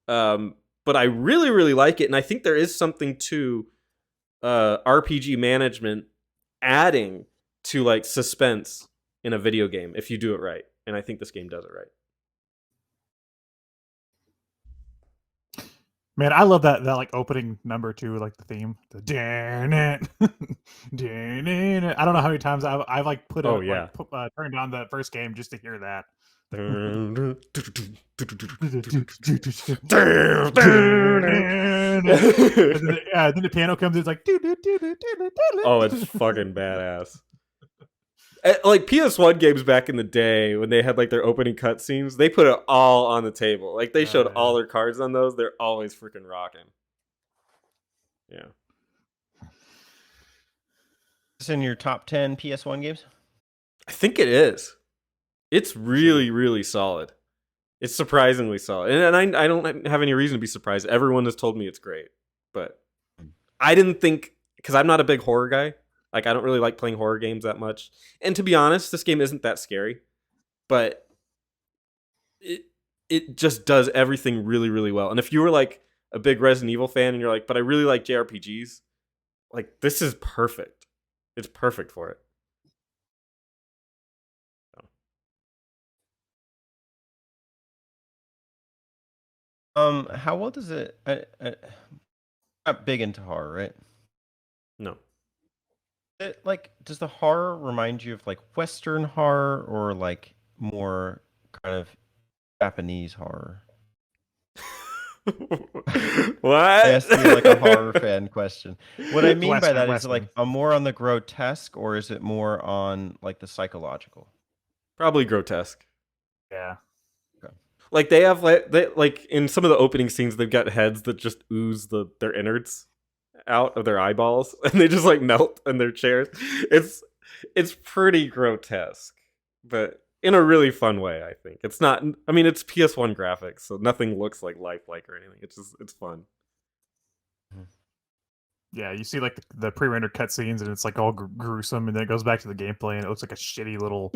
C: but I really, really like it, and I think there is something to RPG management adding to like suspense in a video game if you do it right, and I think this game does it right.
A: Man, I love that like opening number too, like the theme. The damn it. I don't know how many times I've like put turned on the first game just to hear that.
C: And
A: then the piano comes in, it's like
C: oh, it's fucking badass. Like PS1 games back in the day when they had like their opening cutscenes, they put it all on the table. Like they showed all their cards on those. They're always freaking rocking. Yeah.
B: Is this in your top 10 PS1 games?
C: I think it is. It's really, really solid. It's surprisingly solid. And I don't have any reason to be surprised. Everyone has told me it's great. But I didn't think, because I'm not a big horror guy. Like, I don't really like playing horror games that much. And to be honest, this game isn't that scary. But it just does everything really, really well. And if you were like a big Resident Evil fan and you're like, but I really like JRPGs, like, this is perfect. It's perfect for it.
B: How well does it? I'm not big into horror, right?
C: No.
B: Does the horror remind you of like Western horror or like more kind of Japanese horror?
C: What?
B: I asked you like a horror fan question. What I mean by that is
A: Western.
B: like a more on the grotesque, or is it more on like the psychological?
C: Probably grotesque.
A: Yeah.
C: Like they have like in some of the opening scenes, they've got heads that just ooze their innards out of their eyeballs, and they just like melt in their chairs. It's pretty grotesque, but in a really fun way. I think it's not. I mean, it's PS1 graphics, so nothing looks like lifelike or anything. It's fun.
A: Yeah, you see like the pre-rendered cutscenes, and it's like all gruesome, and then it goes back to the gameplay, and it looks like a shitty little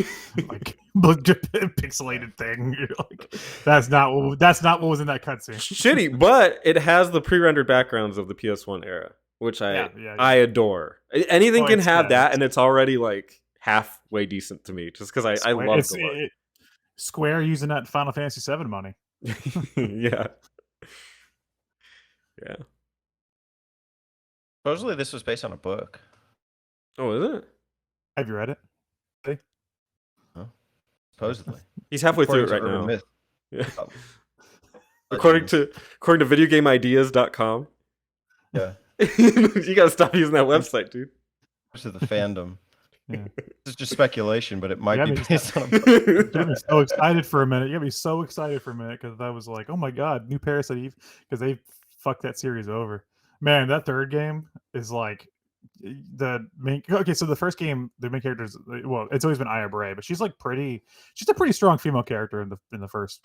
A: like pixelated thing. You're like, that's not what was in that cutscene.
C: Shitty, but it has the pre-rendered backgrounds of the PS1 era, which I adore. Anything can have that, and it's already like halfway decent to me, just because I love the look.
A: Square using that Final Fantasy VII money.
C: Yeah.
B: Supposedly, this was based on a book.
C: Oh, is it?
A: Have you read it?
B: Huh? Supposedly,
C: he's halfway through it right
B: urban
C: now.
B: myth.
C: Yeah. according to videogameideas.com.
B: Yeah,
C: you gotta stop using that website, dude.
B: to the fandom.
A: Yeah.
B: This is just speculation, but it might be based on a book.
A: You got me so excited for a minute. You got me so excited for a minute because I was like, "Oh my god, new Parasite Eve!" Because they fucked that series over. Man, that third game is like the main. Okay, so the first game, the main character is, well, it's always been Aya Bray, but she's like she's a pretty strong female character in the first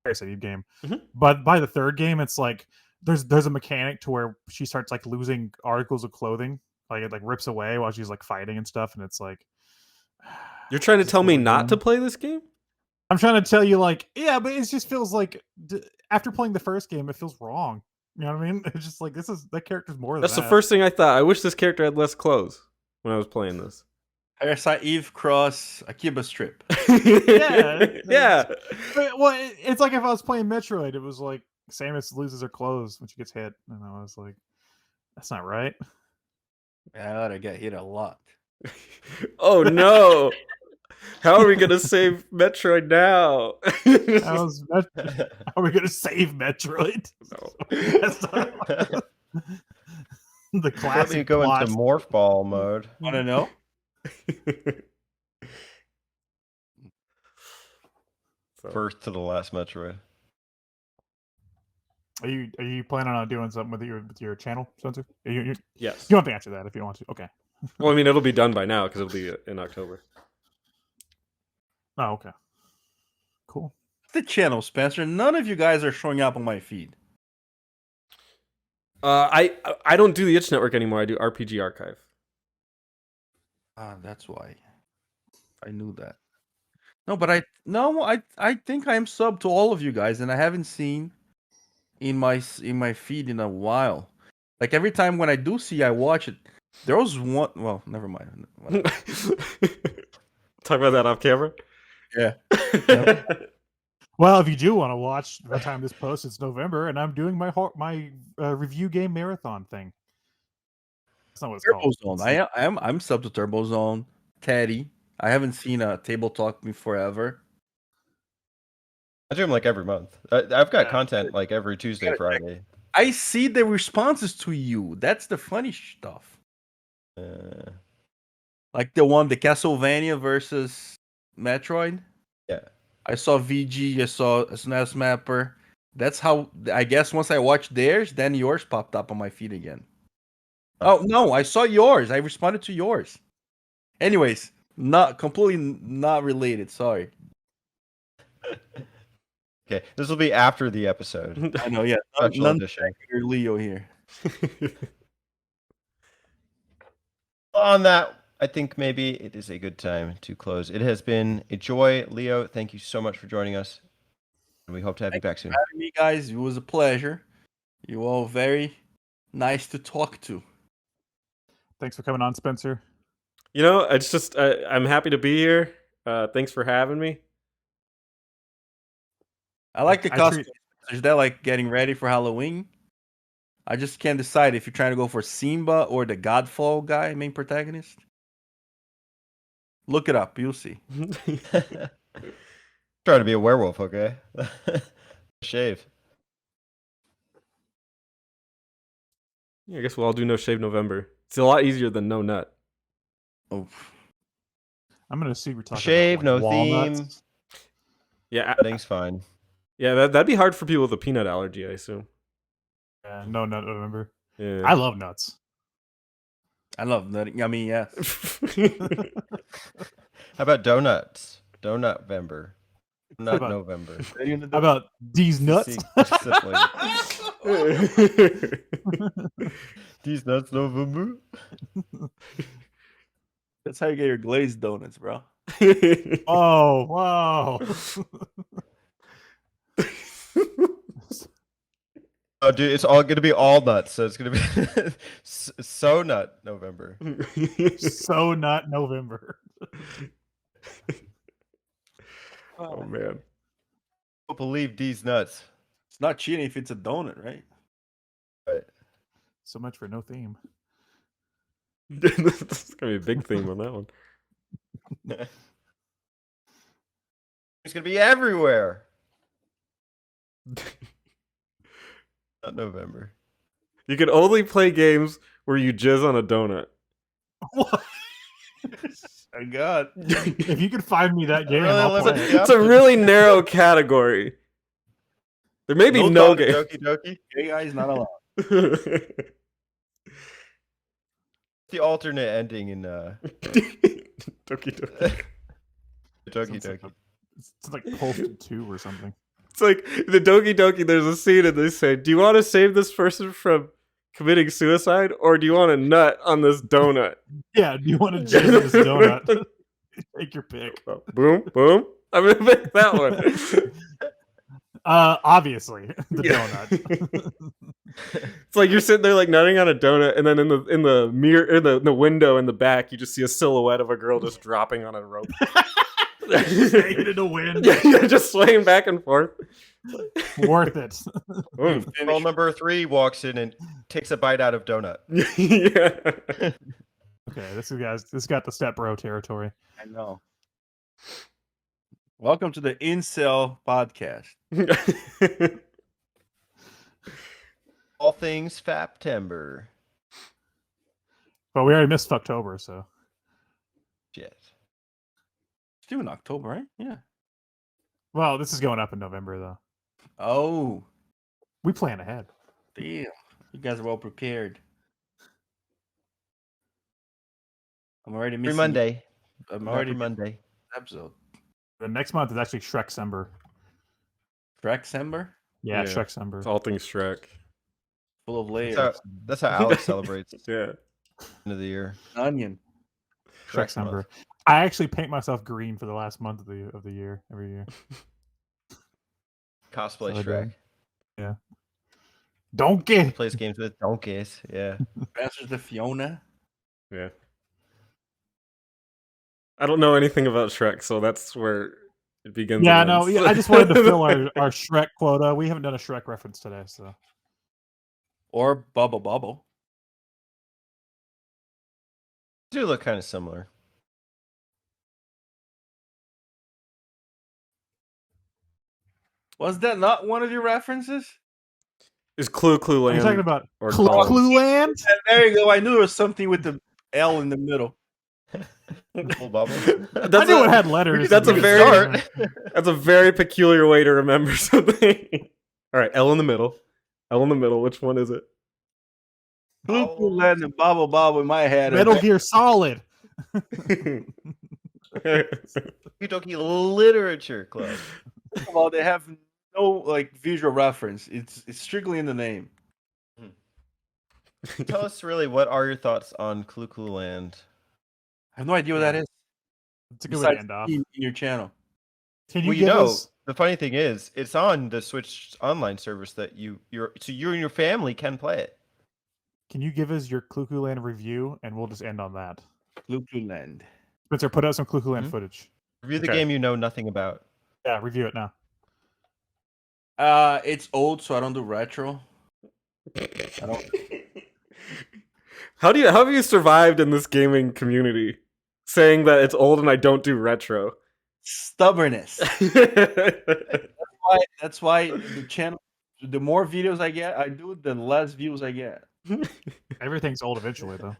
A: Parasite Eve game.
C: Mm-hmm.
A: But by the third game, it's like there's a mechanic to where she starts like losing articles of clothing, like it like rips away while she's like fighting and stuff, and it's like.
C: You're trying to tell me not to play this game?
A: I'm trying to tell you, like, yeah, but it just feels like after playing the first game, it feels wrong. You know what I mean? It's just like that character's more than
C: That's the first thing I thought. I wish this character had less clothes when I was playing this.
D: Parasite Eve cross Akiba strip.
C: Yeah.
A: Well, it's like if I was playing Metroid, it was like Samus loses her clothes when she gets hit, and I was like, that's not right.
D: Yeah, I ought to get hit a lot.
C: Oh no! How are we gonna save Metroid now?
A: How are we gonna save Metroid?
C: No.
A: The classic.
B: You go into morph ball mode.
D: Want to know?
B: First to the last Metroid.
A: Are you planning on doing something with your channel, Spencer?
C: Yes.
A: You don't have to answer that if you don't want to. Okay.
C: Well, I mean, it'll be done by now because it'll be in October.
A: Oh, okay. Cool.
D: The channel, Spencer. None of you guys are showing up on my feed.
C: I don't do the Itch Network anymore. I do RPG Archive.
D: That's why. I knew that. No, but I think I'm sub to all of you guys, and I haven't seen in my feed in a while. Like every time when I do see, I watch it. There was one. Well, never mind.
C: Talk about that off camera.
D: Yeah.
A: Well, if you do want to watch, by the time this posts, it's November, and I'm doing my review game marathon thing. That's not what it's
D: Turbo
A: called.
D: Zone. I'm sub to Turbo Zone. Teddy. I haven't seen a Table Talk me forever.
B: I do them like every month. I've got content like every Tuesday, Friday.
D: I see the responses to you. That's the funny stuff. Like the Castlevania versus Metroid.
B: Yeah.
D: I saw VG. I saw SNES Mapper. That's how, I guess, once I watched theirs, then yours popped up on my feed again. Oh, no, I saw yours. I responded to yours. Anyways, completely not related. Sorry.
B: Okay, this will be after the episode.
D: I know, yeah.
B: Special edition.
D: Leo here.
B: On that, I think maybe it is a good time to close. It has been a joy, Leo. Thank you so much for joining us, and we hope to have you back soon.
D: Having me, guys. It was a pleasure. You all very nice to talk to.
A: Thanks for coming on, Spencer.
C: You know, it's just I'm happy to be here. Thanks for having me.
D: I like the costume. Is that like getting ready for Halloween? I just can't decide if you're trying to go for Simba or the Godfall guy, main protagonist. Look it up, you'll see.
B: Trying to be a werewolf, okay? Shave.
C: Yeah, I guess we'll all do no shave November. It's a lot easier than no nut.
D: Oh,
A: I'm gonna see we're talking
B: Shave,
A: about, like,
B: no
A: walnuts.
B: theme.
C: Yeah,
B: Everything's fine.
C: yeah, that'd be hard for people with a peanut allergy, I assume.
A: Yeah, no nut November.
C: Yeah.
A: I love nuts.
D: I love nutting. I mean, yes.
B: How about donuts? Donut November. Not
A: about-
B: November.
A: How about these nuts?
B: These nuts November.
D: That's how you get your glazed donuts, bro.
A: Oh, wow.
B: Oh, dude, it's all gonna be all nuts. So it's gonna be so nut November.
A: So not November.
C: Oh man.
B: Don't believe these nuts.
D: It's not cheating if it's a donut, right?
B: But
A: So much for no theme.
C: That's gonna be a big theme on that one.
B: it's gonna be everywhere. Not November.
C: You can only play games where you jizz on a donut.
A: What?
D: My God.
A: If you could find me that game,
B: Really
A: I'll play
B: limits
A: it.
B: the
C: It's a really narrow category. There may be no game.
B: Doki Doki.
D: Gay guys not allowed.
B: The alternate ending in
C: Doki Doki.
B: Doki
A: It's like
B: Doki.
A: It's like Postal 2 or something.
C: It's like the Doki Doki, there's a scene and they say, do you want to save this person from committing suicide or do you want a nut on this donut?
A: Yeah, do you want to jizz on this donut? Take your pick.
C: Boom, boom. I'm going to pick that one.
A: Obviously, the donut.
C: It's like you're sitting there like nutting on a donut and then in the mirror, in the window in the back, you just see a silhouette of a girl just dropping on a rope.
A: Hanging in the wind.
C: Yeah, just swaying back and forth.
A: Worth it.
C: Boom.
B: Girl number 3 walks in and takes a bite out of donut.
C: Yeah.
A: Okay, this got the step bro territory.
D: I know. Welcome to the Incel podcast.
B: All things Faptember.
A: But we already missed October, so
B: Shit.
D: It's due in October, right? Yeah.
A: well, this is going up in November though.
D: Oh,
A: We plan ahead.
D: damn. You guys are well prepared. I'm already
B: Every
D: missing
B: Monday.
D: I'm already
B: Every Monday.
D: episode.
A: The next month is actually Shrekcember.
D: Shrekcember?
A: Yeah,
C: Yeah.
A: Shrekcember.
C: It's all things Shrek.
D: Full of layers.
B: That's how Alex celebrates the
C: Yeah.
B: end of the year.
D: Onion.
B: Shrek's
A: Shrekcember.
B: month.
A: I actually paint myself green for the last month of the year every year.
B: Cosplay
A: So
B: Shrek.
A: Donkey.
B: Plays games with donkeys. Yeah.
D: Answers to Fiona.
C: Yeah. I don't know anything about Shrek, so that's where it begins.
A: Yeah,
C: and
A: no,
C: ends.
A: yeah, I just wanted to fill our Shrek quota. We haven't done a Shrek reference today, so
D: Or Bubble Bubble.
B: Do look kind of similar.
D: Was that not one of your references?
C: Is Clue Clue
A: are you
C: Land?
A: talking about
C: or
A: Clue
C: Colin.
A: Land?
D: There you go. I knew there was something with the L in the middle.
B: Full bubble.
A: I knew it had letters.
C: That's a
A: in
C: very-
A: there.
C: That's a very peculiar way to remember something. All right, L in the middle. L in the middle. Which one is it?
D: Blue Land and Bubble Bubble in my head.
A: Metal Gear Solid.
B: Doki Literature Club.
D: First of all, they have no like visual reference. It's strictly in the name.
B: Tell us really what are your thoughts on Clue Clue Land?
D: I have no idea what that is.
A: It's a good way to
D: Besides
A: end off.
D: in your channel.
A: Can you
B: Well, you
A: give
B: know,
A: us?
B: the funny thing is, it's on the Switch online service that you and your family can play it.
A: Can you give us your Clue Land review, and we'll just end on that.
D: Blue Land.
A: Spencer, put out some Clue Land
B: Mhm.
A: footage.
B: Review the
C: Okay.
B: game you know nothing about.
A: Yeah, review it now.
D: It's old, so I don't do retro. I don't.
C: How have you survived in this gaming community? Saying that it's old and I don't do retro.
D: Stubbornness. That's why the channel. The more videos I do, the less views I get.
A: Everything's old eventually, though.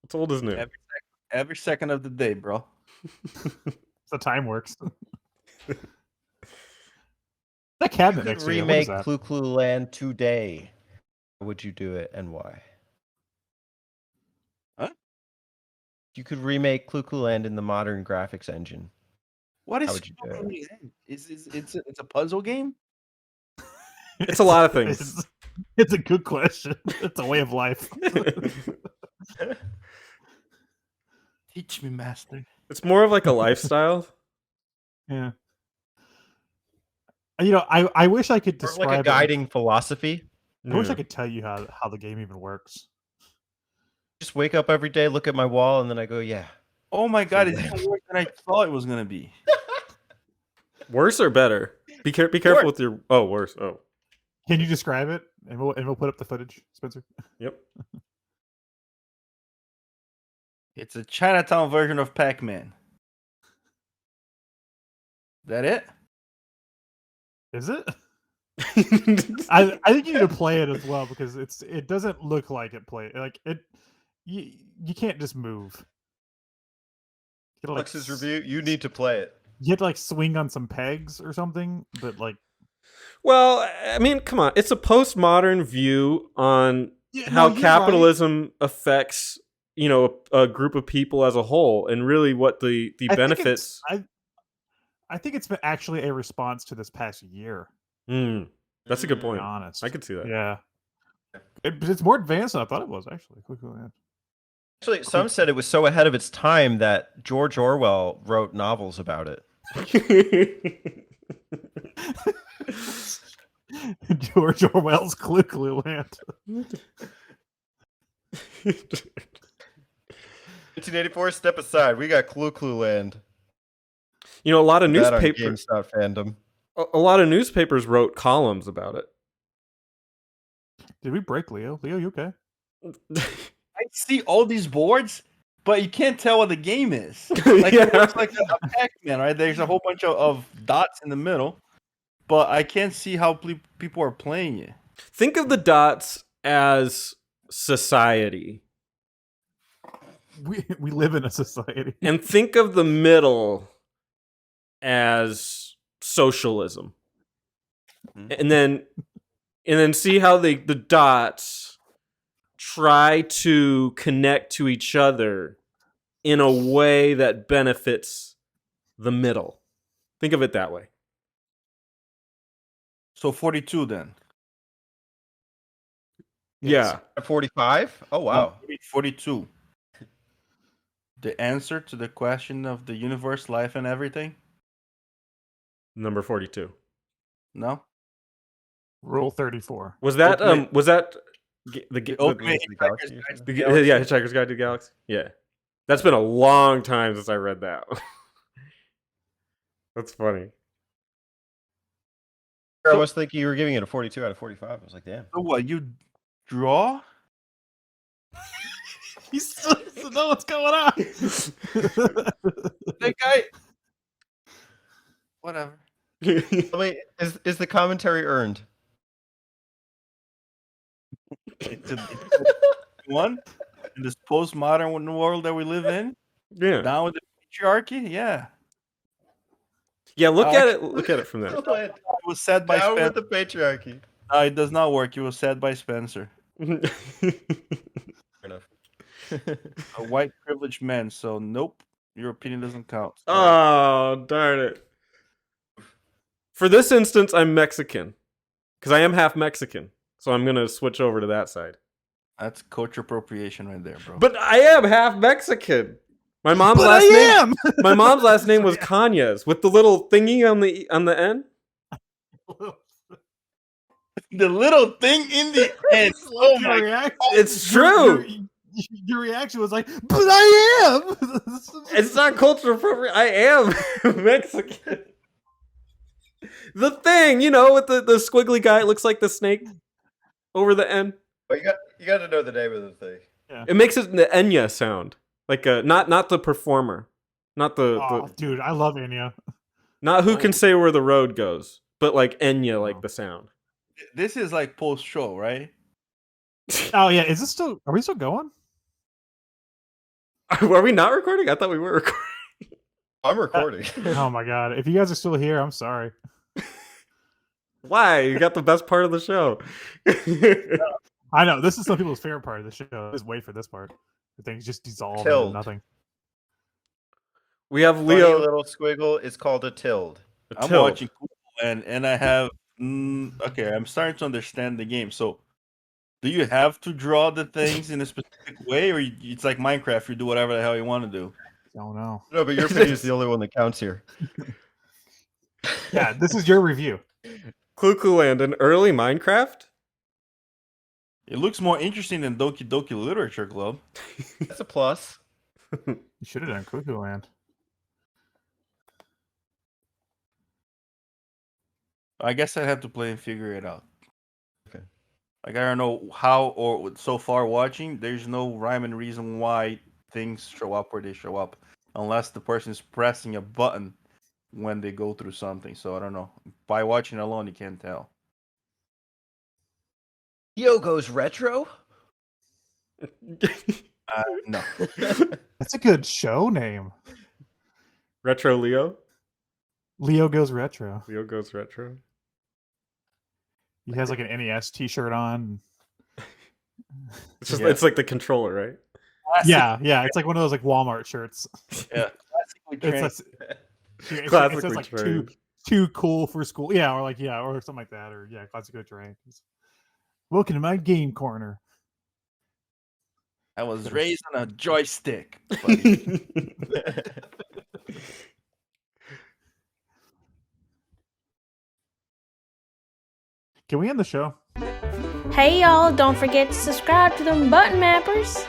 C: What's old is new.
D: Every second of the day, bro.
A: So time works. That cabinet
B: You
A: next
B: could
A: to you, what is
B: remake
A: that?
B: Clue Clue Land today. How would you do it and why?
D: Huh?
B: You could remake Clue Clue Land in the modern graphics engine.
D: What
B: How
D: is?
B: would you do it?
D: It's a puzzle game.
C: It's a lot of things.
A: It's a good question. It's a way of life.
D: Teach me, master.
C: It's more of like a lifestyle.
A: Yeah. You know, I wish I could
B: Or
A: describe
B: like a guiding philosophy.
A: I wish
C: Yeah.
A: I could tell you how the game even works.
B: Just wake up every day, look at my wall, and then I go, yeah.
D: Oh my god, it's even worse than I thought it was gonna be.
C: Worse or better? Be careful with your. Oh, worse. Oh,
A: Can you describe it? And we'll put up the footage, Spencer.
C: yep.
D: It's a Chinatown version of Pac-Man. That it?
A: Is it? I think you need to play it as well because it doesn't look like it play like it. You can't just move. You gotta, like,
B: Alex's review, you need to play it.
A: You have to like swing on some pegs or something, but like.
C: Well, I mean, come on. It's a postmodern view on how
A: you're
C: capitalism affects, a group of people as a whole, and really what the
A: right.
C: benefits.
A: I think it's been actually a response to this past year.
C: That's a good
A: To
C: point.
A: be honest,
C: I could see that.
A: Yeah, it's more advanced than I thought it was actually.
B: Actually, some said it was so ahead of its time that George Orwell wrote novels about it.
A: George Orwell's Clue Clue Land.
B: 1984, step aside. We got Clue Clue Land.
C: A lot of
B: That on
C: newspapers.
B: GameStop fandom.
C: A lot of newspapers wrote columns about it.
A: Did we break Leo? Leo, you okay?
D: I see all these boards, but you can't tell what the game is. Like it looks like a Pac-Man, right? There's a whole bunch of dots in the middle, but I can't see how people are playing it.
C: Think of the dots as society.
A: We live in a society.
C: And think of the middle as socialism. And then see how the dots try to connect to each other in a way that benefits the middle. Think of it that way.
D: So 42 then.
C: Yeah.
B: 45? Oh, wow.
D: No, 42. The answer to the question of the universe, life, and everything?
C: Number 42.
D: No?
A: Rule 34.
C: Was that
D: Ultimate-
C: the
D: Ultimate
B: the
D: Hitchhiker's
B: Galaxy.
D: Guide to the
C: yeah,
D: Galaxy.
C: Hitchhiker's Guide to the Galaxy? Yeah. That's been a long time since I read that. That's funny.
B: I was thinking you were giving it a 42 out of 45. I was like, damn.
D: So what, you draw?
A: He still doesn't know what's going on.
D: That guy... Whatever.
B: Wait, is the commentary earned?
D: It's a one in this postmodern world that we live in.
C: Yeah.
D: Down with the patriarchy, yeah.
C: Yeah, look at it from there.
D: It was said by
B: Down
D: Spencer.
B: with the patriarchy.
D: No, it does not work. It was said by Spencer,
B: Fair enough.
D: a white privileged man. So nope, your opinion doesn't count.
C: Oh, darn it. For this instance, I'm Mexican. Because I am half Mexican. So I'm going to switch over to that side.
D: That's culture appropriation right there, bro.
C: But I am half Mexican. My mom's
A: But
C: last
A: I
C: name.
A: am!
C: My mom's last name was Cañas with the little thingy on the end.
D: The little thing in the end. Oh
A: Your
D: my!
A: reaction,
C: It's true.
A: Your reaction was like, but I am!
C: It's not cultural appropriate. I am Mexican. The thing, you know, with the squiggly guy, it looks like the snake over the N.
B: But you got to know the name of the thing.
A: Yeah.
C: It makes it the Enya sound, like not the performer, not the
A: dude, I love Enya.
C: not who can say where the road goes, but like Enya, like the sound.
D: This is like post show, right?
A: Oh yeah, is this still? Are we still going?
C: Were we not recording? I thought we were recording.
B: I'm recording.
A: Oh my god! If you guys are still here, I'm sorry.
C: Why? You got the best part of the show.
A: I know this is some people's favorite part of the show. Just wait for this part. The things just dissolve into nothing.
C: We have
B: Funny
C: Leo.
B: little squiggle. It's called a tilde.
D: I'm watching and I have okay. I'm starting to understand the game. So, do you have to draw the things in a specific way, or it's like Minecraft? You do whatever the hell you want to do.
A: Oh no!
B: No, but your opinion is the only one that counts here.
A: Yeah, this is your review.
C: Clue Land, an early Minecraft.
D: It looks more interesting than Doki Doki Literature Club.
B: That's a plus.
A: You should have done Cuckoo Land.
D: I guess I'd have to play and figure it out.
B: Okay.
D: Like I don't know how or so far watching, there's no rhyme and reason why things show up where they show up, unless the person is pressing a button when they go through something. So I don't know. By watching alone, you can't tell.
B: Yo goes retro.
D: No.
A: That's a good show name.
C: Retro Leo.
A: Leo Goes Retro.
C: Leo Goes Retro.
A: He has like an NES T-shirt on.
C: It's just it's like the controller, right?
A: Yeah. It's like one of those like Walmart shirts.
D: Yeah.
A: It's
C: Classically
A: like
C: trained.
A: too cool for school. Yeah, or something like that, or classically trained. Welcome to my game corner.
D: I was raised on a joystick. Buddy.
A: Can we end the show?
E: Hey y'all, don't forget to subscribe to them button mappers.